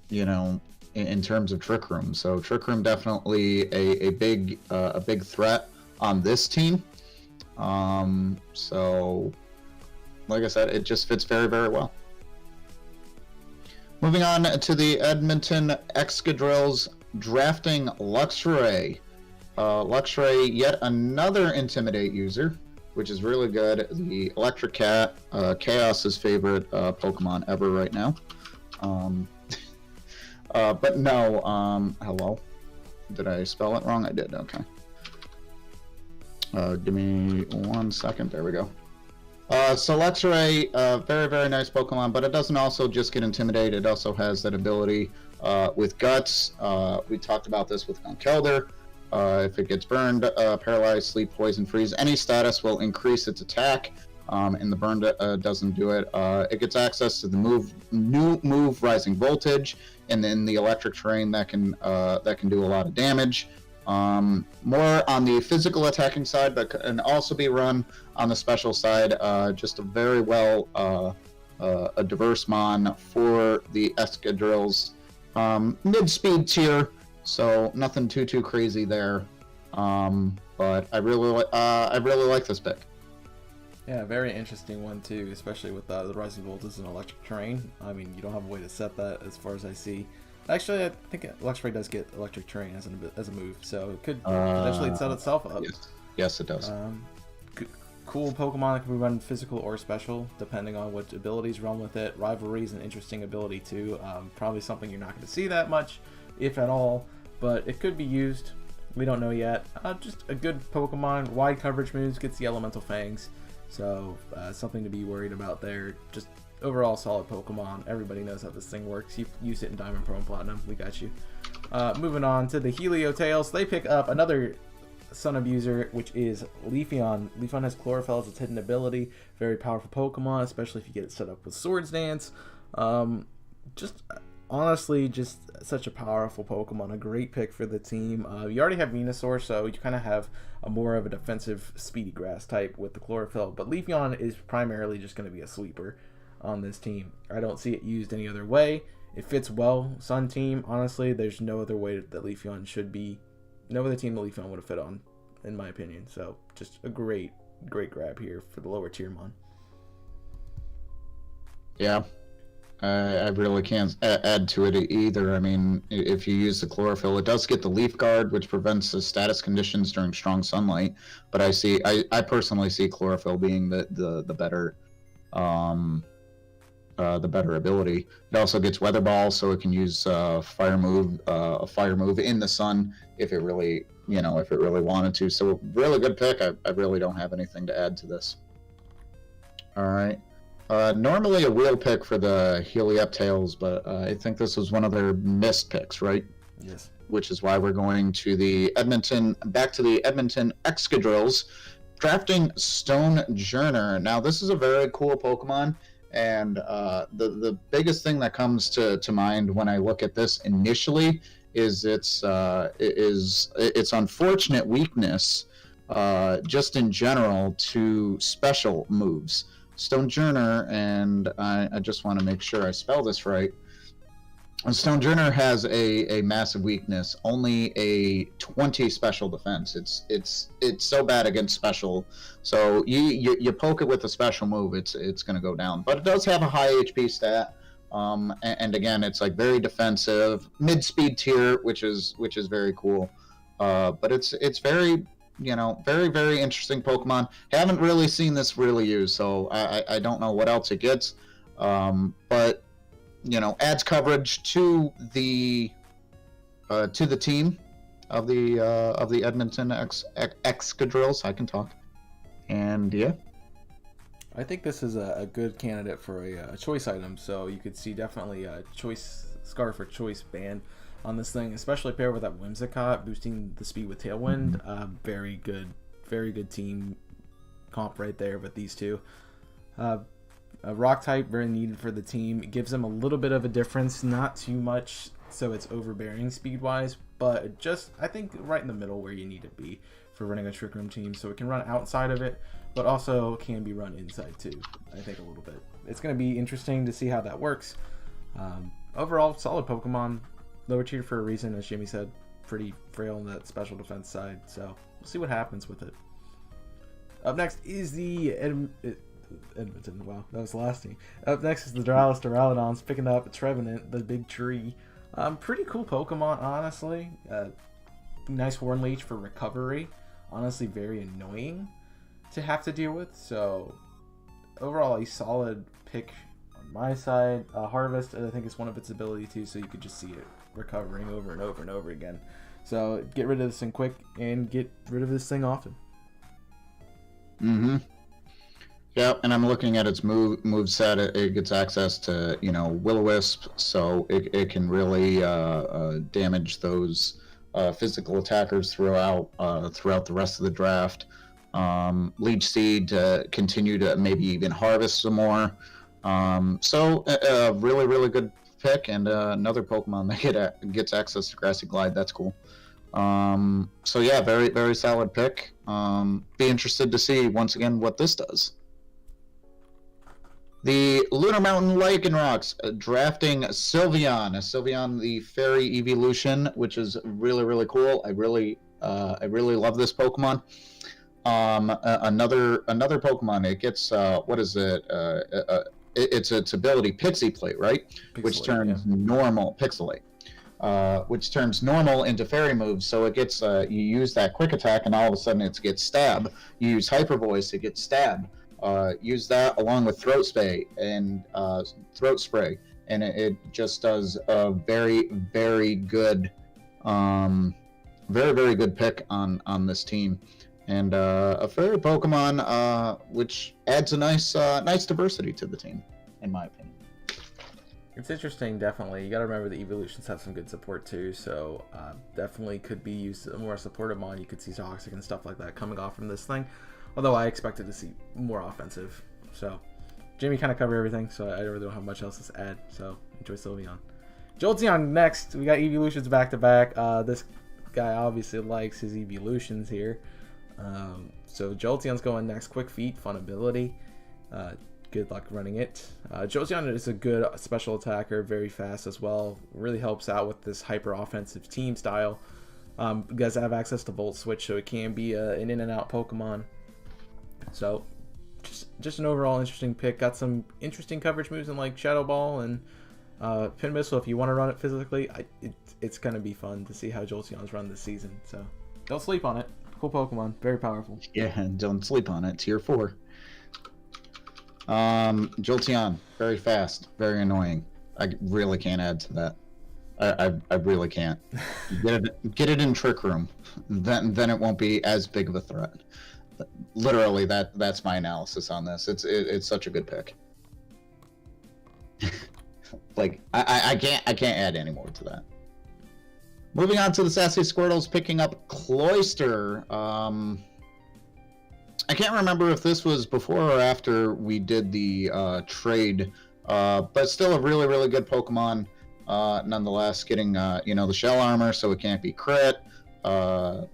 in terms of Trick Room. So Trick Room definitely a big threat on this team. So, like I said, it just fits very, very well. Moving on to the Edmonton Excadrills drafting Luxray. Luxray, yet another Intimidate user, which is really good. The Electric Cat, Chaos's favorite Pokemon ever right now. But no, hello. Did I spell it wrong? I did, okay. Give me 1 second. There we go. So Luxray, very, very nice Pokemon, but it doesn't also just get Intimidate. It also has that ability with Guts. We talked about this with Conkeldurr. If it gets burned, paralyzed, sleep, poison, freeze, any status will increase its attack, and the burn doesn't do it. It gets access to the new move, Rising Voltage, and then the electric terrain that can do a lot of damage. More on the physical attacking side, but can also be run on the special side. Just a very well a diverse mon for the Excadrills. Mid-speed tier, so nothing too crazy there. But I really like this pick. Yeah, very interesting one too, especially with the Rising Voltage and electric terrain. I mean, you don't have a way to set that as far as I see. Actually, I think Luxray does get electric terrain as a move, so it could potentially set itself up. Yes, it does. Cool Pokemon that can be run physical or special, depending on what abilities run with it. Rivalry is an interesting ability too. Probably something you're not going to see that much, if at all, but it could be used. We don't know yet. Just a good Pokemon. Wide coverage moves, gets the Elemental Fangs, so something to be worried about there. Just overall solid Pokemon. Everybody knows how this thing works. You use it in Diamond, Pearl, and Platinum. We got you. Moving on to the Heliotales. They pick up another Sun Abuser, which is Leafeon. Leafeon has Chlorophyll as its hidden ability. Very powerful Pokemon, especially if you get it set up with Swords Dance. Honestly, just such a powerful Pokemon. A great pick for the team. You already have Venusaur, so you kind of have a more of a defensive speedy grass type with the Chlorophyll. But Leafeon is primarily just going to be a sweeper on this team. I don't see it used any other way. It fits well, Sun team. Honestly, there's no other way that Leafeon should be. No other team that Leafeon would have fit on, in my opinion. So, just a great grab here for the lower tier mon. Yeah, I really can't add to it either. I mean, if you use the Chlorophyll, it does get the Leaf Guard, which prevents the status conditions during strong sunlight. But I personally see Chlorophyll being the better the better ability. It also gets Weather Ball, so it can use a fire move in the sun if it really, if it really wanted to. So really good pick. I really don't have anything to add to this. All right. Normally a wheel pick for the Helioptales, but I think this was one of their missed picks, right? Yes. Which is why we're going to back to the Edmonton Excadrills, drafting Stonejourner. Now, this is a very cool Pokemon, and the biggest thing that comes to mind when I look at this initially is its unfortunate weakness, just in general, to special moves. Stonejourner, and I just want to make sure I spell this right. Stonejourner has a massive weakness, only a 20 special defense. It's so bad against special. So you poke it with a special move, it's going to go down. But it does have a high HP stat. And again, it's like very defensive, mid-speed tier, which is very cool. But it's very, very, very interesting Pokemon. Haven't really seen this really used, so I don't know what else it gets. But adds coverage to the team of the Edmonton Excadrills. I can talk, and yeah, I think this is a good candidate for a choice item. So you could see definitely a choice Scarf or choice band on this thing, especially paired with that Whimsicott boosting the speed with Tailwind. Very good team comp right there with these two. A rock type, very needed for the team. It gives them a little bit of a difference, not too much, so it's overbearing speed-wise, but just, I think, right in the middle where you need to be for running a Trick Room team. So it can run outside of it, but also can be run inside too, I think, a little bit. It's going to be interesting to see how that works. Overall, solid Pokemon. Lower tier for a reason, as Jimmy said. Pretty frail on that special defense side, so we'll see what happens with it. Up next is the Edmonton. Wow, that was the last team. Up next is the Duraludons picking up Trevenant, the big tree. Pretty cool Pokemon, honestly. Nice Horn Leech for recovery. Honestly, very annoying to have to deal with. So, overall, a solid pick on my side. Harvest, I think, is one of its ability too, so you could just see it recovering over and over and over again. So, get rid of this thing quick and get rid of this thing often. Mm-hmm. Yeah, and I'm looking at its move set. It gets access to Will-O-Wisp, so it can really damage those physical attackers throughout the rest of the draft. Leech Seed to continue to maybe even harvest some more. So a really good pick, and another Pokemon that gets access to Grassy Glide. That's cool. So yeah, very, very solid pick. Be interested to see once again what this does. The Lunar Mountain Lycanrocs drafting Sylveon, the Fairy Evolution, which is really cool. I really love this Pokemon. Another Pokemon. It gets what is it? It's its ability Pixie Plate, right? Pixelate, which turns normal Pixelate. Which turns normal into fairy moves. So it gets you use that quick attack, and all of a sudden it gets stab. You use Hyper Voice, it gets stab. Use that along with Throat Spray, and it just does a very good, very good pick on this team, and a fairy Pokemon which adds a nice diversity to the team, in my opinion. It's interesting, definitely. You got to remember the evolutions have some good support too, so definitely could be used more supportive mod. You could see Toxic and stuff like that coming off from this thing. Although I expected to see more offensive. So, Jamie kind of covered everything, so I really don't have much else to add. So, enjoy Sylveon. Jolteon next. We got evolutions back to back. This guy obviously likes his evolutions here. So, Jolteon's going next. Quick Feet, fun ability. Good luck running it. Jolteon is a good special attacker, very fast as well. Really helps out with this hyper offensive team style. You guys have access to Volt Switch, so it can be an in and out Pokemon. So, just an overall interesting pick. Got some interesting coverage moves in like Shadow Ball and Pin Missile if you want to run it physically. It's going to be fun to see how Jolteon's run this season. So, don't sleep on it. Cool Pokemon. Very powerful. Yeah, don't sleep on it. Tier 4. Jolteon, very fast, very annoying. I really can't add to that. I really can't. Get it in Trick Room, then it won't be as big of a threat. Literally, that's my analysis on this. It's such a good pick. Like I can't add any more to that. Moving on to the Sassy Squirtles, picking up Cloyster. I can't remember if this was before or after we did the trade, but still a really, really good Pokemon. Nonetheless, getting the shell armor, so it can't be crit. Then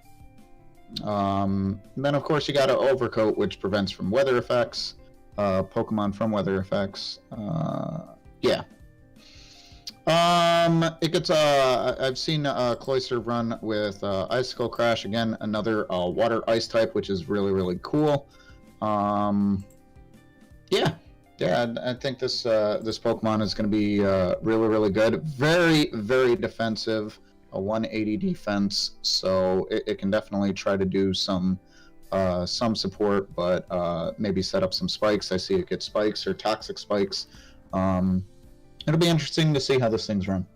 of course you got an overcoat, which prevents from weather effects. Pokemon from weather effects. Yeah. It gets I've seen Cloyster run with Icicle Crash, again another water ice type, which is really, really cool. Yeah, I think this Pokemon is going to be really, really good. Very, very defensive, a 180 defense, so it can definitely try to do some support, but maybe set up some spikes. I see it gets spikes or toxic spikes. It'll be interesting to see how this thing's run.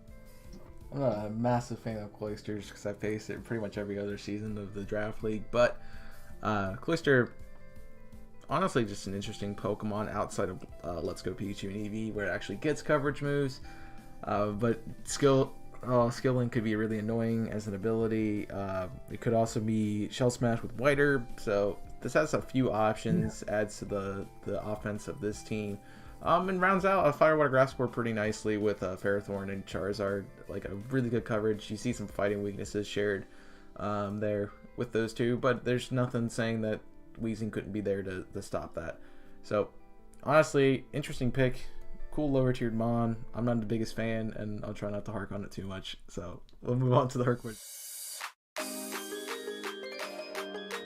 I'm not a massive fan of Cloysters because I face it pretty much every other season of the draft league, but Cloyster, honestly, just an interesting Pokemon outside of Let's Go Pikachu and Eevee, where it actually gets coverage moves. But Skilling could be really annoying as an ability. It could also be Shell Smash with White Herb, so this has a few options, adds to the offense of this team. And rounds out Fire Water Grass Spore pretty nicely with Ferrothorn and Charizard, like a really good coverage. You see some fighting weaknesses shared there with those two, but there's nothing saying that Weezing couldn't be there to stop that. So honestly, interesting pick. Cool lower tiered Mon. I'm not the biggest fan, and I'll try not to hark on it too much. So we'll move on to the Herkmore.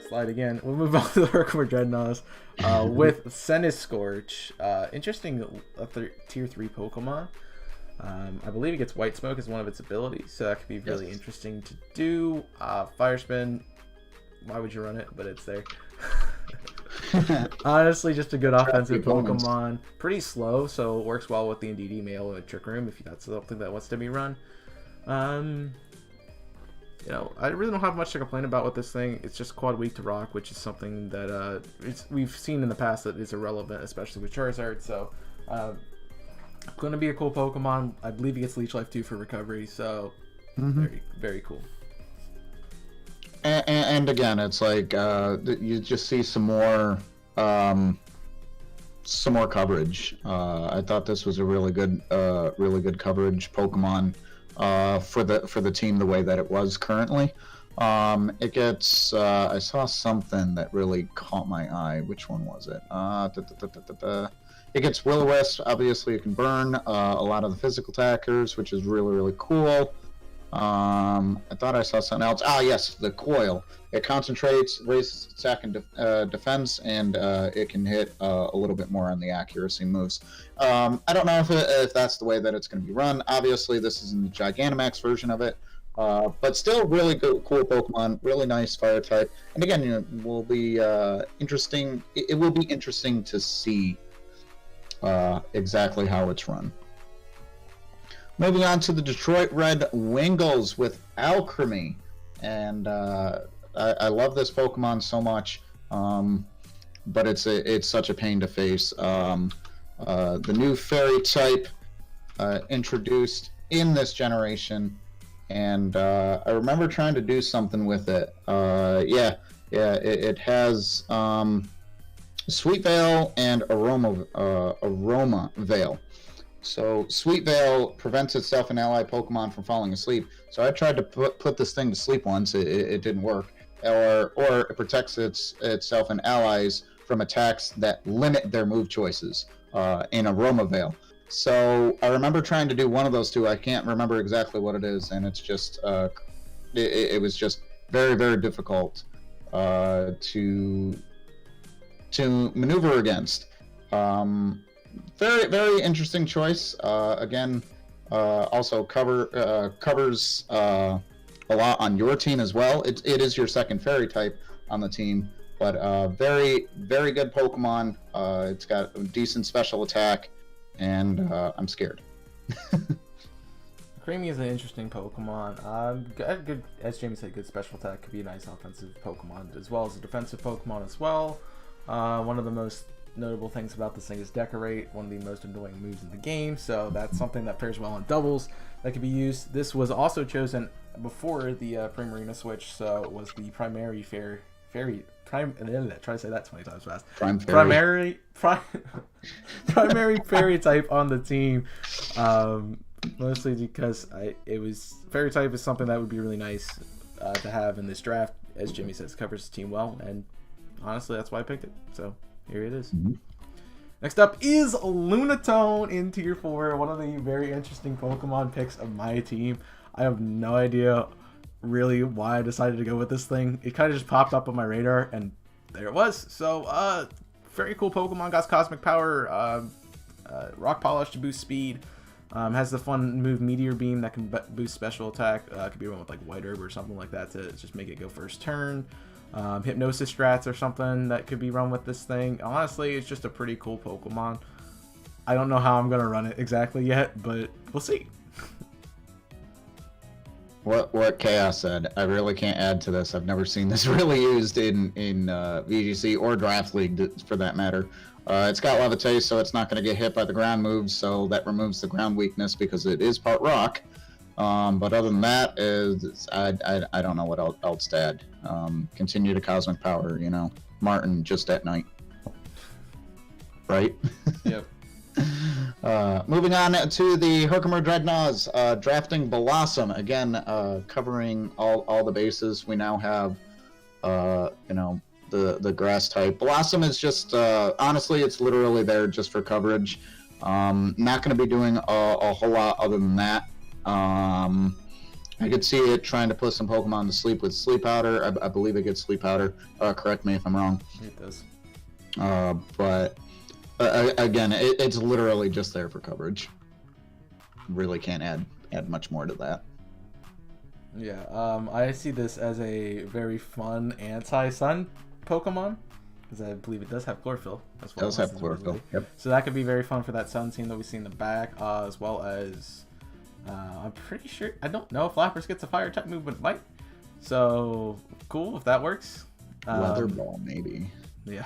Slide again. We'll move on to the Herkmore Dreadnoughts with Scorch. Interesting tier 3 Pokemon. I believe it gets White Smoke as one of its abilities, so that could be really interesting to do. Fire Spin. Why would you run it? But it's there. Honestly, just a good offensive Pokemon. Pretty slow, so it works well with the NDD Mail and Trick Room if that's something that wants to be run. I really don't have much to complain about with this thing. It's just quad weak to rock, which is something that we've seen in the past that is irrelevant, especially with Charizard. So, going to be a cool Pokemon. I believe he gets Leech Life too for recovery. So, very, very cool. And again, it's like you just see some more coverage. I thought this was a really good coverage Pokemon for the team the way that it was currently. It gets I saw something that really caught my eye. Which one was it? It gets Will-O-Wisp. Obviously, it can burn a lot of the physical attackers, which is really, really cool. I thought I saw something else. Yes, the Coil. It concentrates, raises attack and defense, and it can hit a little bit more on the accuracy moves. I don't know if that's the way that it's going to be run. Obviously, this is in the Gigantamax version of it, but still really good, cool Pokemon. Really nice Fire type, and again, will be interesting. It will be interesting to see exactly how it's run. Moving on to the Detroit Red Wingles with Alchemy, and I love this Pokemon so much, but it's such a pain to face. The new Fairy type introduced in this generation, and I remember trying to do something with it. It has Sweet Veil and Aroma Veil. So Sweet Veil prevents itself and ally Pokemon from falling asleep. So I tried to put this thing to sleep once. It didn't work. Or it protects itself and allies from attacks that limit their move choices in Aroma Veil. So I remember trying to do one of those two. I can't remember exactly what it is, and it's just it was just very, very difficult to maneuver against. Very, very interesting choice. Again, also covers a lot on your team as well. It is your second Fairy type on the team, But very, very good Pokemon. It's got a decent special attack, and I'm scared. Creamy is an interesting Pokemon. Good, as Jamie said, good special attack. Could be a nice offensive Pokemon as well as a defensive Pokemon as well. One of the most notable things about this thing is Decorate, one of the most annoying moves in the game. So that's something that pairs well on doubles that can be used. This was also chosen before the Primarina switch, so it was the primary try to say that 20 times fast. Primary fairy type on the team. Mostly because it was fairy type is something that would be really nice to have in this draft. As Jimmy says, covers the team well, and honestly, that's why I picked it. So here it is. Mm-hmm. Next up is Lunatone in Tier 4, one of the very interesting Pokemon picks of my team. I have no idea really why I decided to go with this thing. It kind of just popped up on my radar, and there it was. So, very cool Pokemon. Got Cosmic Power, Rock Polish to boost speed. Has the fun move Meteor Beam that can boost special attack. Could be run with like White Herb or something like that to just make it go first turn. Hypnosis strats or something that could be run with this thing. Honestly, it's just a pretty cool Pokemon. I don't know how I'm going to run it exactly yet, but we'll see. What Chaos said, I really can't add to this. I've never seen this really used in VGC or Draft League for that matter. It's got Levitate, so it's not going to get hit by the ground moves, so that removes the ground weakness because it is part rock. But other than that, I don't know what else to add. Continue to Cosmic Power, Martin just at night. Right? Yep. Moving on to the Herkimer Dreadnoughts, drafting Blossom. Again, covering all the bases. We now have, the grass type. Blossom is just, honestly, it's literally there just for coverage. Not going to be doing a whole lot other than that. I could see it trying to put some Pokemon to sleep with Sleep Powder. I believe it gets Sleep Powder. Correct me if I'm wrong. It does. But again, it's literally just there for coverage. Really can't add much more to that. Yeah, I see this as a very fun anti-sun Pokemon, because I believe it does have chlorophyll as well. It does have chlorophyll, yep. So that could be very fun for that sun team that we see in the back, as well as I'm pretty sure, I don't know if Lapras gets a fire type move, but it might. So cool if that works. Weather Ball maybe. Yeah.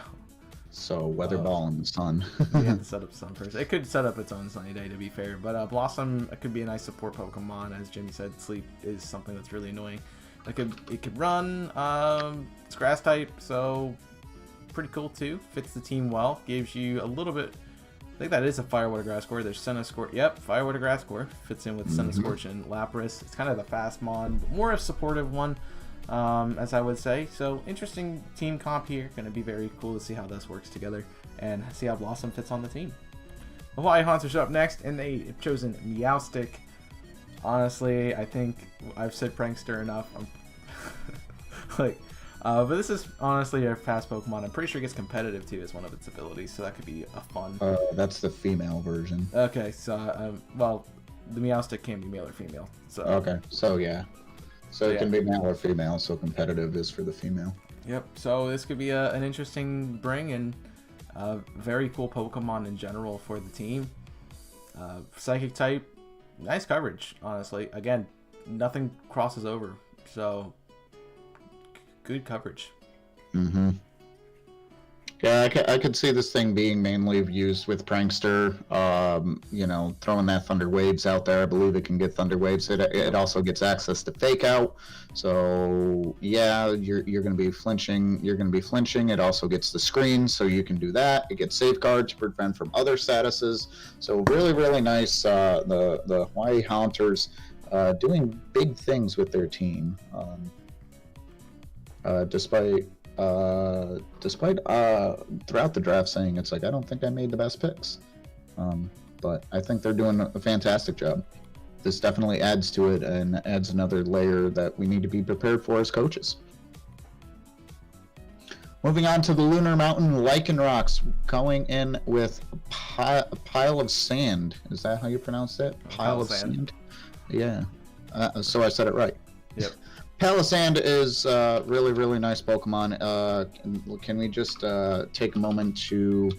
So Weather Ball in the sun. We have to set up sun first. It could set up its own sunny day, to be fair. But Blossom could be a nice support Pokemon. As Jimmy said, Sleep is something that's really annoying. It could run. It's grass type, so pretty cool too. Fits the team well. Gives you a little bit. I think that is a Fire, Water, Grass core. There's Senna Scorch. Yep, Fire, Water, Grass core fits in with Senna Scorch and Lapras. It's kind of the fast mon, but more a supportive one. As I would say. So interesting team comp here. Going to be very cool to see how this works together and see how Blossom fits on the team. Hawaii Hunters are up next, and they have chosen Meowstic. Honestly, I think I've said Prankster enough. But this is honestly a fast Pokemon. I'm pretty sure it gets competitive too as one of its abilities, so that could be a fun. That's the female version. Okay, so well, the Meowstic can be male or female. So okay, so yeah. So it can be male or female, so competitive is for the female. Yep, so this could be an interesting bring and a very cool Pokemon in general for the team. Psychic type, nice coverage, honestly. Again, nothing crosses over, so good coverage. Mm-hmm. Yeah, I could see this thing being mainly used with Prankster, throwing that Thunder Waves out there. I believe it can get Thunder Waves. It also gets access to Fake Out. So, yeah, you're going to be flinching. You're going to be flinching. It also gets the screen, so you can do that. It gets Safeguard to prevent from other statuses. So, really, really nice. The Hawaii Hunters doing big things with their team, despite throughout the draft saying it's like, I don't think I made the best picks. But I think they're doing a fantastic job. This definitely adds to it and adds another layer that we need to be prepared for as coaches. Moving on to the Lunar Mountain Lichen Rocks, going in with a pile of sand. Is that how you pronounce it? Pile of sand? Yeah. So I said it right. Yep. Palisand is really, really nice Pokemon. Can we just take a moment to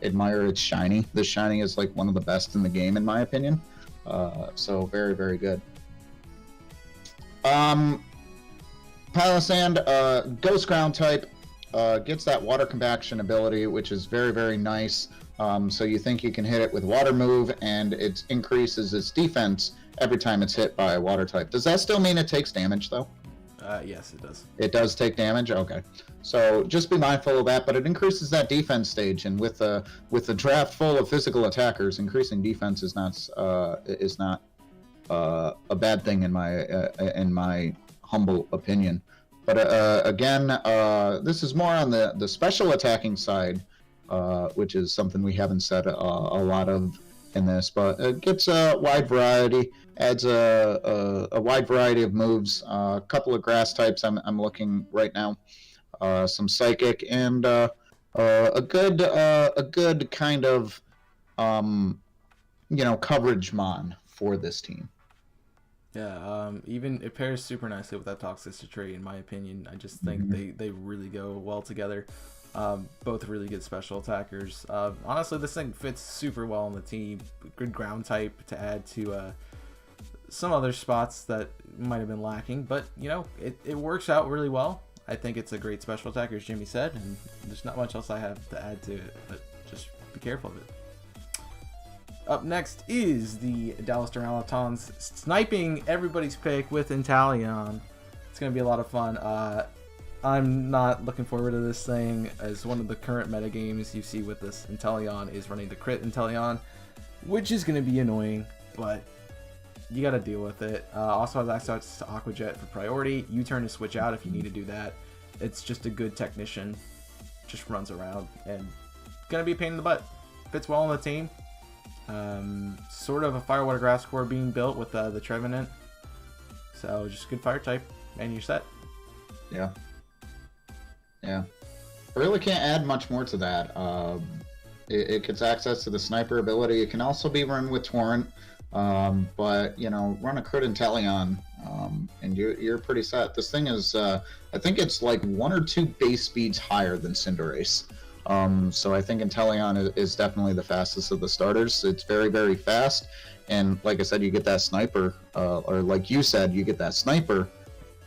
admire its shiny? The shiny is like one of the best in the game, in my opinion. So very, very good. Palisand, Ghost Ground type, gets that Water Compaction ability, which is very, very nice. So you think you can hit it with Water Move, and it increases its defense every time it's hit by a Water type. Does that still mean it takes damage, though? Yes, it does. It does take damage? Okay. So just be mindful of that, but it increases that defense stage, and with the draft full of physical attackers, increasing defense is not a bad thing in my humble opinion. But again, this is more on the special attacking side, which is something we haven't said a lot of in this, but it gets a wide variety, adds a wide variety of moves, a couple of grass types I'm looking right now, some psychic, and a good kind of coverage mon for this team. Yeah, even it pairs super nicely with that Toxicity trait, in my opinion. I just think they really go well together. Both really good special attackers. Honestly, this thing fits super well on the team. Good ground type to add to some other spots that might have been lacking, but it works out really well. I think it's a great special attacker, as Jimmy said, and there's not much else I have to add to it, but just be careful of it. Up next is the Dallas Duralitons sniping everybody's pick with Inteleon. It's going to be a lot of fun. I'm not looking forward to this thing, as one of the current meta games you see with this Inteleon is running the crit Inteleon, which is going to be annoying, but you got to deal with it. Also has access to Aqua Jet for priority. U-turn to switch out if you need to do that. It's just a good technician. Just runs around and going to be a pain in the butt. Fits well on the team. Sort of a Fire, Water, Grass core being built with the Trevenant. So just good fire type, and you're set. Yeah. I really can't add much more to that. It gets access to the sniper ability. It can also be run with Torrent, but run a crit Inteleon, and you're pretty set. This thing is, I think it's like 1 or 2 base speeds higher than Cinderace. So I think Inteleon is definitely the fastest of the starters. It's very, very fast, and like I said, you get that sniper, or like you said, you get that sniper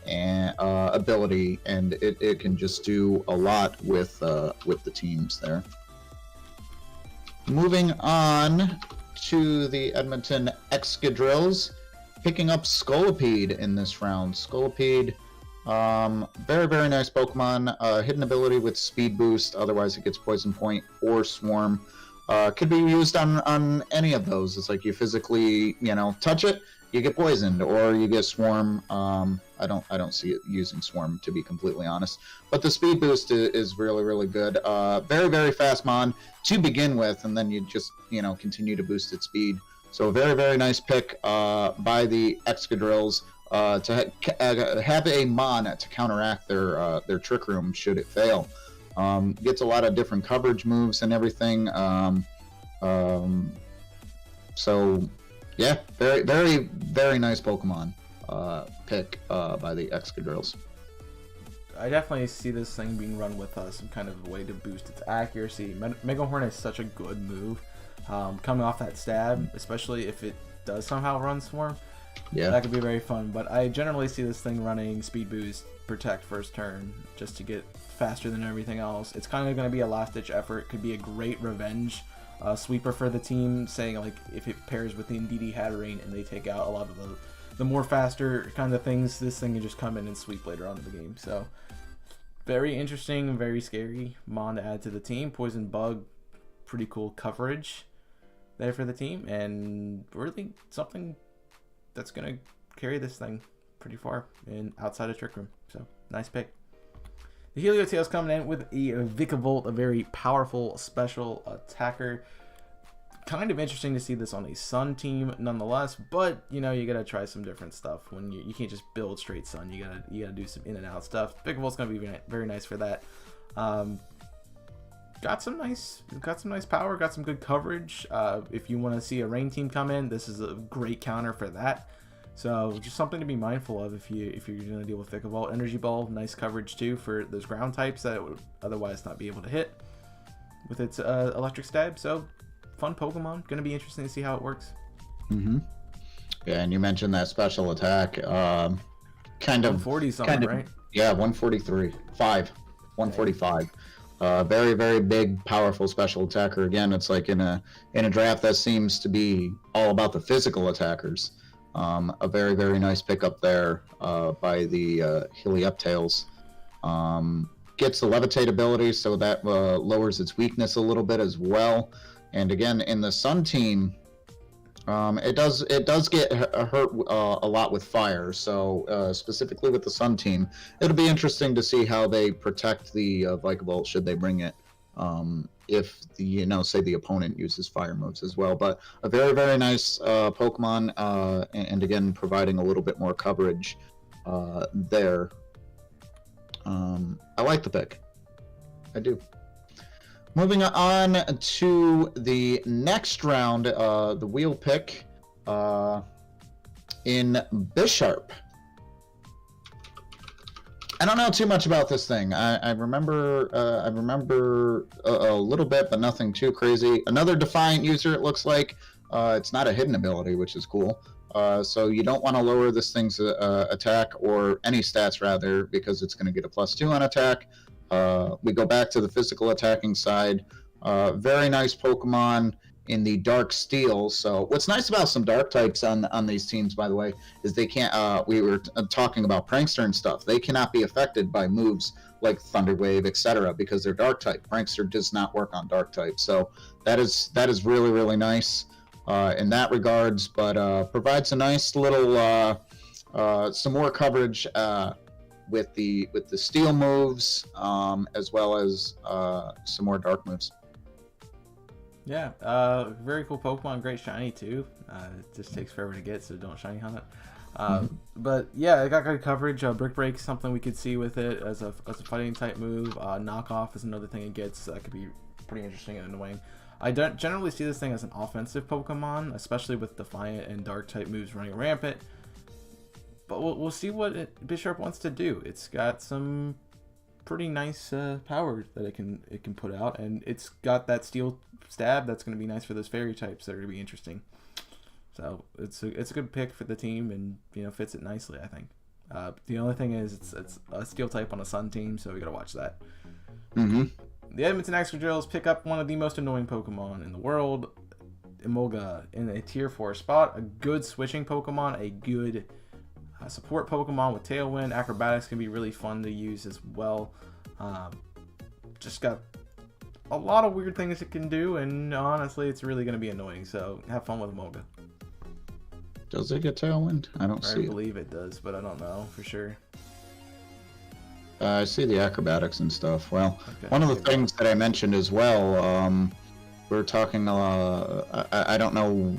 and ability, and it can just do a lot with the teams there. Moving on to the Edmonton Excadrills, picking up Scolipede in this round. Scolipede, very, very nice Pokemon. Hidden ability with Speed Boost, otherwise it gets Poison Point or Swarm. Could be used on any of those. It's like you physically, touch it, you get poisoned, or you get Swarm. I don't see it using Swarm, to be completely honest. But the Speed Boost is really, really good. Very, very fast mon to begin with, and then you just continue to boost its speed. So a very, very nice pick by the Excadrills to have a mon to counteract their Trick Room should it fail. Gets a lot of different coverage moves and everything. So yeah, very, very, very nice Pokemon pick by the Excadrills. I definitely see this thing being run with some kind of way to boost its accuracy. Mega Horn is such a good move. Coming off that stab, especially if it does somehow run Swarm, that could be very fun. But I generally see this thing running Speed Boost, Protect first turn, just to get faster than everything else. It's kind of going to be a last-ditch effort. Could be a great revenge sweeper for the team, saying like if it pairs with the DD Hattering and they take out a lot of the more faster kind of things, this thing can just come in and sweep later on in the game. So very interesting, very scary mon to add to the team. Poison Bug, pretty cool coverage there for the team, and really something that's gonna carry this thing pretty far and outside of Trick Room. So nice pick. The Heliotales coming in with a Vikavolt, a very powerful special attacker. Kind of interesting to see this on a Sun team nonetheless, but you gotta try some different stuff. When you can't just build straight Sun, you gotta do some in and out stuff. Vikavolt's gonna be very nice for that. Got some nice power, got some good coverage. If you want to see a Rain team come in, this is a great counter for that. So just something to be mindful of if you're going to deal with Vikavolt. Energy Ball, nice coverage too for those ground types that it would otherwise not be able to hit with its electric stab. So fun Pokemon. Going to be interesting to see how it works. Mm-hmm. Yeah, and you mentioned that special attack. Kind of 140 something, right? Yeah, 145. Very, very big, powerful special attacker. Again, it's like in a draft that seems to be all about the physical attackers. A very, very nice pickup there by the Helioptales. Gets the Levitate ability, so that lowers its weakness a little bit as well. And again, in the Sun team, it does get hurt a lot with fire. So specifically with the Sun team, it'll be interesting to see how they protect the Vikavolt should they bring it. If say the opponent uses fire moves as well. But a very, very nice Pokemon, and again providing a little bit more coverage there. I like the pick. I do. Moving on to the next round, the wheel pick in Bisharp. I don't know too much about this thing. I remember a little bit, but nothing too crazy. Another Defiant user, it looks like. It's not a hidden ability, which is cool. So you don't want to lower this thing's attack, or any stats rather, because it's going to get a +2 on attack. We go back to the physical attacking side. Very nice Pokemon in the Dark Steel. So what's nice about some Dark types on these teams, by the way, is they can't. We were talking about Prankster and stuff. They cannot be affected by moves like Thunder Wave, etc., because they're Dark type. Prankster does not work on Dark type. So that is really, really nice in that regards. But provides a nice little some more coverage. With the steel moves, as well as some more dark moves. Yeah, very cool Pokemon, great shiny too. It just takes forever to get, so don't shiny hunt it. But yeah, it got good coverage. Brick Break, something we could see with it as a fighting type move. Knockoff is another thing it gets that could be pretty interesting and annoying. I don't generally see this thing as an offensive Pokemon, especially with Defiant and Dark type moves running rampant. But we'll see what Bisharp wants to do. It's got some pretty nice power that it can put out, and it's got that steel stab that's going to be nice for those fairy types that are going to be interesting. So it's a good pick for the team, and fits it nicely, I think. The only thing is it's a steel type on a Sun team, so we got to watch that. Mm-hmm. The Edmonton Excadrills pick up one of the most annoying Pokemon in the world, Emolga, in a tier 4 spot. A good switching Pokemon, a good support Pokemon with Tailwind. Acrobatics can be really fun to use as well. Just got a lot of weird things it can do, and honestly, it's really going to be annoying. So have fun with Emolga. Does it get Tailwind? I don't see it. I believe it does, but I don't know for sure. I see the acrobatics and stuff. Well, Okay. One of the things that I mentioned as well, we were talking, I don't know,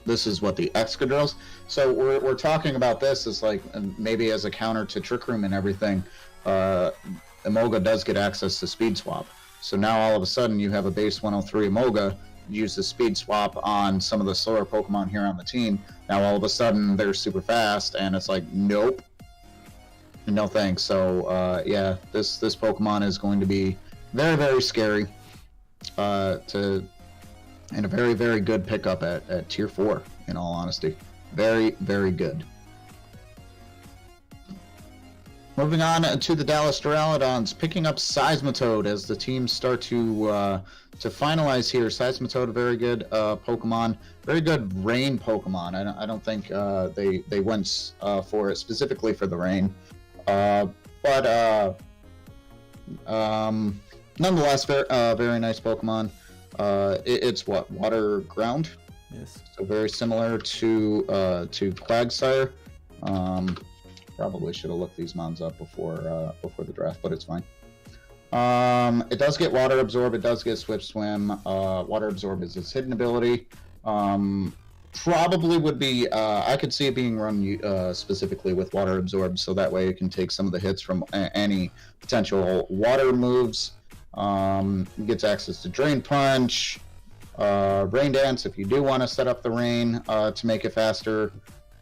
this is what the Excadrills. So we're talking about this as like maybe as a counter to Trick Room and everything. Emolga does get access to Speed Swap. So now all of a sudden you have a base 103 Emolga, use the Speed Swap on some of the slower Pokemon here on the team. Now all of a sudden they're super fast, and it's like, nope. No thanks. So yeah, this Pokemon is going to be very, very scary. And a very, very good pickup at tier 4, in all honesty. Very, very good. Moving on to the Dallas Duraludons, picking up Seismitoad as the teams start to finalize here. Seismitoad, a very good Pokemon, very good rain Pokemon. I don't think they went for it specifically for the rain, but nonetheless, very nice Pokemon. It's what, water ground? Yes. So very similar to Quagsire. Probably should have looked these mons up before the draft, but it's fine. It does get Water Absorb. It does get Swift Swim. Water Absorb is its hidden ability. Probably would be. I could see it being run specifically with Water Absorb, so that way it can take some of the hits from any potential water moves. Gets access to Drain Punch, Rain Dance if you do want to set up the rain to make it faster.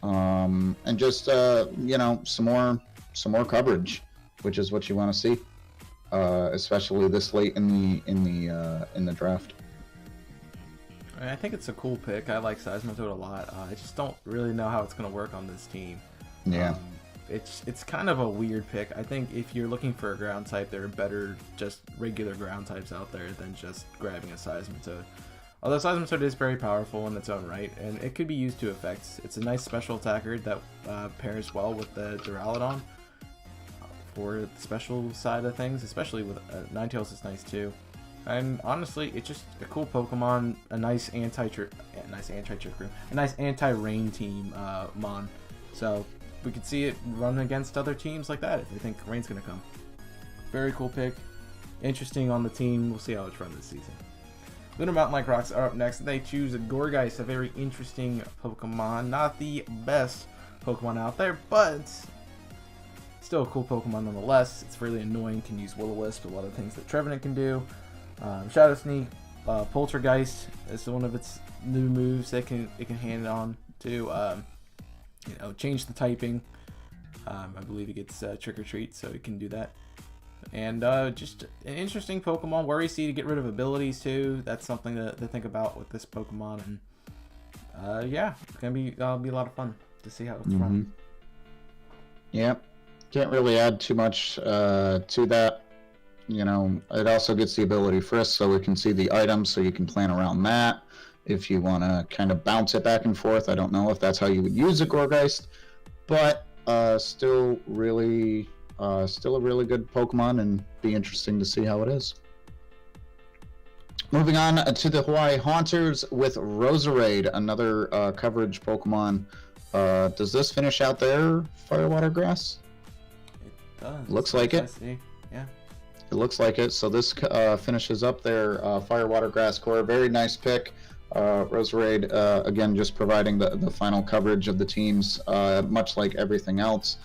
and just some more coverage, which is what you want to see, especially this late in the draft. I think it's a cool pick. I like Seismitoad a lot. I just don't really know how it's going to work on this team. Yeah. It's kind of a weird pick. I think if you're looking for a ground type, there are better just regular ground types out there than just grabbing a Seismitoad. Although Seismitoad is very powerful in its own right, and it could be used to effects. It's a nice special attacker that pairs well with the Duraludon for the special side of things, especially with Ninetales is nice too. And honestly, it's just a cool Pokemon, a nice anti-rain team mon. So we could see it run against other teams like that if they think rain's gonna come. Very cool pick. Interesting on the team. We'll see how it's run this season. Lunar Mountain Lycanrocs are up next. They choose a Gourgeist, a very interesting Pokemon. Not the best Pokemon out there, but still a cool Pokemon nonetheless. It's really annoying. Can use Will-O-Wisp, a lot of things that Trevenant can do. Shadow Sneak, Poltergeist is one of its new moves that it can hand on to change the typing. I believe it gets Trick or Treat, so it can do that. And just an interesting Pokemon. Worry Seed to get rid of abilities too. That's something to think about with this Pokemon. And yeah, it's gonna be a lot of fun to see how it's run. Yep, can't really add too much to that. It also gets the ability Frisk, so we can see the items, so you can plan around that. If you want to kind of bounce it back and forth, I don't know if that's how you would use a Gourgeist, but still a really good Pokemon, and be interesting to see how it is. Moving on to the Hawaii Haunters with Roserade, another coverage Pokemon. Does this finish out their Firewater Grass? It does. Looks like it. Yeah. It looks like it. So this finishes up their Firewater Grass core. Very nice pick. Roserade, again, just providing the final coverage of the teams, much like everything else.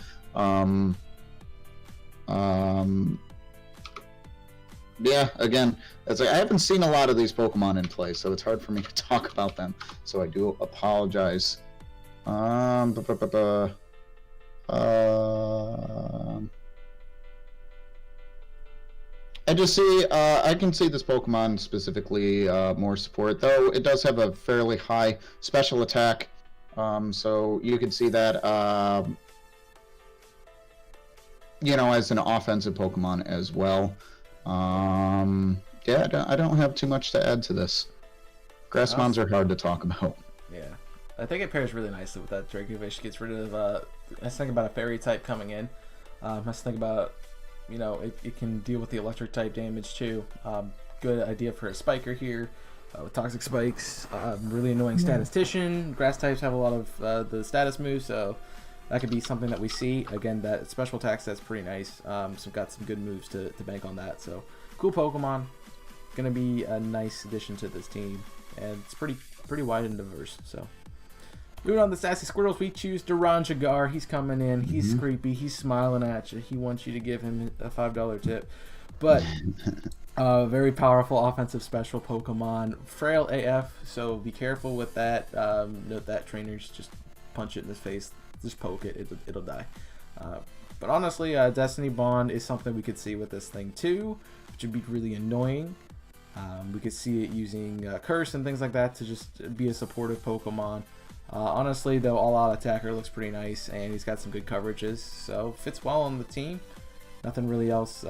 Yeah, again, I haven't seen a lot of these Pokemon in play, so it's hard for me to talk about them. So I do apologize. I just see, I can see this Pokemon specifically more support, though it does have a fairly high special attack, so you can see that, as an offensive Pokemon as well. Yeah, I don't have too much to add to this. Grassmons are hard to talk about. Yeah, I think it pairs really nicely with that. Dracovish gets rid of, let's think about a Fairy type coming in. Let's think about, it can deal with the electric type damage too. Good idea for a Spiker here with Toxic Spikes. Really annoying Statistician. Grass types have a lot of the status moves, so that could be something that we see. Again, that special attack set's pretty nice. So got some good moves to bank on that. So cool Pokemon. Gonna be a nice addition to this team, and it's pretty wide and diverse. So moving on to the Sassy Squirrels, we choose Duran Jagar. He's coming in. He's creepy. He's smiling at you. He wants you to give him a $5 tip. But very powerful offensive special Pokemon. Frail AF, so be careful with that. Note that trainers just punch it in his face. Just poke it. It'll die. But honestly, Destiny Bond is something we could see with this thing too, which would be really annoying. We could see it using Curse and things like that to just be a supportive Pokemon. Honestly, though, all-out attacker looks pretty nice, and he's got some good coverages, so fits well on the team. Nothing really else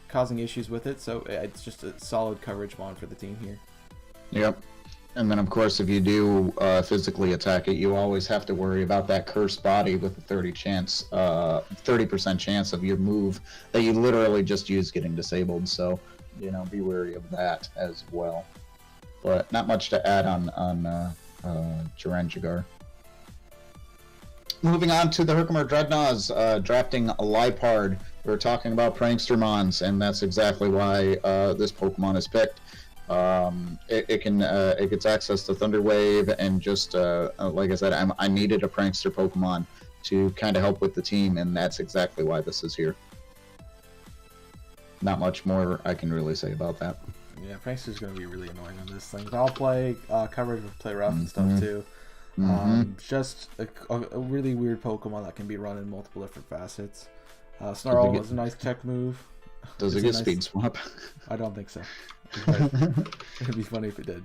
causing issues with it, so it's just a solid coverage bond for the team here. Yep. And then, of course, if you do physically attack it, you always have to worry about that cursed body with a 30% chance of your move that you literally just use getting disabled. So, be wary of that as well. But not much to add on Duran Jagar. Moving on to the Herkimer Dreadnoughts, drafting a Lipard. We're talking about Prankstermons, and that's exactly why this Pokemon is picked. It gets access to Thunder Wave, and just like I said, I needed a Prankster Pokemon to kind of help with the team, and that's exactly why this is here. Not much more I can really say about that. Yeah, Prankster's going to be really annoying on this thing. I'll play coverage with Play Rough and stuff too. Just a really weird Pokemon that can be run in multiple different facets. Snarl was a nice tech move. Does it get speed swap? I don't think so. It'd be funny if it did.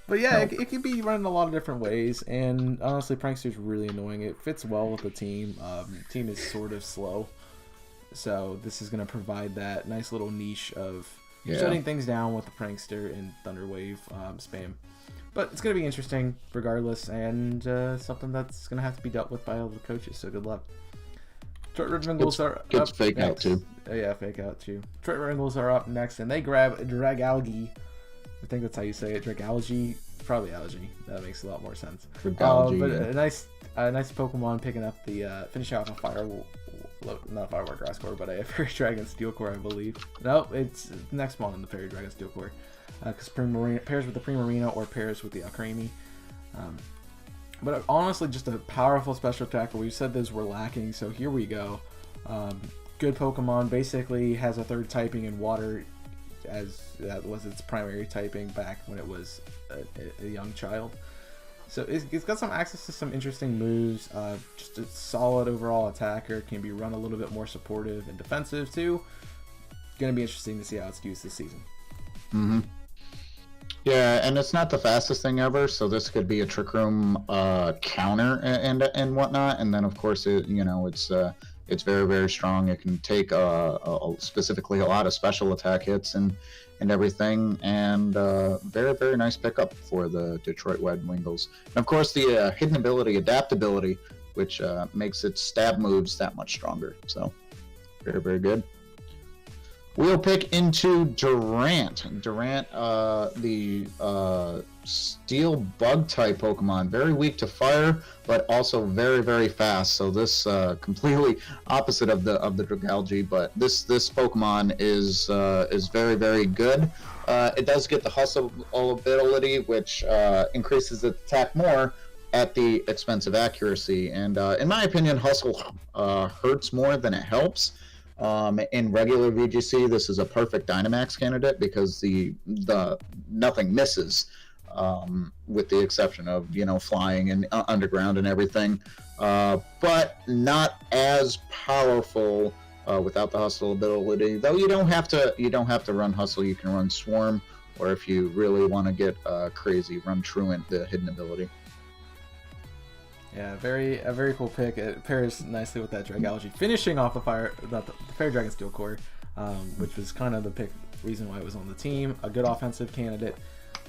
But yeah, it can be run in a lot of different ways, and honestly, Prankster's really annoying. It fits well with the team. Team is sort of slow, so this is going to provide that nice little niche of shutting things down with the Prankster and Thunder Wave spam. But it's going to be interesting regardless, and something that's going to have to be dealt with by all the coaches, so good luck. Detroit Red Wingles are gets up fake next. out too. Yeah, fake out too. Detroit Red Wingles are up next, and they grab Dragalge. I think that's how you say it. Dragalge. Probably algae. That makes a lot more sense. But a nice Pokemon picking up the finishing off a not Firewall Grass Core, but a Fairy Dragon Steel Core, I believe. No, it's the next one in the Fairy Dragon Steel Core, because pairs with the Primarina or pairs with the Alcremie. But honestly, just a powerful special attack. We've said those were lacking, so here we go. Good Pokemon. Basically has a third typing in water, as that was its primary typing back when it was a young child. So it's got some access to some interesting moves. Just a solid overall attacker. Can be run a little bit more supportive and defensive too. Going to be interesting to see how it's used this season. Yeah, and it's not the fastest thing ever, so this could be a Trick Room counter and whatnot. And then of course it's very, very strong. It can take specifically a lot of special attack hits and everything, and very, very nice pickup for the Detroit Red Wingles. And of course the hidden ability, adaptability, which makes its stab moves that much stronger. So very, very good. We'll pick into Durant. Durant, the steel bug type Pokemon, very weak to fire, but also very, very fast. So this completely opposite of the Dragalge, but this Pokemon is very, very good. It does get the hustle ability, which increases its attack more at the expense of accuracy. And in my opinion, hustle hurts more than it helps. In regular VGC, this is a perfect Dynamax candidate because the nothing misses, with the exception of flying and underground and everything, but not as powerful without the hustle ability. Though you don't have to run hustle. You can run swarm, or if you really want to get crazy, run truant, the hidden ability. Yeah, a very cool pick. It pairs nicely with that Dragalge, finishing off the Fairy Dragon Steel Core, which was kind of the reason why it was on the team. A good offensive candidate,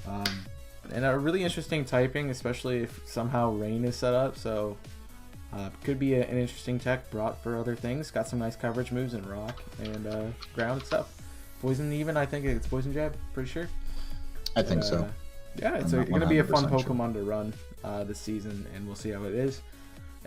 and a really interesting typing, especially if somehow Rain is set up. So could be an interesting tech brought for other things. Got some nice coverage moves in Rock and ground stuff. Poison even, I think it's Poison Jab, pretty sure. I think so. Yeah, it's going to be a fun Pokemon to run this season, and we'll see how it is.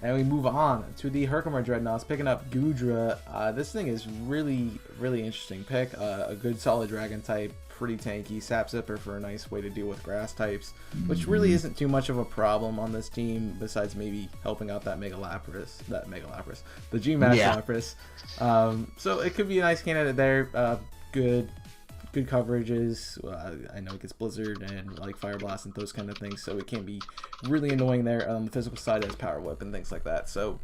And we move on to the Herkimer Dreadnoughts, picking up Goodra. This thing is really, really interesting pick. A good solid Dragon type, pretty tanky. Sap Zipper for a nice way to deal with grass types, which really isn't too much of a problem on this team, besides maybe helping out the GMax Lapras. So it could be a nice candidate there. Good coverages. I know it gets Blizzard and like Fire Blast and those kind of things, so it can be really annoying there on the physical side as Power Whip and things like that. So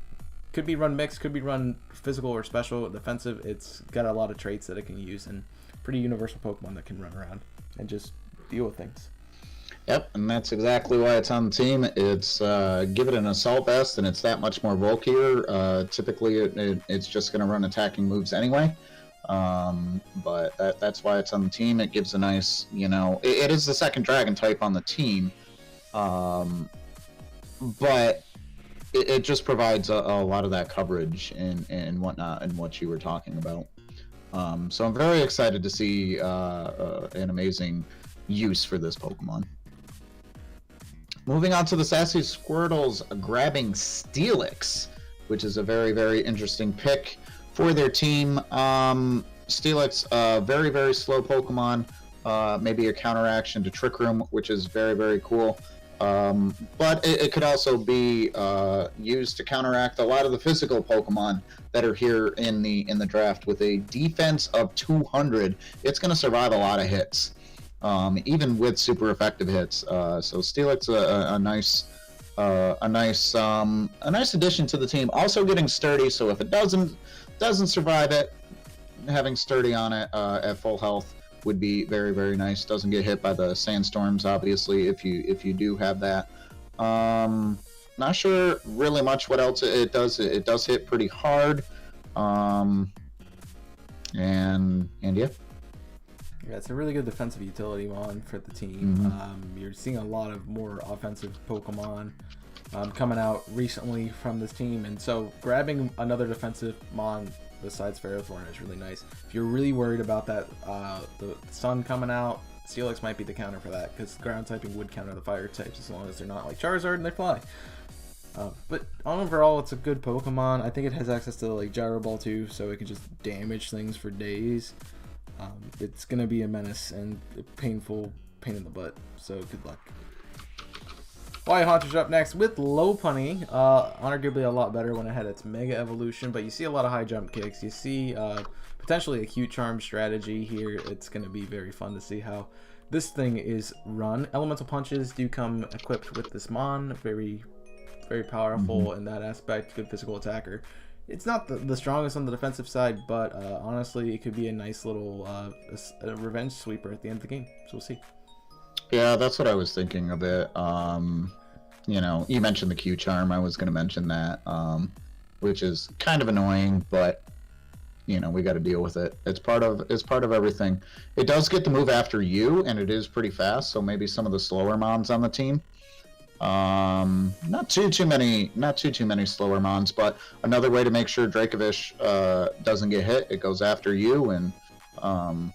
could be run mixed, could be run physical or special, defensive. It's got a lot of traits that it can use, and pretty universal Pokemon that can run around and just deal with things. Yep, and that's exactly why it's on the team. It's give it an Assault Vest, and it's that much more bulkier. Typically, it's just going to run attacking moves anyway. But that's why it's on the team. It gives a nice, it is the second Dragon type on the team, but it just provides a lot of that coverage and whatnot and what you were talking about. So I'm very excited to see an amazing use for this Pokemon. Moving on to the Sassy Squirtles, grabbing Steelix, which is a very, very interesting pick for their team. Steelix, very, very slow Pokemon, maybe a counteraction to Trick Room, which is very, very cool. But it could also be used to counteract a lot of the physical Pokemon that are here in the draft. With a defense of 200, it's going to survive a lot of hits. even with super effective hits. So Steelix a nice addition to the team. Also getting sturdy, so if it doesn't survive it, having sturdy on it at full health would be very, very nice. Doesn't get hit by the sandstorms, obviously, if you do have that. Not sure really much what else it does. It does hit pretty hard. And yeah. Yeah, it's a really good defensive utility mon for the team. You're seeing a lot of more offensive Pokemon coming out recently from this team, and so grabbing another defensive mon besides Ferrothorn is really nice. If you're really worried about that, the Sun coming out, Steelix might be the counter for that, because ground typing would counter the fire types as long as they're not like Charizard and they fly. But overall, it's a good Pokemon. I think it has access to like Gyro Ball too, so it can just damage things for days. It's gonna be a menace and a painful pain in the butt, so good luck. Why Haunter's up next with Lopunny. Arguably a lot better when it had its Mega Evolution, but you see a lot of high jump kicks. You see potentially a cute charm strategy here. It's gonna be very fun to see how this thing is run. Elemental Punches do come equipped with this mon. Very, very powerful in that aspect. Good physical attacker. It's not the strongest on the defensive side, but honestly, it could be a nice little a revenge sweeper at the end of the game. So we'll see. Yeah, that's what I was thinking of it. You know, you mentioned the Q charm. I was going to mention that, which is kind of annoying, but you know, we got to deal with it. It's part of everything. It does get the move after you, and it is pretty fast. So maybe some of the slower mons on the team. Not too many slower mons, but another way to make sure Dracovish doesn't get hit. It goes after you, and all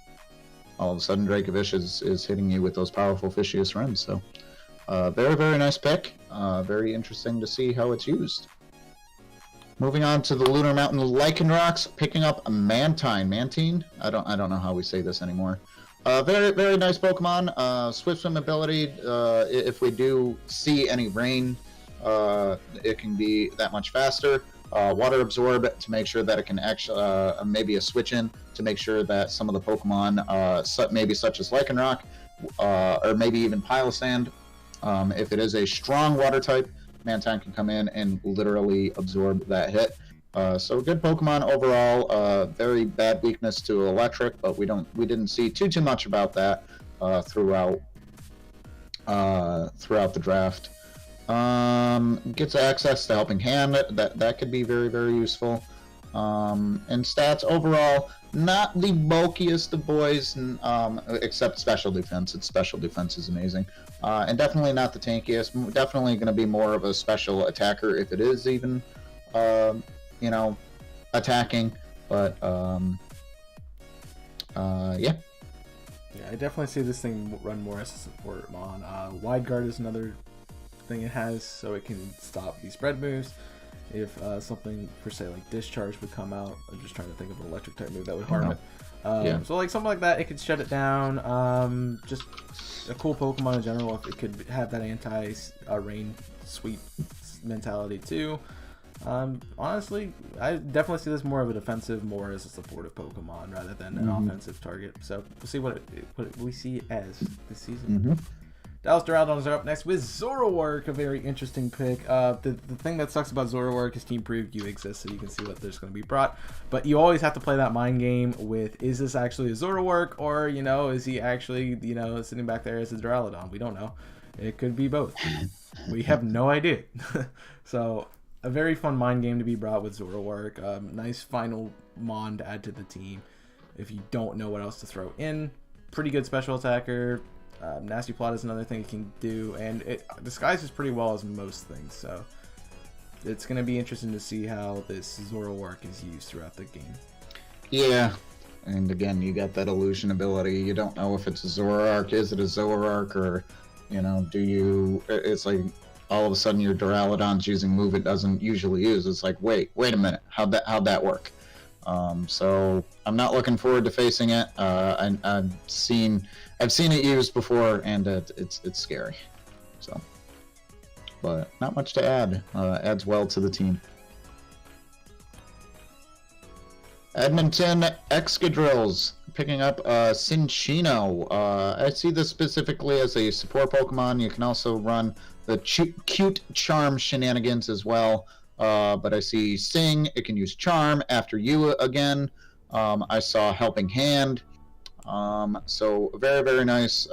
of a sudden Dracovish is hitting you with those powerful Fishious Rends. So very, very nice pick. Very interesting to see how it's used. Moving on to the Lunar Mountain Lichen Rocks, picking up a Mantine. I don't know how we say this anymore. Very, very nice Pokemon. Swift Swim ability. If we do see any rain, it can be that much faster. Water Absorb to make sure that it can actually, maybe a switch in to make sure that some of the Pokemon, maybe such as Lycanroc, or maybe even Pile of Sand, if it is a strong water type, Mantine can come in and literally absorb that hit. So good Pokemon overall. Very bad weakness to Electric, but we didn't see too much about that throughout the draft. Gets access to Helping Hand. That could be very, very useful. And stats overall, not the bulkiest of boys, except Special Defense. Its Special Defense is amazing, and definitely not the tankiest. Definitely going to be more of a special attacker if it is even. You know, attacking, but yeah. I definitely see this thing run more as a support mon. Wide Guard is another thing it has, so it can stop these spread moves. If something per se like Discharge would come out, I'm just trying to think of an electric type move that would harm it. Yeah. So like something like that, it could shut it down. Just a cool Pokemon in general. If it could have that anti-rain sweep mentality too. Honestly, I definitely see this more of a defensive, more as a supportive Pokemon rather than an offensive target. So we'll see what we see as this season. Dallas Duraldons are up next with Zoroark, a very interesting pick. The thing that sucks about Zoroark is Team Preview you exist, so you can see what there's going to be brought. But you always have to play that mind game with, is this actually a Zoroark, or, you know, is he actually, you know, sitting back there as a Duraludon? We don't know. It could be both. We have no idea. So a very fun mind game to be brought with Zoroark. Nice final mon to add to the team if you don't know what else to throw in. Pretty good special attacker. Nasty Plot is another thing it can do, and it disguises pretty well as most things, so it's going to be interesting to see how this Zoroark is used throughout the game. Yeah, and again, you got that illusion ability. You don't know if it's a Zoroark, is it a Zoroark, or, you know, it's like all of a sudden your Duraludon's using a move it doesn't usually use. It's like, wait a minute, how'd that work? So I'm not looking forward to facing it. I've seen it used before, and it's scary. So, but not much to add. Adds well to the team. Edmonton Excadrills picking up Cinccino. I see this specifically as a support Pokemon. You can also run the cute Charm shenanigans as well. But I see Sing. It can use Charm after you again. I saw Helping Hand. So very, very nice.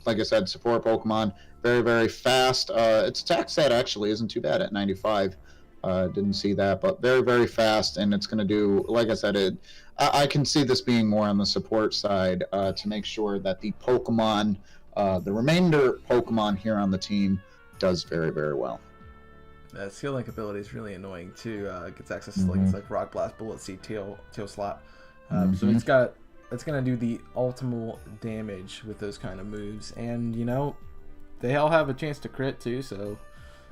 Like I said, support Pokemon. Very, very fast. Its attack stat actually isn't too bad at 95. Didn't see that, but very, very fast, and it's going to do, like I said, I can see this being more on the support side to make sure that the Pokemon, the remainder Pokemon here on the team, does very, very well. That skill link ability is really annoying too. It gets access to things like Rock Blast, Bullet Seed, Tail Slap. So it's gonna do the ultimate damage with those kind of moves, and you know, they all have a chance to crit too. So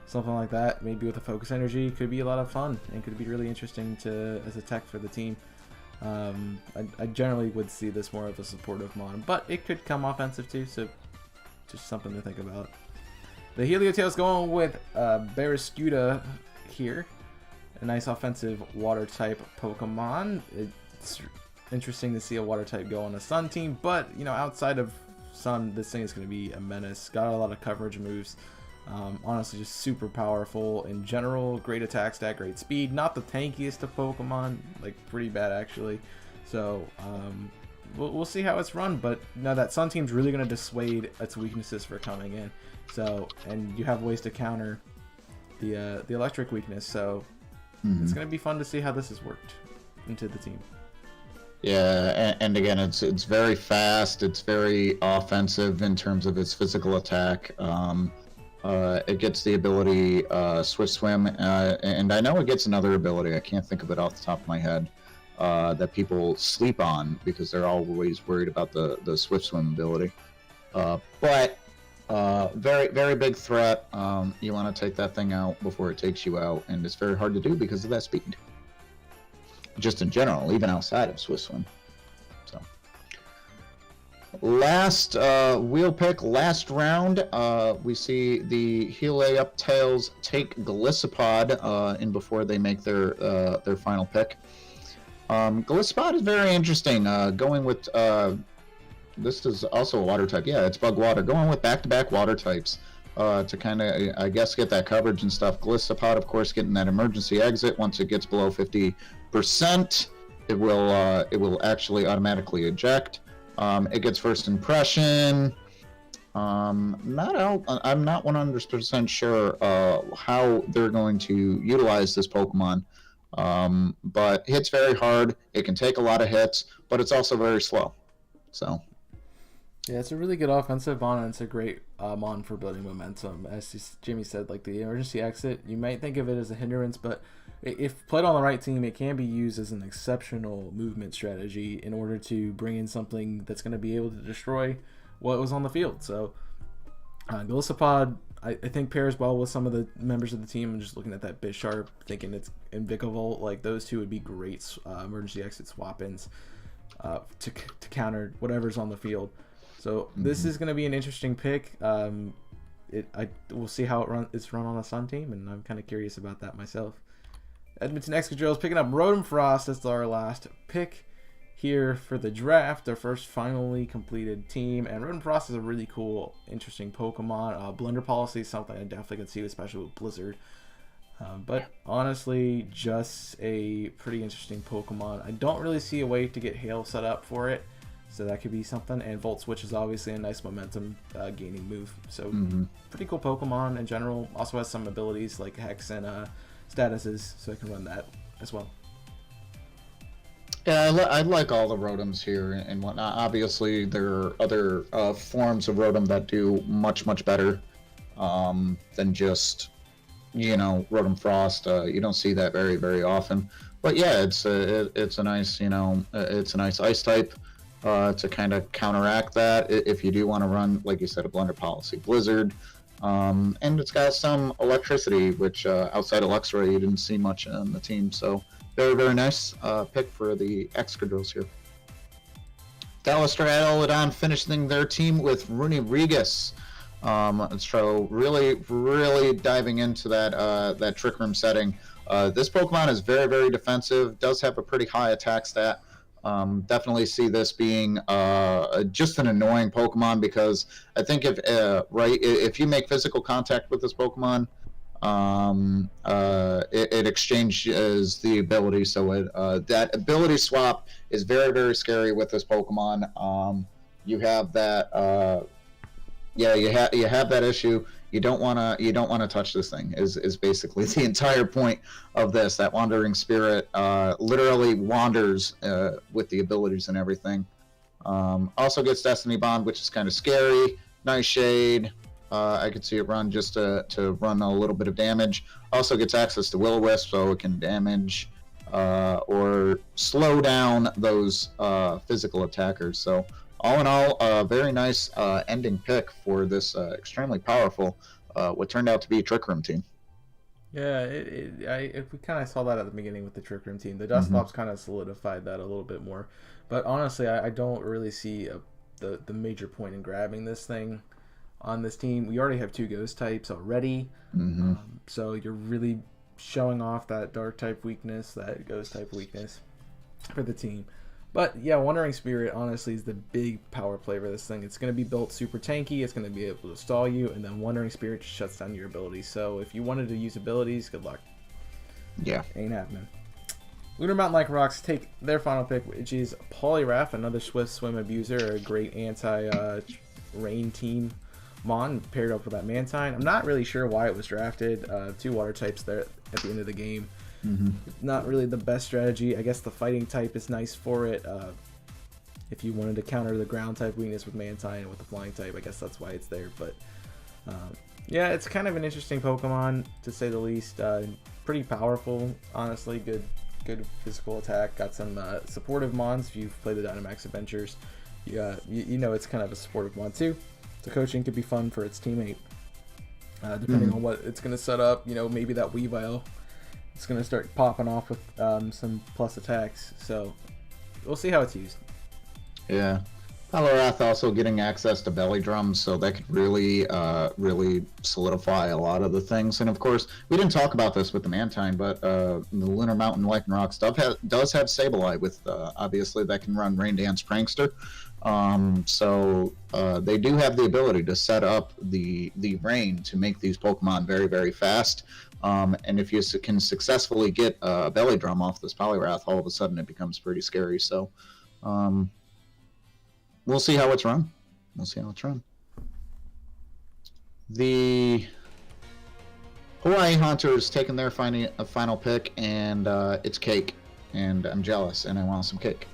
something like that, maybe with a Focus Energy, could be a lot of fun and could be really interesting as a tech for the team. I generally would see this more of a supportive mon, but it could come offensive too. So just something to think about. The Heliotail's going with Barraskewda here. A nice offensive water type Pokemon. It's interesting to see a water type go on a Sun team, but you know, outside of Sun, this thing is going to be a menace. Got a lot of coverage moves. Honestly, just super powerful in general. Great attack stat, great speed. Not the tankiest of Pokemon, like pretty bad actually. So we'll see how it's run, but now that Sun team's really going to dissuade its weaknesses for coming in. So, and you have ways to counter the electric weakness. So it's going to be fun to see how this has worked into the team. Yeah, and again, it's very fast. It's very offensive in terms of its physical attack. It gets the ability Swift Swim, and I know it gets another ability. I can't think of it off the top of my head. That people sleep on because they're always worried about the Swift Swim ability. But very, very big threat. You want to take that thing out before it takes you out, and it's very hard to do because of that speed. Just in general, even outside of Swift Swim. So, last wheel pick, last round, we see the Helioptails take Gliscopod in before they make their final pick. Gliscopod is very interesting. Going with this is also a water type. Yeah, it's bug water. Going with back-to-back water types to kind of, I guess, get that coverage and stuff. Gliscopod, of course, getting that emergency exit. Once it gets below 50%, it will actually automatically eject. It gets first impression. I'm not 100% sure how they're going to utilize this Pokemon. But hits very hard. It can take a lot of hits, but it's also very slow. So. Yeah, it's a really good offensive mon, and it's a great mon for building momentum. As Jimmy said, like the emergency exit, you might think of it as a hindrance, but if played on the right team, it can be used as an exceptional movement strategy in order to bring in something that's going to be able to destroy what was on the field. So, Gliscopod, I think pairs well with some of the members of the team. I'm just looking at that Bisharp, thinking it's Invicavolt. Like those two would be great emergency exit swap-ins to counter whatever's on the field. So this is going to be an interesting pick. We'll see how it's run on a Sun team, and I'm kind of curious about that myself. Edmonton Excadrill is picking up Rotom Frost. That's our last pick here for the draft, our first finally completed team. And Rotom Frost is a really cool, interesting Pokemon. Blunder Policy is something I definitely can see, especially with Blizzard. But honestly, just a pretty interesting Pokemon. I don't really see a way to get Hail set up for it. So that could be something, and Volt Switch is obviously a nice momentum gaining move. So pretty cool Pokemon in general. Also has some abilities like Hex and statuses, so I can run that as well. Yeah, I like all the Rotoms here and whatnot. Obviously, there are other forms of Rotom that do much, much better than just, Rotom Frost. You don't see that very, very often. But yeah, it's a nice, it's a nice ice type. To kind of counteract that if you do want to run, like you said, a Blunder Policy Blizzard. And it's got some electricity, which outside of Luxray, you didn't see much on the team. So very, very nice pick for the Excadrills here. Dallas finishing their team with Rooney Regus. So really, really diving into that Trick Room setting. This Pokemon is very, very defensive, does have a pretty high attack stat. Definitely see this being just an annoying Pokemon, because I think if you make physical contact with this Pokemon, it exchanges the ability. So that ability swap is very, very scary with this Pokemon. You have that. You have that issue. You don't wanna touch this thing. Is basically the entire point of this. That wandering spirit literally wanders with the abilities and everything. Also gets Destiny Bond, which is kind of scary. Nice Shade. I could see it run just to run a little bit of damage. Also gets access to Will-O-Wisp, so it can damage or slow down those physical attackers. So all in all, a very nice ending pick for this extremely powerful, what turned out to be a Trick Room team. Yeah, we kind of saw that at the beginning with the Trick Room team. The Dusclops kind of solidified that a little bit more. But honestly, I don't really see the major point in grabbing this thing on this team. We already have 2 Ghost types already. So you're really showing off that Dark type weakness, that Ghost type weakness for the team. But yeah, Wandering Spirit honestly is the big power play for this thing. It's going to be built super tanky, it's going to be able to stall you, and then Wandering Spirit just shuts down your abilities. So if you wanted to use abilities, good luck. Yeah. Ain't happening. Lunar Mountain Lycanrocs take their final pick, which is Poliwrath, another Swift Swim Abuser, a great anti-rain team Mon paired up with that Mantine. I'm not really sure why it was drafted. 2 water types there at the end of the game. Not really the best strategy. I guess the fighting type is nice for it. If you wanted to counter the ground type weakness with Mantine and with the flying type, I guess that's why it's there. But yeah, it's kind of an interesting Pokemon to say the least. Pretty powerful, honestly. Good physical attack. Got some supportive Mons. If you've played the Dynamax Adventures, you know it's kind of a supportive Mon too. So coaching could be fun for its teammate, depending on what it's going to set up. You know, maybe that Weavile. It's going to start popping off with some plus attacks, so we'll see how it's used. Yeah. Poliwrath also getting access to Belly Drums, so that could really solidify a lot of the things. And of course, we didn't talk about this with the Mantine, but the Lunar Mountain Lycanroc does have Sableye with, obviously, that can run Rain Dance Prankster. So they do have the ability to set up the rain to make these Pokemon very, very fast. And if you can successfully get a Belly Drum off this Poliwrath, all of a sudden it becomes pretty scary. So we'll see how it's run. The Hawaii Hunters taking their final pick, and it's cake. And I'm jealous, and I want some cake.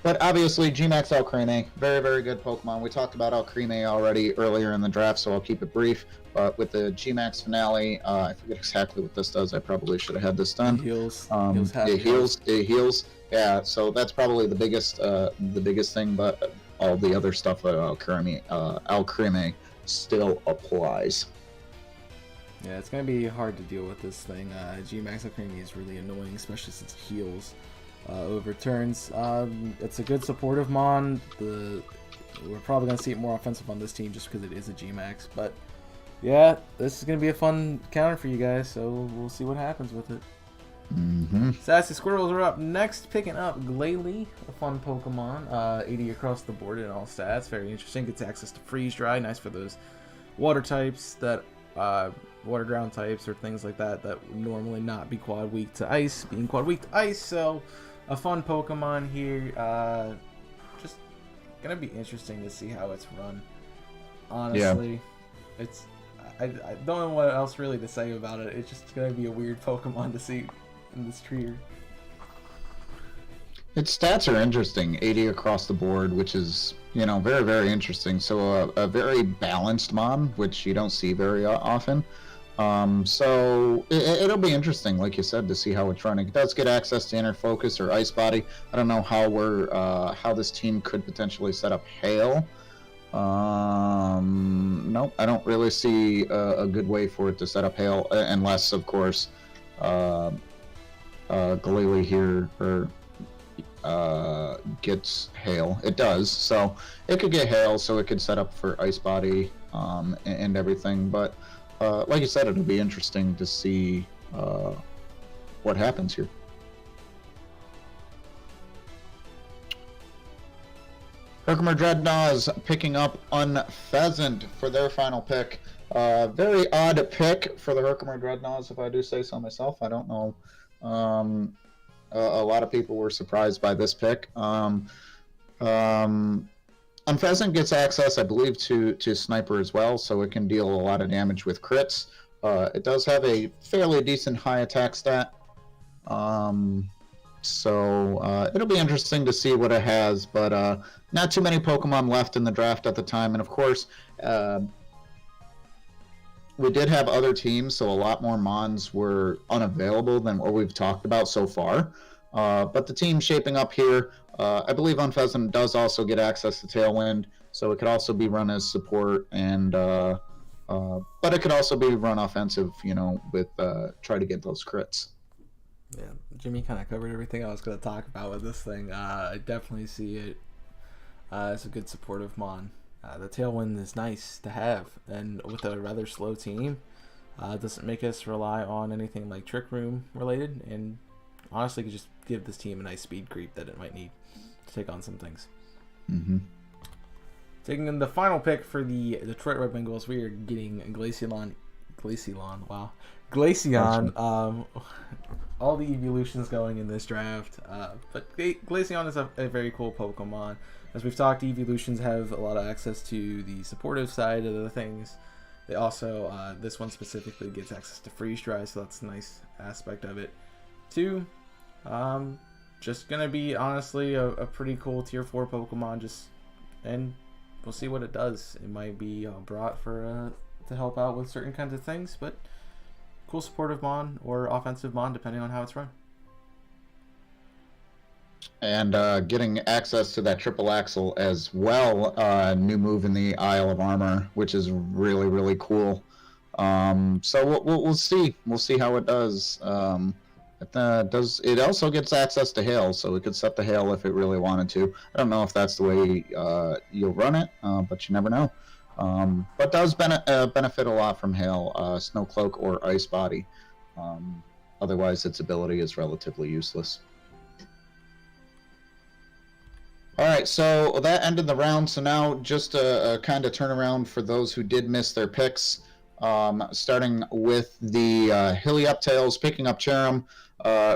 But obviously, GMax Alcremie, very, very good Pokemon. We talked about Alcremie already earlier in the draft, so I'll keep it brief. But with the GMax finale, I forget exactly what this does. I probably should have had this done. It heals. Yeah, so that's probably the biggest thing. But all the other stuff that Alcremie still applies. Yeah, it's gonna be hard to deal with this thing. GMax Hatteren is really annoying, especially since it heals over turns. It's a good supportive Mon. We're probably gonna see it more offensive on this team just because it is a GMax. But yeah, this is gonna be a fun counter for you guys, so we'll see what happens with it. Sassy Squirrels are up next, picking up Glalie, a fun Pokemon. 80 across the board in all stats, very interesting. Gets access to Freeze Dry, nice for those water types that water ground types or things like that would normally not be quad weak to ice, being quad weak to ice. So a fun Pokemon here. Just gonna be interesting to see how it's run. Honestly, it's I don't know what else really to say about it. It's just gonna be a weird Pokemon to see in this tier. Its stats are interesting, 80 across the board, which is, very, very interesting. So a very balanced Mon, which you don't see very often. So it'll be interesting, like you said, to see how it's running. It does get access to Inner Focus or Ice Body. I don't know how this team could potentially set up Hail. Nope, I don't really see a good way for it to set up Hail, unless, of course, Glalie here gets Hail. It does, so it could get Hail, so it could set up for Ice Body and everything. But like you said, it'll be interesting to see what happens here. Herkimer Dreadnoughts picking up Unpheasant for their final pick. Very odd pick for the Herkimer Dreadnoughts, if I do say so myself. I don't know. A lot of people were surprised by this pick. Unpheasant gets access, I believe, to Sniper as well, so it can deal a lot of damage with crits. It does have a fairly decent high attack stat. So it'll be interesting to see what it has, but not too many Pokemon left in the draft at the time. And of course, we did have other teams, so a lot more Mons were unavailable than what we've talked about so far. But the team shaping up here, I believe Unpheasant does also get access to Tailwind, so it could also be run as support, and but it could also be run offensive, with try to get those crits. Yeah, Jimmy kind of covered everything I was going to talk about with this thing. I definitely see it as a good supportive Mon. The Tailwind is nice to have, and with a rather slow team, it doesn't make us rely on anything like Trick Room related, and honestly could just give this team a nice speed creep that it might need to take on some things. Mm-hmm. Taking in the final pick for the Detroit Red Wings, we are getting Glaceon. All the evolutions going in this draft, but Glaceon is a very cool Pokemon. As we've talked, evolutions have a lot of access to the supportive side of the things. They also, this one specifically gets access to Freeze Dry, so that's a nice aspect of it. 2, just gonna be honestly a pretty cool tier 4 Pokemon, and we'll see what it does. It might be brought for to help out with certain kinds of things, but cool supportive Mon or offensive Mon depending on how it's run. And getting access to that triple axle as well, new move in the Isle of Armor, which is really, really cool. So we'll see. We'll see how it does. It also gets access to Hail, so it could set the Hail if it really wanted to. I don't know if that's the way you'll run it, but you never know. But does benefit a lot from Hail, Snow Cloak or Ice Body. Otherwise, its ability is relatively useless. All right, so that ended the round. So now just a kind of turnaround for those who did miss their picks. Starting with the Hilly Uptails, picking up Cherim,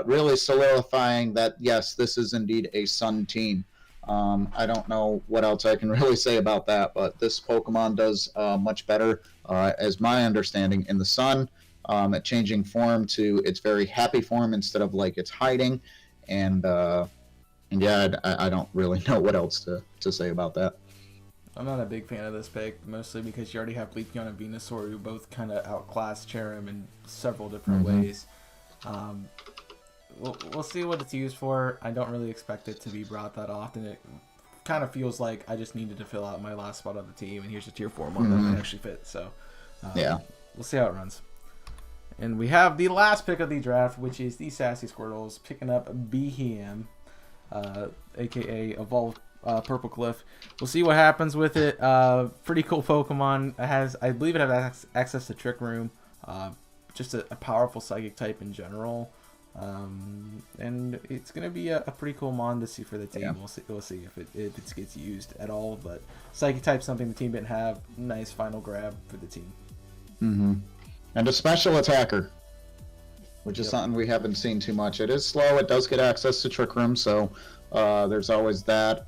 really solidifying that, yes, this is indeed a Sun team. I don't know what else I can really say about that, but this Pokemon does much better, as my understanding, in the Sun, at changing form to its very happy form instead of like its hiding, and yeah, I don't really know what else to say about that. I'm not a big fan of this pick, mostly because you already have Leafeon and Venusaur, who both kind of outclass Cherim in several different ways. We'll see what it's used for. I don't really expect it to be brought that often. It kind of feels like I just needed to fill out my last spot on the team, and here's a tier 4 one that might actually fit. So yeah, we'll see how it runs. And we have the last pick of the draft, which is the Sassy Squirtles, picking up Behem, aka Evolved Purple Cliff. We'll see what happens with it. Pretty cool Pokemon. I believe it has access to Trick Room. Just a powerful Psychic type in general. And it's gonna be a pretty cool Mon to see for the team. Yeah. We'll see if it gets used at all. But Psychic type, something the team didn't have. Nice final grab for the team. And a special attacker, which is something we haven't seen too much. It is slow. It does get access to Trick Room, so there's always that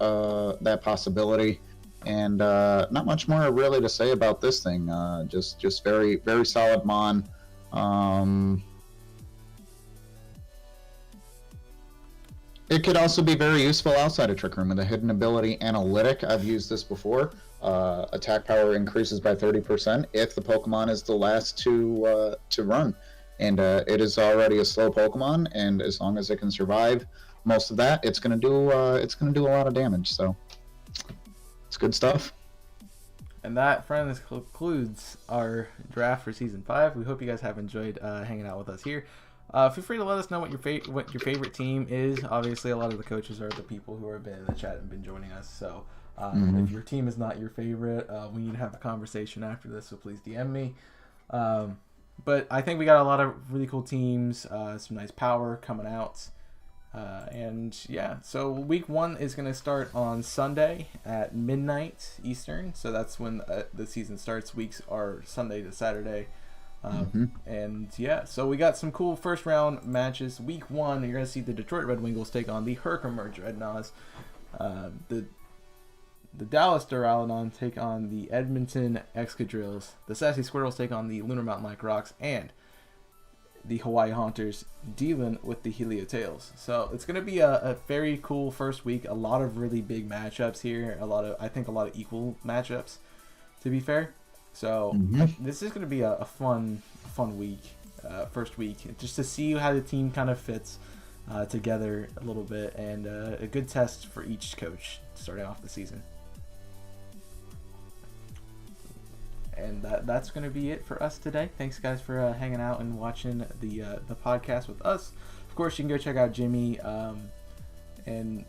possibility. And not much more really to say about this thing. Just very, very solid Mon. It could also be very useful outside of Trick Room with a hidden ability Analytic. I've used this before. Attack power increases by 30% if the Pokemon is the last to run. And it is already a slow Pokemon, and as long as it can survive most of that, it's gonna do a lot of damage. So it's good stuff. And that, friends, concludes our draft for season 5. We hope you guys have enjoyed hanging out with us here. Feel free to let us know what your favorite team is. Obviously, a lot of the coaches are the people who have been in the chat and been joining us. So if your team is not your favorite, we need to have a conversation after this. So please DM me. But I think we got a lot of really cool teams, some nice power coming out. And yeah, so week 1 is going to start on Sunday at midnight Eastern. So that's when the season starts. Weeks are Sunday to Saturday. And yeah, so we got some cool first round matches. Week 1, you're going to see the Detroit Red Wingles take on the Herkimer Dreadnoughts. The Dallas Duraludon take on the Edmonton Excadrilles. The Sassy Squirrels take on the Lunar Mountain Mike Rocks. And the Hawaii Haunters dealing with the Heliotails. So it's going to be a very cool first week. A lot of really big matchups here. I think a lot of equal matchups, to be fair. So this is going to be a fun week, first week, just to see how the team kind of fits together a little bit, and a good test for each coach starting off the season. And that's going to be it for us today. Thanks, guys, for hanging out and watching the podcast with us. Of course, you can go check out Jimmy and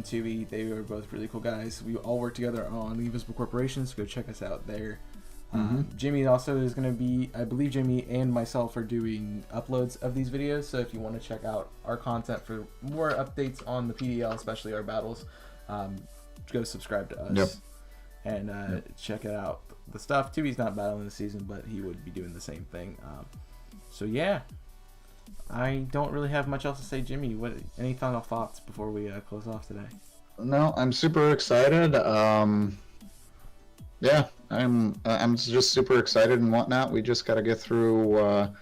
Tui. They are both really cool guys. We all work together on the Invisible Corporation, so go check us out there. Jimmy also is going to be, I believe Jimmy and myself are doing uploads of these videos, so if you want to check out our content for more updates on the PDL, especially our battles, go subscribe to us and check it out. The stuff. Tui's not battling this season, but he would be doing the same thing. So yeah, I don't really have much else to say. Jimmy, any final thoughts before we close off today? No, I'm super excited. Yeah, I'm just super excited and whatnot. We just got to get through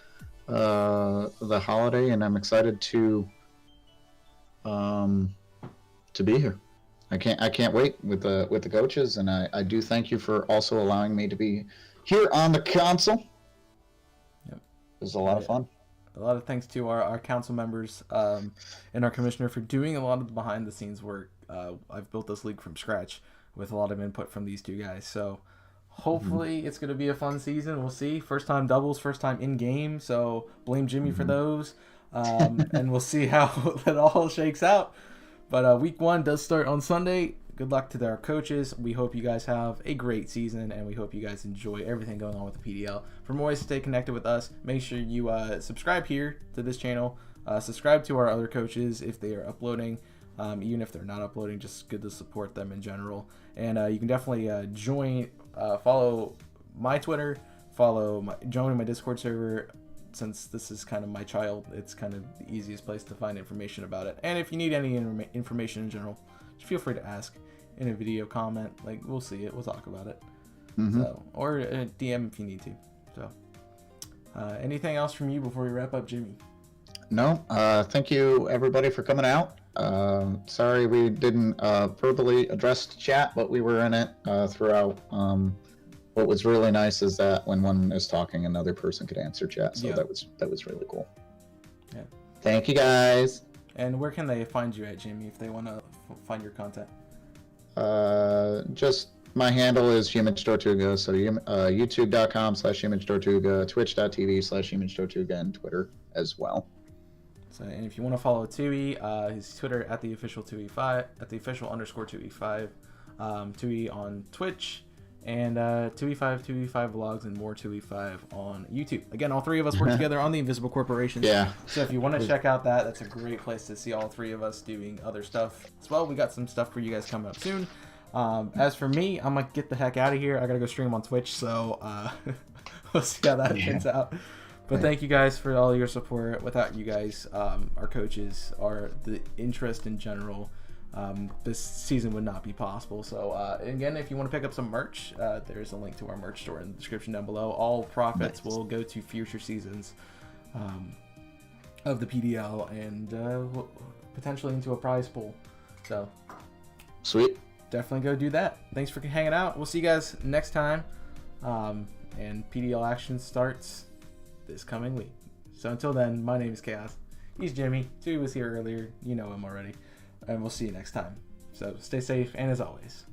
the holiday, and I'm excited to be here. I can't wait with the coaches, and I do thank you for also allowing me to be here on the console. Yep. It was a lot of fun. A lot of thanks to our council members and our commissioner for doing a lot of the behind the scenes work. I've built this league from scratch with a lot of input from these two guys. So hopefully it's going to be a fun season. We'll see. First time doubles, first time in game. So blame Jimmy for those. And we'll see how that all shakes out. But week 1 does start on Sunday. Good luck to our coaches. We hope you guys have a great season, and we hope you guys enjoy everything going on with the PDL. For more ways to stay connected with us, make sure you subscribe here to this channel. Subscribe to our other coaches if they are uploading. Even if they're not uploading, just good to support them in general. And you can definitely follow my Twitter, join my Discord server. Since this is kind of my child, it's kind of the easiest place to find information about it. And if you need any information in general, just feel free to ask in a video comment. Like, we'll see it, we'll talk about it. So, or a DM if you need to. So, anything else from you before we wrap up, Jimmy? No. Thank you everybody for coming out. Sorry we didn't verbally address the chat, but we were in it throughout. What was really nice is that when one is talking, another person could answer chat. So that was really cool. Yeah. Thank you guys. And where can they find you at, Jimmy, if they want to find your content? Just my handle is HumanTortuga. So youtube.com/HumanTortuga, twitch.tv/HumanTortuga, and Twitter as well. So, and if you want to follow Tui, his Twitter at the official Tui5, at the official _Tui5, Tui on Twitch. And Tui5 vlogs, and more Tui5 on YouTube. Again, all three of us work together on the Invisible Corporation. Yeah. So if you want to check out that's a great place to see all three of us doing other stuff as well. We got some stuff for you guys coming up soon. As for me, I'm going to get the heck out of here. I got to go stream on Twitch, so we'll see how that turns out. But thank you guys for all your support. Without you guys, our coaches, the interest in general, this season would not be possible. So again, if you want to pick up some merch, there's a link to our merch store in the description down below. All profits will go to future seasons of the PDL, and potentially into a prize pool. So sweet, definitely go do that. Thanks for hanging out. We'll see you guys next time, and PDL action starts this coming week. So until then, my name is Chaos. He's Jimmy. Tui was here earlier. You know him already. And we'll see you next time. So stay safe, and as always,